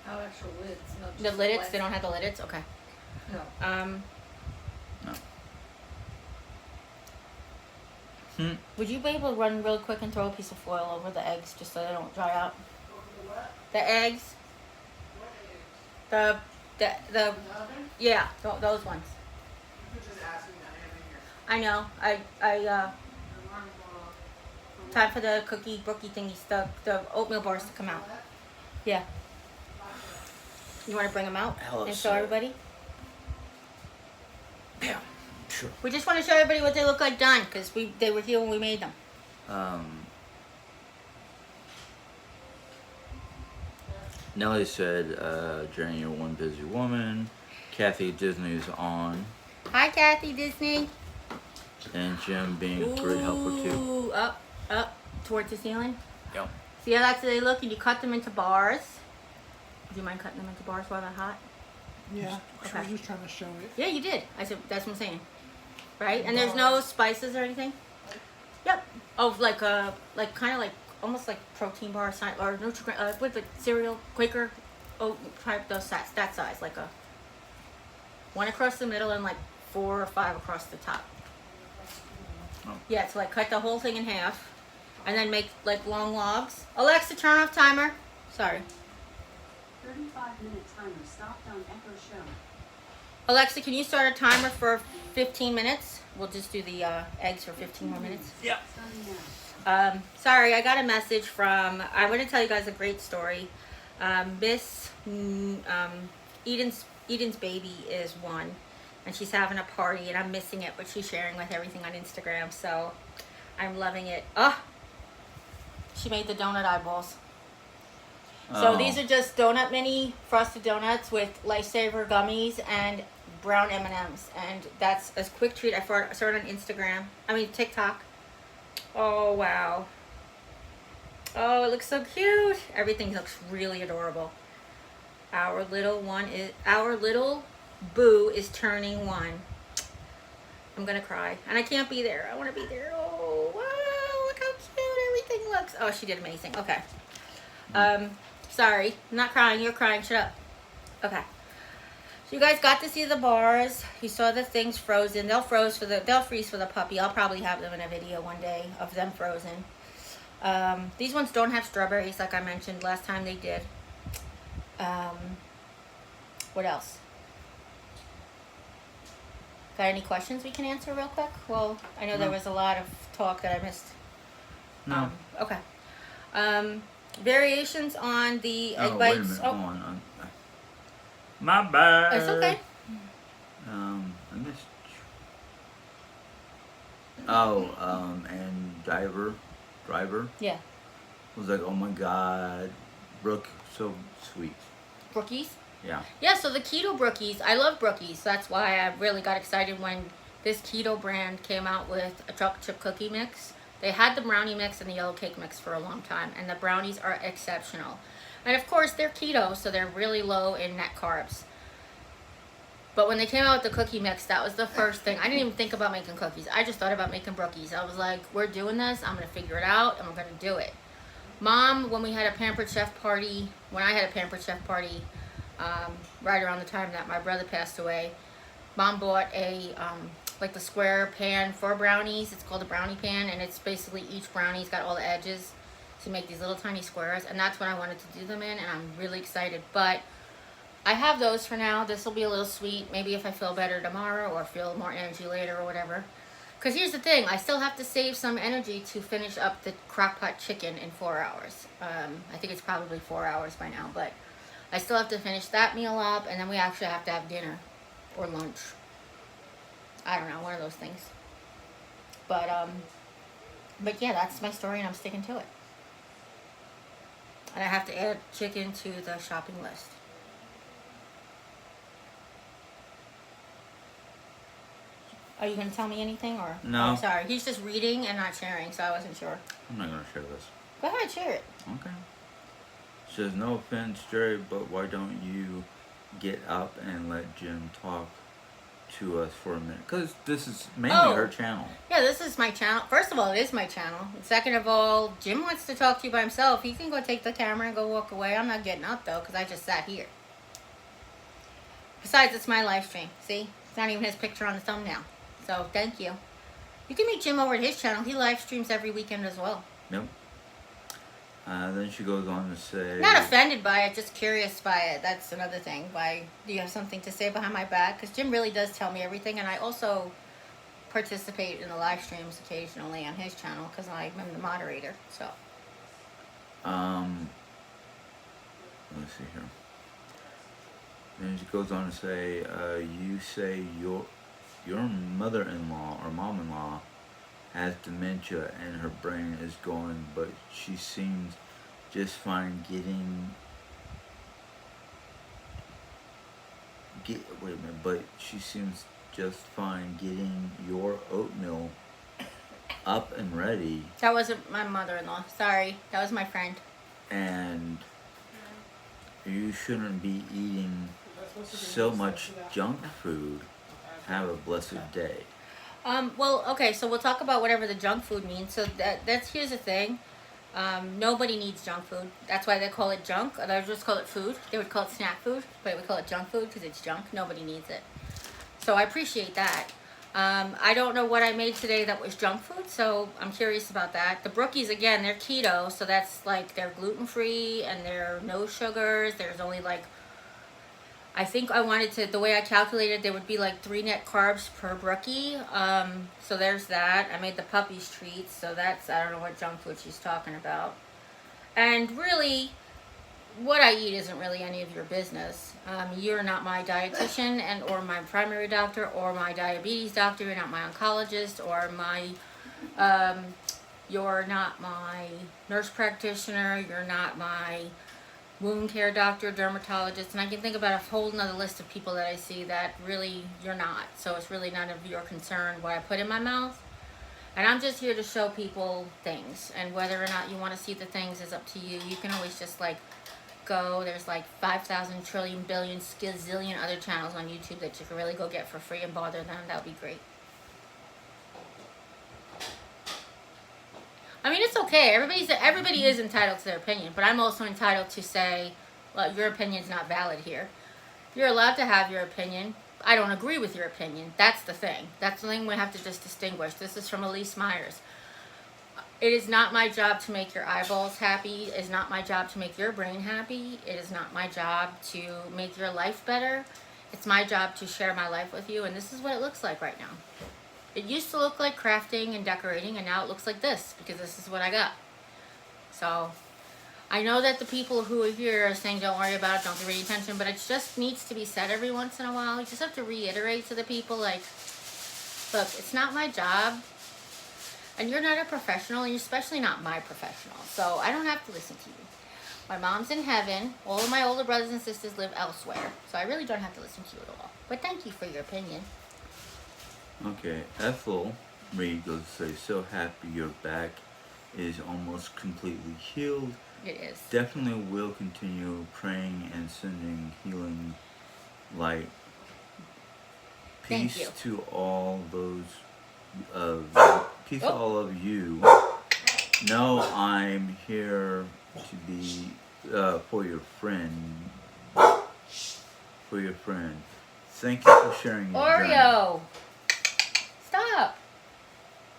[SPEAKER 3] Oh, actual lids, not
[SPEAKER 2] The
[SPEAKER 3] just
[SPEAKER 2] lids?
[SPEAKER 3] plastic.
[SPEAKER 2] They don't have the lids? Okay.
[SPEAKER 3] No.
[SPEAKER 1] No.
[SPEAKER 2] Would you be able to run real quick and throw a piece of foil over the eggs just so they don't dry out? The eggs. The yeah, those ones.
[SPEAKER 6] You're just asking that I have in here.
[SPEAKER 2] I know. Time for the cookie brookie thingies, the oatmeal bars to come out. Yeah. You want to bring them out
[SPEAKER 1] Hell,
[SPEAKER 2] and
[SPEAKER 1] it's
[SPEAKER 2] show everybody?
[SPEAKER 1] Yeah, sure.
[SPEAKER 2] We just want to show everybody what they look like done because they were here when we made them.
[SPEAKER 1] Nellie said, Jeri, you're one busy woman. Kathy Disney's on.
[SPEAKER 2] Hi, Kathy Disney.
[SPEAKER 1] And Jim being a great helper too.
[SPEAKER 2] Ooh, up, towards the ceiling.
[SPEAKER 1] Yep.
[SPEAKER 2] See how that's they look, and you cut them into bars. Do you mind cutting them into bars while they're hot?
[SPEAKER 6] Yeah,
[SPEAKER 2] Okay.
[SPEAKER 6] I was just trying to show it.
[SPEAKER 2] Yeah, you did. I said that's what I'm saying. Right? And there's no spices or anything. Yep. Oh, like kind of like almost like protein bar size or with the cereal Quaker oat type that size, like a one across the middle and like 4 or 5 across the top.
[SPEAKER 1] Oh.
[SPEAKER 2] Yeah, so like cut the whole thing in half, and then make like long logs. Alexa, turn off timer. Sorry.
[SPEAKER 7] 35-minute timer stopped on Echo Show.
[SPEAKER 2] Alexa, can you start a timer for 15 minutes? We'll just do the eggs for 15 more minutes.
[SPEAKER 1] Yeah.
[SPEAKER 7] Starting now.
[SPEAKER 2] Sorry, I got a message from, I want to tell you guys a great story. Miss Eden's baby is 1, and she's having a party, and I'm missing it, but she's sharing with everything on Instagram, so I'm loving it. Oh, she made the donut eyeballs. So
[SPEAKER 1] Oh.
[SPEAKER 2] these are just donut mini frosted donuts with Lifesaver gummies and brown M&Ms, and that's a quick treat. I saw it on Instagram. I mean TikTok. Oh wow. Oh, it looks so cute. Everything looks really adorable. Our little boo is turning 1. I'm gonna cry. And I can't be there. I wanna be there. Oh, wow, look how cute everything looks. Oh, she did amazing. Okay. Sorry. I'm not crying. You're crying. Shut up. Okay. So you guys got to see the bars. You saw the things frozen. They'll freeze for the puppy. I'll probably have them in a video one day of them frozen. These ones don't have strawberries like I mentioned last time they did. What else? Got any questions we can answer real quick? Well, I know there was a lot of talk that I missed.
[SPEAKER 1] No.
[SPEAKER 2] Okay. Variations on the egg
[SPEAKER 1] Oh, wait a
[SPEAKER 2] bites.
[SPEAKER 1] minute.
[SPEAKER 2] Oh,
[SPEAKER 1] Hold on. My bad.
[SPEAKER 2] it's okay.
[SPEAKER 1] I missed. Oh, and driver
[SPEAKER 2] Yeah.
[SPEAKER 1] was like, oh my god, Brooke, so sweet.
[SPEAKER 2] Brookies?
[SPEAKER 1] Yeah.
[SPEAKER 2] Yeah, so the keto brookies, I love brookies. That's why I really got excited when this keto brand came out with a chocolate chip cookie mix. They had the brownie mix and the yellow cake mix for a long time, and the brownies are exceptional. And of course, they're keto, so they're really low in net carbs. But when they came out with the cookie mix, that was the first thing. I didn't even think about making cookies. I just thought about making brookies. I was like, we're doing this. I'm going to figure it out, and we're going to do it. Mom, when we had a Pampered Chef party, when I had a Pampered Chef party, right around the time that my brother passed away, Mom bought a, like the square pan for brownies. It's called a brownie pan, and it's basically each brownie's got all the edges to make these little tiny squares, and that's what I wanted to do them in, and I'm really excited. But I have those for now. This will be a little sweet. Maybe if I feel better tomorrow or feel more energy later or whatever. Because here's the thing. I still have to save some energy to finish up the crock-pot chicken in 4 hours. I think it's probably 4 hours by now. But I still have to finish that meal up. And then we actually have to have dinner or lunch. I don't know. One of those things. But yeah, that's my story and I'm sticking to it. And I have to add chicken to the shopping list. Are you going to tell me anything or?
[SPEAKER 1] No.
[SPEAKER 2] Oh, sorry. He's just reading and not sharing, so I wasn't sure.
[SPEAKER 1] I'm not gonna share this.
[SPEAKER 2] Go ahead, share it.
[SPEAKER 1] Okay. Says, no offense, Jerry, but why don't you get up and let Jim talk to us for a minute? Because this is mainly her channel.
[SPEAKER 2] Yeah, this is my channel. First of all, it is my channel. Second of all, Jim wants to talk to you by himself. He can go take the camera and go walk away. I'm not getting up, though, because I just sat here. Besides, it's my live stream. See? It's not even his picture on the thumbnail. So, thank you. You can meet Jim over at his channel. He live streams every weekend as well.
[SPEAKER 1] Yep. Then she goes on to say...
[SPEAKER 2] Not offended by it, just curious by it. That's another thing. Do you have something to say behind my back? Because Jim really does tell me everything, and I also participate in the live streams occasionally on his channel because I'm the moderator. So.
[SPEAKER 1] Let's see here. Then she goes on to say, you say your mother-in-law or mom-in-law has dementia and her brain is going, but she seems just fine but she seems just fine getting your oatmeal up and ready.
[SPEAKER 2] That wasn't my mother-in-law. Sorry. That was my friend.
[SPEAKER 1] And you shouldn't be eating so much junk food. Have a blessed day.
[SPEAKER 2] Well, okay, so we'll talk about whatever the junk food means. So here's the thing. Nobody needs junk food. That's why they call it junk. They just call it food. They would call it snack food, but we call it junk food because it's junk. Nobody needs it. So I appreciate that. I don't know what I made today that was junk food, so I'm curious about that. The brookies, again, they're keto, so that's like they're gluten-free and they're no sugars. There's only like, I think I wanted to, the way I calculated, there would be like 3 net carbs per brookie. So there's that. I made the puppy's treats, so that's, I don't know what junk food she's talking about. And really, what I eat isn't really any of your business. You're not my dietitian or my primary doctor or my diabetes doctor. You're not my oncologist or my, you're not my nurse practitioner. You're not my wound care doctor, dermatologist, and I can think about a whole nother list of people that I see that really you're not. So it's really none of your concern what I put in my mouth. And I'm just here to show people things, and whether or not you want to see the things is up to you. You can always just like go, there's like 5,000 trillion billion skizillion other channels on YouTube that you can really go get for free and bother them. That would be great. okay. Everybody is entitled to their opinion, but I'm also entitled to say, well, your opinion's not valid here. You're allowed to have your opinion. I don't agree with your opinion. That's the thing. That's the thing we have to just distinguish. This is from Elise Myers. It is not my job to make your eyeballs happy. It is not my job to make your brain happy. It is not my job to make your life better. It's my job to share my life with you, and this is what it looks like right now. It used to look like crafting and decorating, and now it looks like this, because this is what I got. So, I know that the people who are here are saying don't worry about it, don't give any attention, but it just needs to be said every once in a while. You just have to reiterate to the people, like, look, it's not my job. And you're not a professional, and you're especially not my professional. So I don't have to listen to you. My mom's in heaven. All of my older brothers and sisters live elsewhere. So I really don't have to listen to you at all. But thank you for your opinion.
[SPEAKER 1] Okay, Ethel Reed goes to say, so happy your back is almost completely healed.
[SPEAKER 2] It is.
[SPEAKER 1] Definitely will continue praying and sending healing light.
[SPEAKER 2] Thank
[SPEAKER 1] Peace
[SPEAKER 2] you.
[SPEAKER 1] to all those peace to
[SPEAKER 2] Oh.
[SPEAKER 1] all of you. No, I'm here to be for your friend. For your friend. Thank you for sharing your journey.
[SPEAKER 2] Oreo! Stop!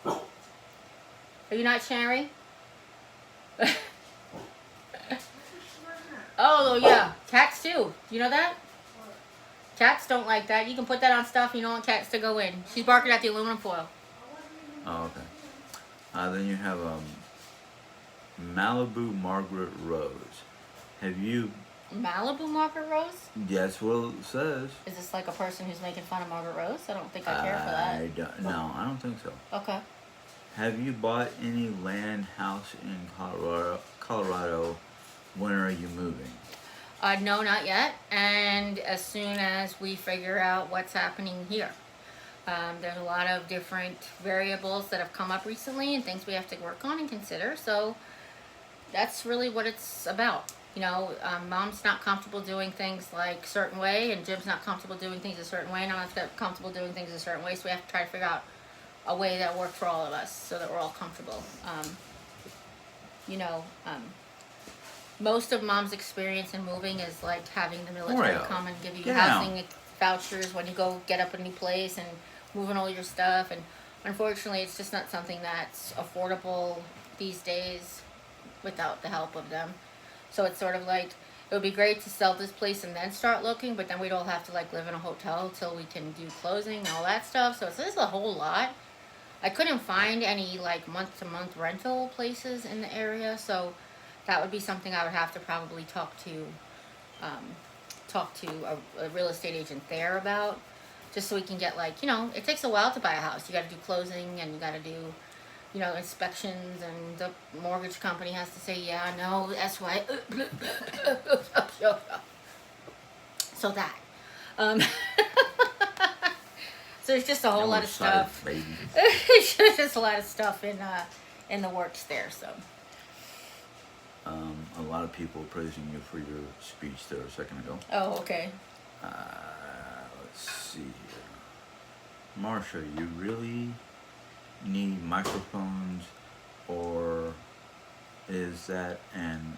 [SPEAKER 2] Are you not sharing? Oh, yeah. Cats too. You know that? Cats don't like that. You can put that on stuff. You don't want cats to go in. She's barking at the aluminum foil.
[SPEAKER 1] Oh, okay. Then you have Malibu Margaret Rose. Have you?
[SPEAKER 2] Malibu Margaret Rose?
[SPEAKER 1] That's what it says.
[SPEAKER 2] Is this like a person who's making fun of Margaret Rose? I don't think I care for that.
[SPEAKER 1] No, I don't think so.
[SPEAKER 2] Okay.
[SPEAKER 1] Have you bought any land, house in Colorado? When are you moving?
[SPEAKER 2] No, not yet. And as soon as we figure out what's happening here. There's a lot of different variables that have come up recently and things we have to work on and consider. So that's really what it's about. You know, Mom's not comfortable doing things like a certain way, and Jim's not comfortable doing things a certain way, and I'm not comfortable doing things a certain way. So we have to try to figure out a way that works for all of us so that we're all comfortable. Most of Mom's experience in moving is like having the military
[SPEAKER 1] Oreo.
[SPEAKER 2] come and give you
[SPEAKER 1] Get
[SPEAKER 2] housing vouchers when you go get up a new place and moving all your stuff. And unfortunately, it's just not something that's affordable these days without the help of them. So it's sort of like, it would be great to sell this place and then start looking, but then we'd all have to like live in a hotel till we can do closing and all that stuff. So it's a whole lot. I couldn't find any like month-to-month rental places in the area, so that would be something I would have to probably talk to a real estate agent there about, just so we can get like, it takes a while to buy a house. You got to do closing and you got to do, inspections, and the mortgage company has to say, yeah, no, that's why. So that. So it's just a whole lot of stuff.
[SPEAKER 1] Baby.
[SPEAKER 2] It's just a lot of stuff in the works there, so.
[SPEAKER 1] A lot of people praising you for your speech there a second ago.
[SPEAKER 2] Oh, okay.
[SPEAKER 1] Let's see here. Marsha, you really need microphones, or is that on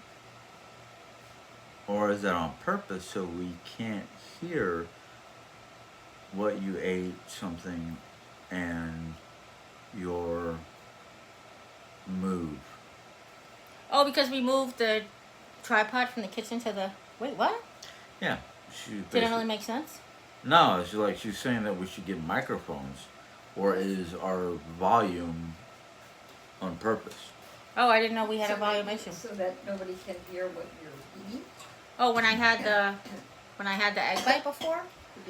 [SPEAKER 1] purpose so we can't hear what you ate, something, and your move?
[SPEAKER 2] Oh, because we moved the tripod from the kitchen to the... Wait, what?
[SPEAKER 1] Yeah.
[SPEAKER 2] Didn't really make sense?
[SPEAKER 1] No, it's like she's saying that we should get microphones, or is our volume on purpose?
[SPEAKER 2] Oh, I didn't know we had a volume issue.
[SPEAKER 3] So that nobody can hear what you're eating?
[SPEAKER 2] Oh, when I had the egg bite before?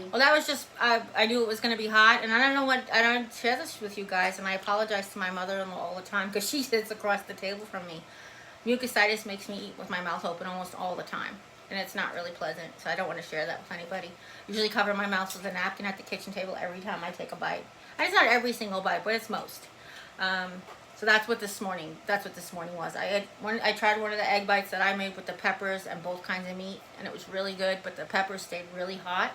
[SPEAKER 2] Well, that was just, I knew it was going to be hot, and I don't share this with you guys, and I apologize to my mother-in-law all the time, because she sits across the table from me. Mucositis makes me eat with my mouth open almost all the time, and it's not really pleasant, so I don't want to share that with anybody. Usually cover my mouth with a napkin at the kitchen table every time I take a bite. And it's not every single bite, but it's most. So that's what this morning was. I tried one of the egg bites that I made with the peppers and both kinds of meat, and it was really good, but the peppers stayed really hot.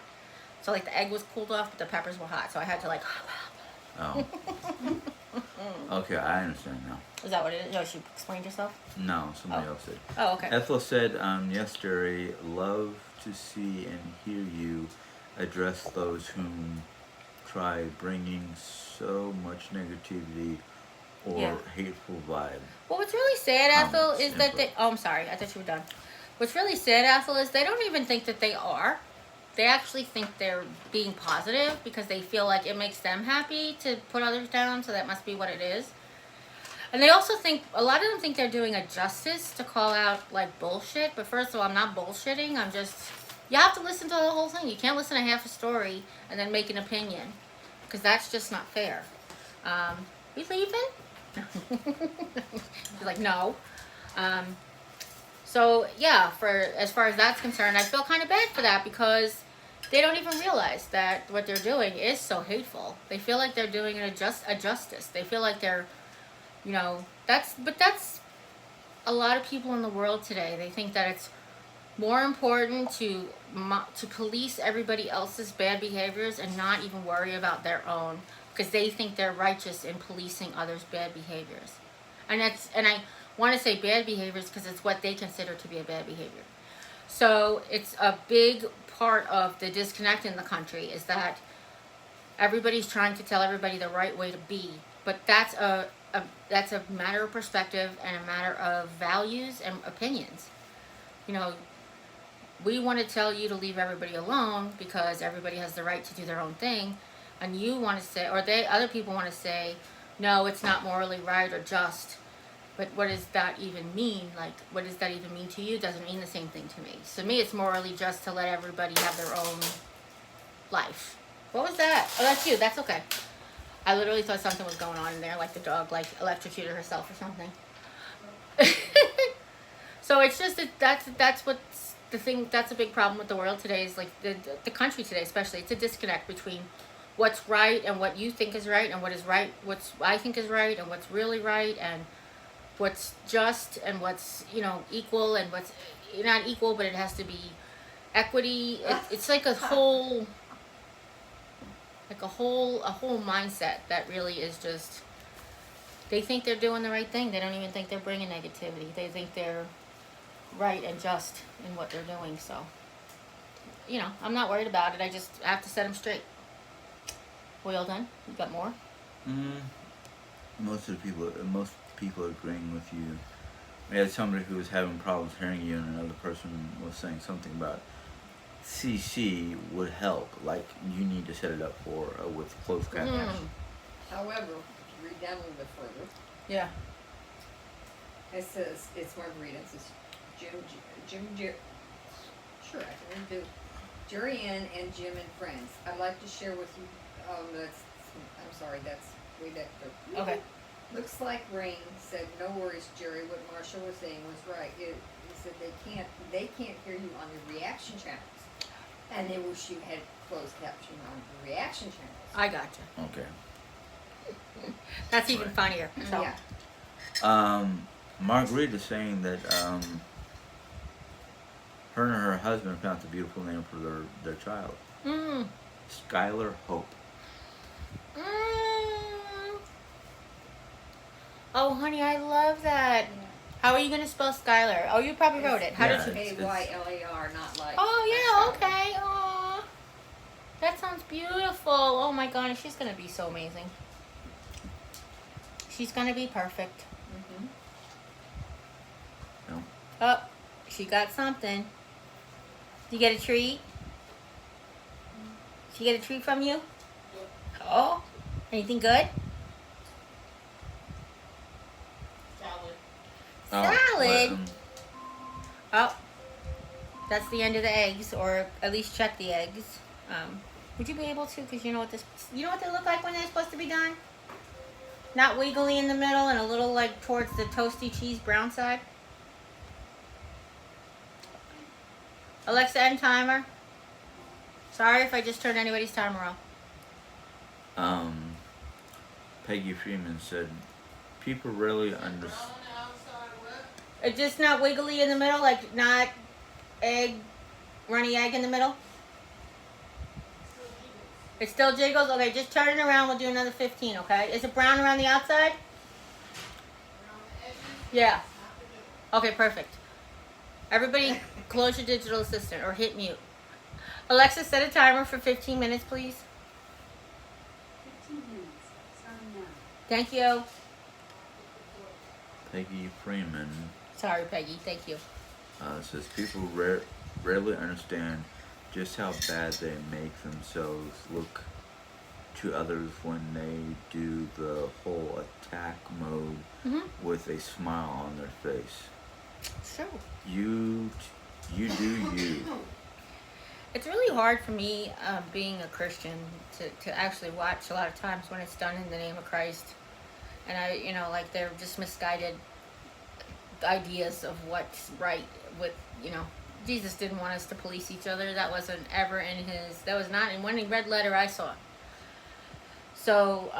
[SPEAKER 2] So like the egg was cooled off, but the peppers were hot, so I had to like...
[SPEAKER 1] Oh. Okay, I understand now.
[SPEAKER 2] Is that what it is? Oh, she explained herself?
[SPEAKER 1] No, somebody else did.
[SPEAKER 2] Oh, okay.
[SPEAKER 1] Ethel said, yes, Jerry, love to see and hear you address those whom try bringing so much negativity or
[SPEAKER 2] Yeah.
[SPEAKER 1] hateful vibe.
[SPEAKER 2] Well, what's really sad, Ethel,
[SPEAKER 1] Comments,
[SPEAKER 2] is that
[SPEAKER 1] input.
[SPEAKER 2] they... Oh, I'm sorry. I thought you were done. What's really sad, Ethel, is they don't even think that they are. They actually think they're being positive because they feel like it makes them happy to put others down, so that must be what it is. And they also think, a lot of them think they're doing a justice to call out, like, bullshit. But first of all, I'm not bullshitting. I'm just... You have to listen to the whole thing. You can't listen to half a story and then make an opinion. Because that's just not fair. We leaving? She's like, no. So, yeah, for as far as that's concerned, I feel kind of bad for that because they don't even realize that what they're doing is so hateful. They feel like they're doing a justice. They feel like they're, you know, that's a lot of people in the world today. They think that it's more important to police everybody else's bad behaviors and not even worry about their own because they think they're righteous in policing others' bad behaviors. And I want to say bad behaviors because it's what they consider to be a bad behavior. So it's a big part of the disconnect in the country is that everybody's trying to tell everybody the right way to be, but that's a matter of perspective and a matter of values and opinions. You know, we want to tell you to leave everybody alone because everybody has the right to do their own thing, and you want to say, or other people want to say, no, it's not morally right or just. But what does that even mean? Like, what does that even mean to you? It doesn't mean the same thing to me. So to me, it's morally just to let everybody have their own life. What was that? Oh, that's you. That's okay. I literally thought something was going on in there, like the dog, like, electrocuted herself or something. So it's just that's what's the thing. That's a big problem with the world today. Is like the country today, especially. It's a disconnect between what's right and what you think is right, and what is right, what's I think is right, and what's really right, and what's just, and what's, you know, equal, and what's not equal, but it has to be equity. It's like a whole mindset that really is just. They think they're doing the right thing. They don't even think they're bringing negativity. They think they're right and just in what they're doing. So, you know, I'm not worried about it. I just have to set them straight. We all done? You got more?
[SPEAKER 1] Most people agreeing with you. We had somebody who was having problems hearing you, and another person was saying something about CC would help. Like, you need to set it up for with closed captions.
[SPEAKER 3] However, read down a little bit further.
[SPEAKER 2] Yeah.
[SPEAKER 3] It says, it's Margarita. It says, sure, I can do. Jeri-Ann and Jim and friends. I'd like to share with you, I'm sorry, that's way back there.
[SPEAKER 2] Okay.
[SPEAKER 3] Looks like Rain said, no worries, Jerry, what Marshall was saying was right. He said they can't hear you on the reaction channels. And they wish you had closed caption on the reaction channels.
[SPEAKER 2] I gotcha.
[SPEAKER 1] Okay.
[SPEAKER 2] That's even funnier. So.
[SPEAKER 3] Yeah.
[SPEAKER 1] Marguerite saying that her and her husband found a beautiful name for their child. Skylar Hope.
[SPEAKER 2] Oh, honey, I love that.
[SPEAKER 3] Yeah.
[SPEAKER 2] How are you going to spell Skylar? Oh, you probably wrote it. How
[SPEAKER 1] Yeah,
[SPEAKER 2] did you?
[SPEAKER 3] Aylar, not like.
[SPEAKER 2] Oh, yeah, okay. Aw. That sounds beautiful. Oh, my gosh, she's going to be so amazing. She's going to be perfect.
[SPEAKER 3] Mm-hmm.
[SPEAKER 1] No.
[SPEAKER 2] Oh, she got something. Did you get a treat? Did she get a treat from you? Oh, anything good? Salad. Oh, that's the end of the eggs, or at least check the eggs. Would you be able to? Because you know what they look like when they're supposed to be done. Not wiggly in the middle and a little like towards the toasty cheese brown side. Alexa, end timer. Sorry if I just turned anybody's timer off.
[SPEAKER 1] Peggy Freeman said, people really understand.
[SPEAKER 2] It's just not wiggly in the middle, like not runny egg in the middle. It still jiggles? Okay, just turn it around. We'll do another 15, okay? Is it brown around the outside? Yeah. Okay, perfect. Everybody close your digital assistant or hit mute. Alexa, set a timer for 15 minutes, please.
[SPEAKER 7] 15 minutes, starting now.
[SPEAKER 2] Thank you.
[SPEAKER 1] Peggy Freeman
[SPEAKER 2] Sorry, Peggy. Thank you.
[SPEAKER 1] says people rarely understand just how bad they make themselves look to others when they do the whole attack mode
[SPEAKER 2] Mm-hmm.
[SPEAKER 1] with a smile on their face.
[SPEAKER 2] Sure.
[SPEAKER 1] You do you.
[SPEAKER 2] It's really hard for me, being a Christian, to actually watch a lot of times when it's done in the name of Christ. And like they're just misguided ideas of what's right with, Jesus didn't want us to police each other. That wasn't ever that was not in any red letter I saw. So,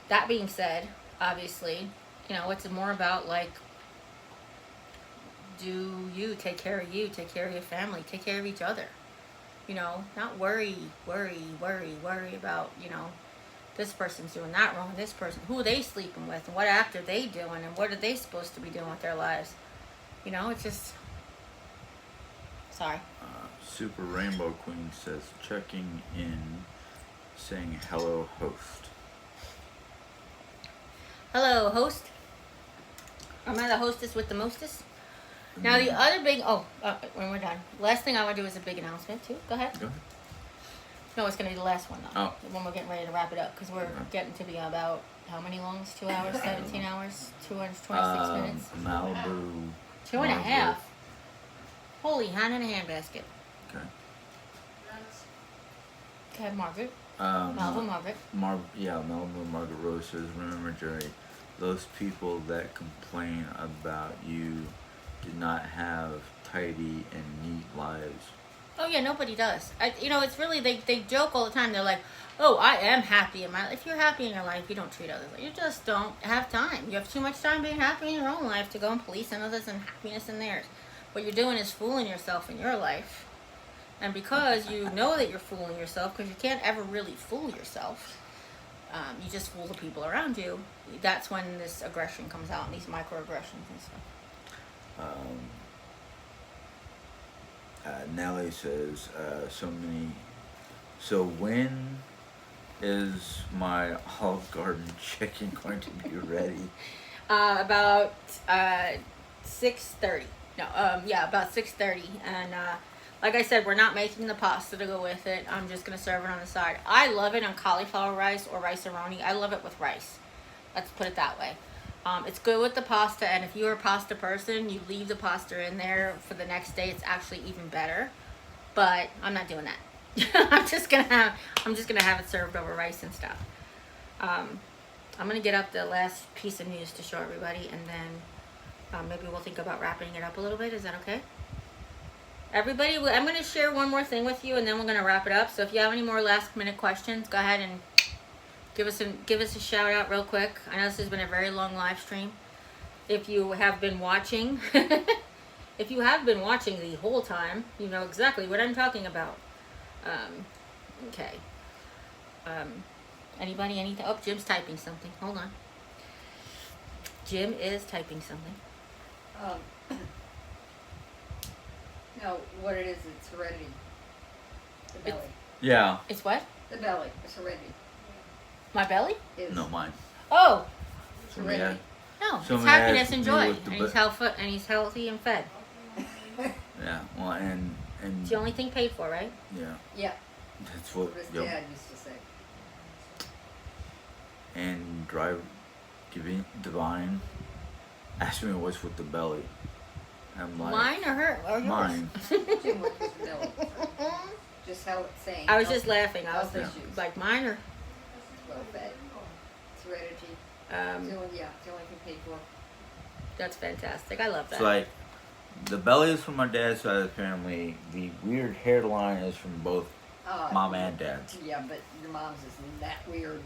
[SPEAKER 2] that being said, obviously, it's more about like, do you take care of you, take care of your family, take care of each other. Not worry about, this person's doing that wrong, this person, who are they sleeping with, and what act are they doing, and what are they supposed to be doing with their lives. It's just, sorry.
[SPEAKER 1] Super Rainbow Queen says checking in, saying hello host.
[SPEAKER 2] Hello, host. Am I the hostess with the mostest? Now the other big, when we're done, last thing I want to do is a big announcement too. Go ahead.
[SPEAKER 1] Go ahead.
[SPEAKER 2] No, it's going to be the last one though.
[SPEAKER 1] Oh.
[SPEAKER 2] The one we're getting ready to wrap it up because we're getting to be about, how many longs? 2 hours, 17 hours, 226 minutes?
[SPEAKER 1] Malibu.
[SPEAKER 2] 2.5. Holy hand in a handbasket.
[SPEAKER 1] Okay.
[SPEAKER 2] Okay, Margaret.
[SPEAKER 1] Malibu
[SPEAKER 2] Margaret.
[SPEAKER 1] Malibu Margaret Rose says, remember, Jerry, those people that complain about you do not have tidy and neat lives.
[SPEAKER 2] Oh yeah, nobody does. It's really, they joke all the time. They're like, oh, I am happy in my life. If you're happy in your life, you don't treat others. You just don't have time. You have too much time being happy in your own life to go and police others and happiness in theirs. What you're doing is fooling yourself in your life. And because you know that you're fooling yourself, because you can't ever really fool yourself, you just fool the people around you. That's when this aggression comes out, and these microaggressions and stuff.
[SPEAKER 1] Nellie says, so when is my Olive Garden chicken going to be ready?
[SPEAKER 2] About 6:30. No, about 6:30. And like I said, we're not making the pasta to go with it. I'm just gonna serve it on the side. I love it on cauliflower rice or rice-a-roni. I love it with rice. Let's put it that way. It's good with the pasta, and if you're a pasta person, you leave the pasta in there for the next day. It's actually even better. But I'm not doing that. I'm just gonna have it served over rice and stuff. I'm gonna get up the last piece of news to show everybody, and then maybe we'll think about wrapping it up a little bit. Is that okay? Everybody, I'm gonna share one more thing with you, and then we're gonna wrap it up. So if you have any more last-minute questions, go ahead and give us a shout out real quick. I know this has been a very long live stream. If you have been watching, if you have been watching the whole time, you know exactly what I'm talking about. Okay. Anybody, anything? Oh, Jim's typing something. Hold on. Jim is typing something.
[SPEAKER 3] No, what it is, it's heredity. The belly.
[SPEAKER 1] Yeah.
[SPEAKER 2] It's what?
[SPEAKER 3] The belly. It's heredity.
[SPEAKER 2] My belly?
[SPEAKER 3] Is
[SPEAKER 1] No, mine.
[SPEAKER 2] Oh,
[SPEAKER 3] It's
[SPEAKER 1] Somebody
[SPEAKER 3] heredity.
[SPEAKER 2] no. It's
[SPEAKER 1] Somebody
[SPEAKER 2] happiness
[SPEAKER 1] asked
[SPEAKER 2] and
[SPEAKER 1] me
[SPEAKER 2] joy,
[SPEAKER 1] what the
[SPEAKER 2] and he's healthy and fed.
[SPEAKER 1] Yeah. Well, and
[SPEAKER 2] It's the only thing paid for, right?
[SPEAKER 1] yeah,
[SPEAKER 3] Yeah,
[SPEAKER 1] that's what.
[SPEAKER 3] what his
[SPEAKER 1] Yep.
[SPEAKER 3] dad used to say.
[SPEAKER 1] And Divine asked me what's with the belly. I'm like,
[SPEAKER 2] Mine or her or yours?
[SPEAKER 1] mine.
[SPEAKER 3] Jim with his belly. Just how it's saying.
[SPEAKER 2] I was just laughing. I was
[SPEAKER 3] Health issues.
[SPEAKER 2] like, mine or
[SPEAKER 3] Well fed. It's heredity. It's the only thing paid for.
[SPEAKER 2] that's fantastic. I love that.
[SPEAKER 1] It's like the belly is from my dad's side of the family. The weird hairline is from both mom and dad's.
[SPEAKER 3] Yeah, but your mom's isn't that weird.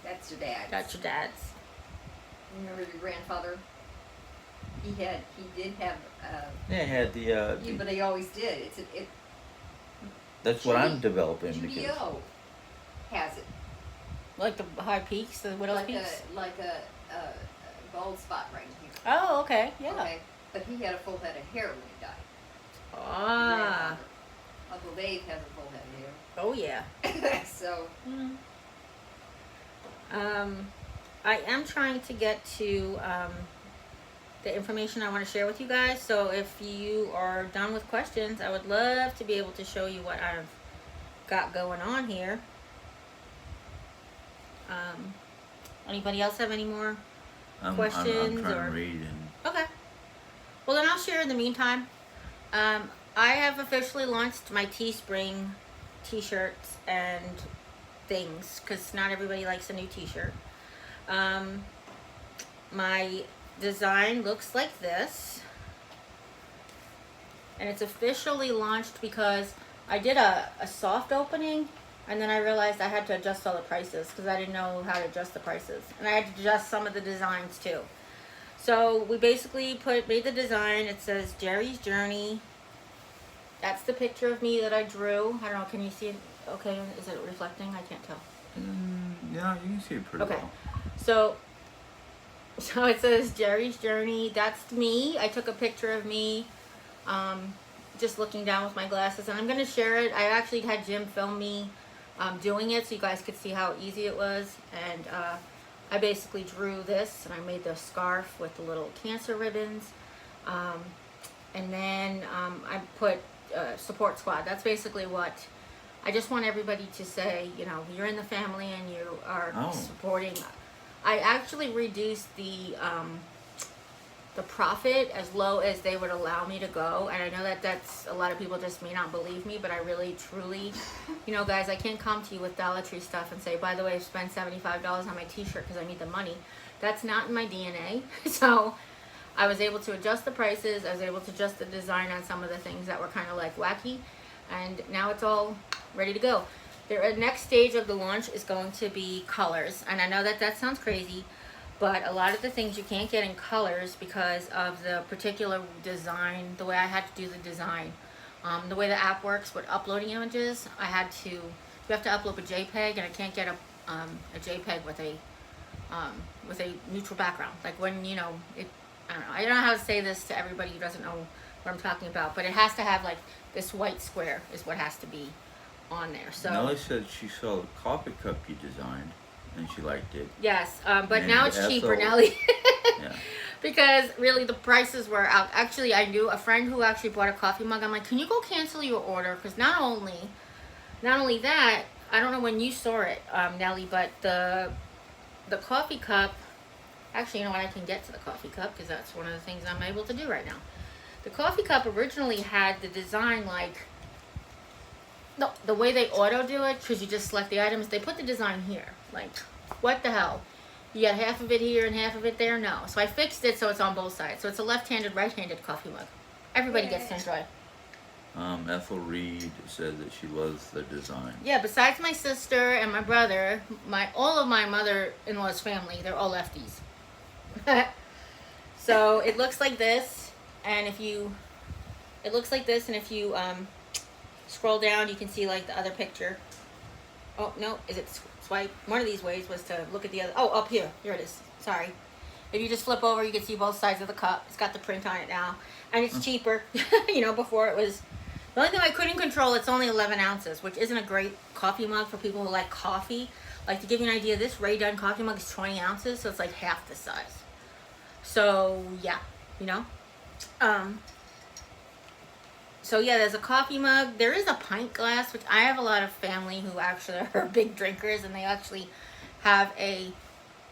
[SPEAKER 3] That's your dad's.
[SPEAKER 2] That's your dad's.
[SPEAKER 3] Remember your grandfather? He did have,
[SPEAKER 1] They had the
[SPEAKER 3] yeah, but they always did.
[SPEAKER 1] That's what I'm
[SPEAKER 3] Judy-
[SPEAKER 1] developing
[SPEAKER 3] Judy
[SPEAKER 1] because
[SPEAKER 3] O has it.
[SPEAKER 2] Like the high peaks, the widow's peaks.
[SPEAKER 3] Like a bald spot right here.
[SPEAKER 2] Oh, okay, yeah.
[SPEAKER 3] Okay, but he had a full head of hair when he died.
[SPEAKER 2] Ah,
[SPEAKER 3] Uncle Dave has a full head
[SPEAKER 2] oh yeah.
[SPEAKER 3] of hair. So,
[SPEAKER 2] I am trying to get to the information I want to share with you guys. So if you are done with questions, I would love to be able to show you what I've got going on here. Anybody else have any more
[SPEAKER 1] I'm
[SPEAKER 2] questions
[SPEAKER 1] trying
[SPEAKER 2] or?
[SPEAKER 1] to read and
[SPEAKER 2] Okay. Well, then I'll share in the meantime. I have officially launched my Teespring t-shirts and things because not everybody likes a new t-shirt. My design looks like this. And it's officially launched because I did a soft opening and then I realized I had to adjust all the prices because I didn't know how to adjust the prices. And I had to adjust some of the designs too. So we basically made the design. It says Jerry's Journey. That's the picture of me that I drew. I don't know, can you see it? Okay, is it reflecting? I can't tell.
[SPEAKER 1] yeah, you can see it pretty
[SPEAKER 2] Okay.
[SPEAKER 1] well.
[SPEAKER 2] So it says Jerry's Journey. That's me. I took a picture of me just looking down with my glasses. And I'm going to share it. I actually had Jim film me doing it so you guys could see how easy it was. And I basically drew this and I made the scarf with the little cancer ribbons. And then I put support squad. That's basically what I just want everybody to say, you know, you're in the family and you are supporting. I actually reduced the profit as low as they would allow me to go, and I know that that's a lot of people just may not believe me, but I really truly, you know, guys, I can't come to you with Dollar Tree stuff and say, by the way, I've spent $75 on my t-shirt because I need the money. That's not in my DNA. So I was able to adjust the prices. I was able to adjust the design on some of the things that were kind of like wacky, and now it's all ready to go. The next stage of the launch is going to be colors, and I know that that sounds crazy, but a lot of the things you can't get in colors because of the particular design, the way I had to do the design. The way the app works with uploading images, you have to upload a JPEG, and I can't get a JPEG with a neutral background. Like when, you know, I don't know how to say this to everybody who doesn't know what I'm talking about, but it has to have like this white square is what has to be on there. So
[SPEAKER 1] Nellie said she saw the coffee cup you designed and she liked it.
[SPEAKER 2] yes, but
[SPEAKER 1] And
[SPEAKER 2] now it's
[SPEAKER 1] Ethel-
[SPEAKER 2] cheaper, Nelly.
[SPEAKER 1] Yeah.
[SPEAKER 2] Because really the prices were out. Actually, I knew a friend who actually bought a coffee mug. I'm like, can you go cancel your order? Because not only that, I don't know when you saw it, Nelly, but the coffee cup. Actually, you know what? I can get to the coffee cup because that's one of the things I'm able to do right now. The coffee cup originally had the design like the way they auto do it, because you just select the items. They put the design here. Like, what the hell? You got half of it here and half of it there? No. So I fixed it so it's on both sides. So it's a left-handed, right-handed coffee mug. Everybody gets to enjoy.
[SPEAKER 1] Ethel Reed said that she loves the design.
[SPEAKER 2] Yeah, besides my sister and my brother, all of my mother-in-law's family, they're all lefties. So it looks like this, and if you scroll down, you can see like the other picture. Oh no, is it swipe? One of these ways was to look at the other. Oh, up here it is. Sorry. If you just flip over, you can see both sides of the cup. It's got the print on it now, and it's cheaper. You know, before it was. The only thing I couldn't control, it's only 11 ounces, which isn't a great coffee mug for people who like coffee. Like, to give you an idea, this Ray Dunn coffee mug is 20 ounces, so it's like half the size. So, yeah, you know. So, yeah, there's a coffee mug. There is a pint glass, which I have a lot of family who actually are big drinkers, and they actually have a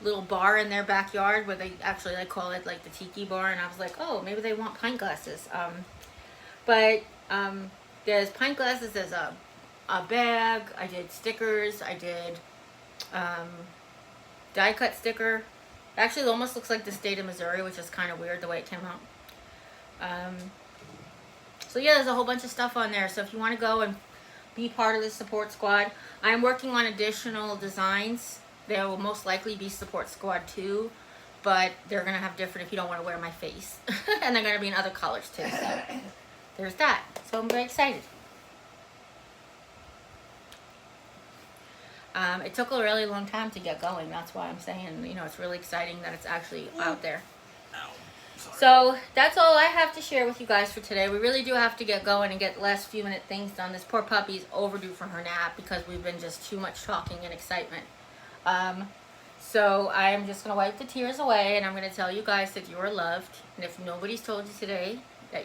[SPEAKER 2] little bar in their backyard where they actually like call it like the tiki bar, and I was like, oh, maybe they want pint glasses. There's pint glasses, there's a bag, I did stickers, I did die cut sticker. Actually, it almost looks like the state of Missouri, which is kind of weird the way it came out. So yeah, there's a whole bunch of stuff on there. So if you want to go and be part of the support squad, I'm working on additional designs. There will most likely be support squad 2, but they're going to have different if you don't want to wear my face. And they're going to be in other colors too. So there's that. So I'm very excited. It took a really long time to get going. That's why I'm saying, you know, it's really exciting that it's actually out there. So that's all I have to share with you guys for today. We really do have to get going and get last few minute things done. This poor puppy's overdue for her nap because we've been just too much talking and excitement. So I'm just going to wipe the tears away, and I'm going to tell you guys that you are loved. And if nobody's told you today that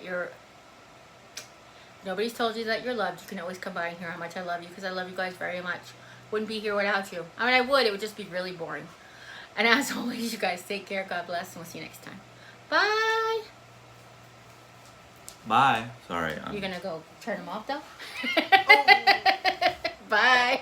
[SPEAKER 2] nobody's told you that you're loved, you can always come by and hear how much I love you, because I love you guys very much. Wouldn't be here without you. I mean, I would. It would just be really boring. And as always, you guys take care. God bless, and we'll see you next time. Bye.
[SPEAKER 1] Bye. Sorry.
[SPEAKER 2] You're going to go turn them off, though?
[SPEAKER 3] Oh.
[SPEAKER 2] Bye.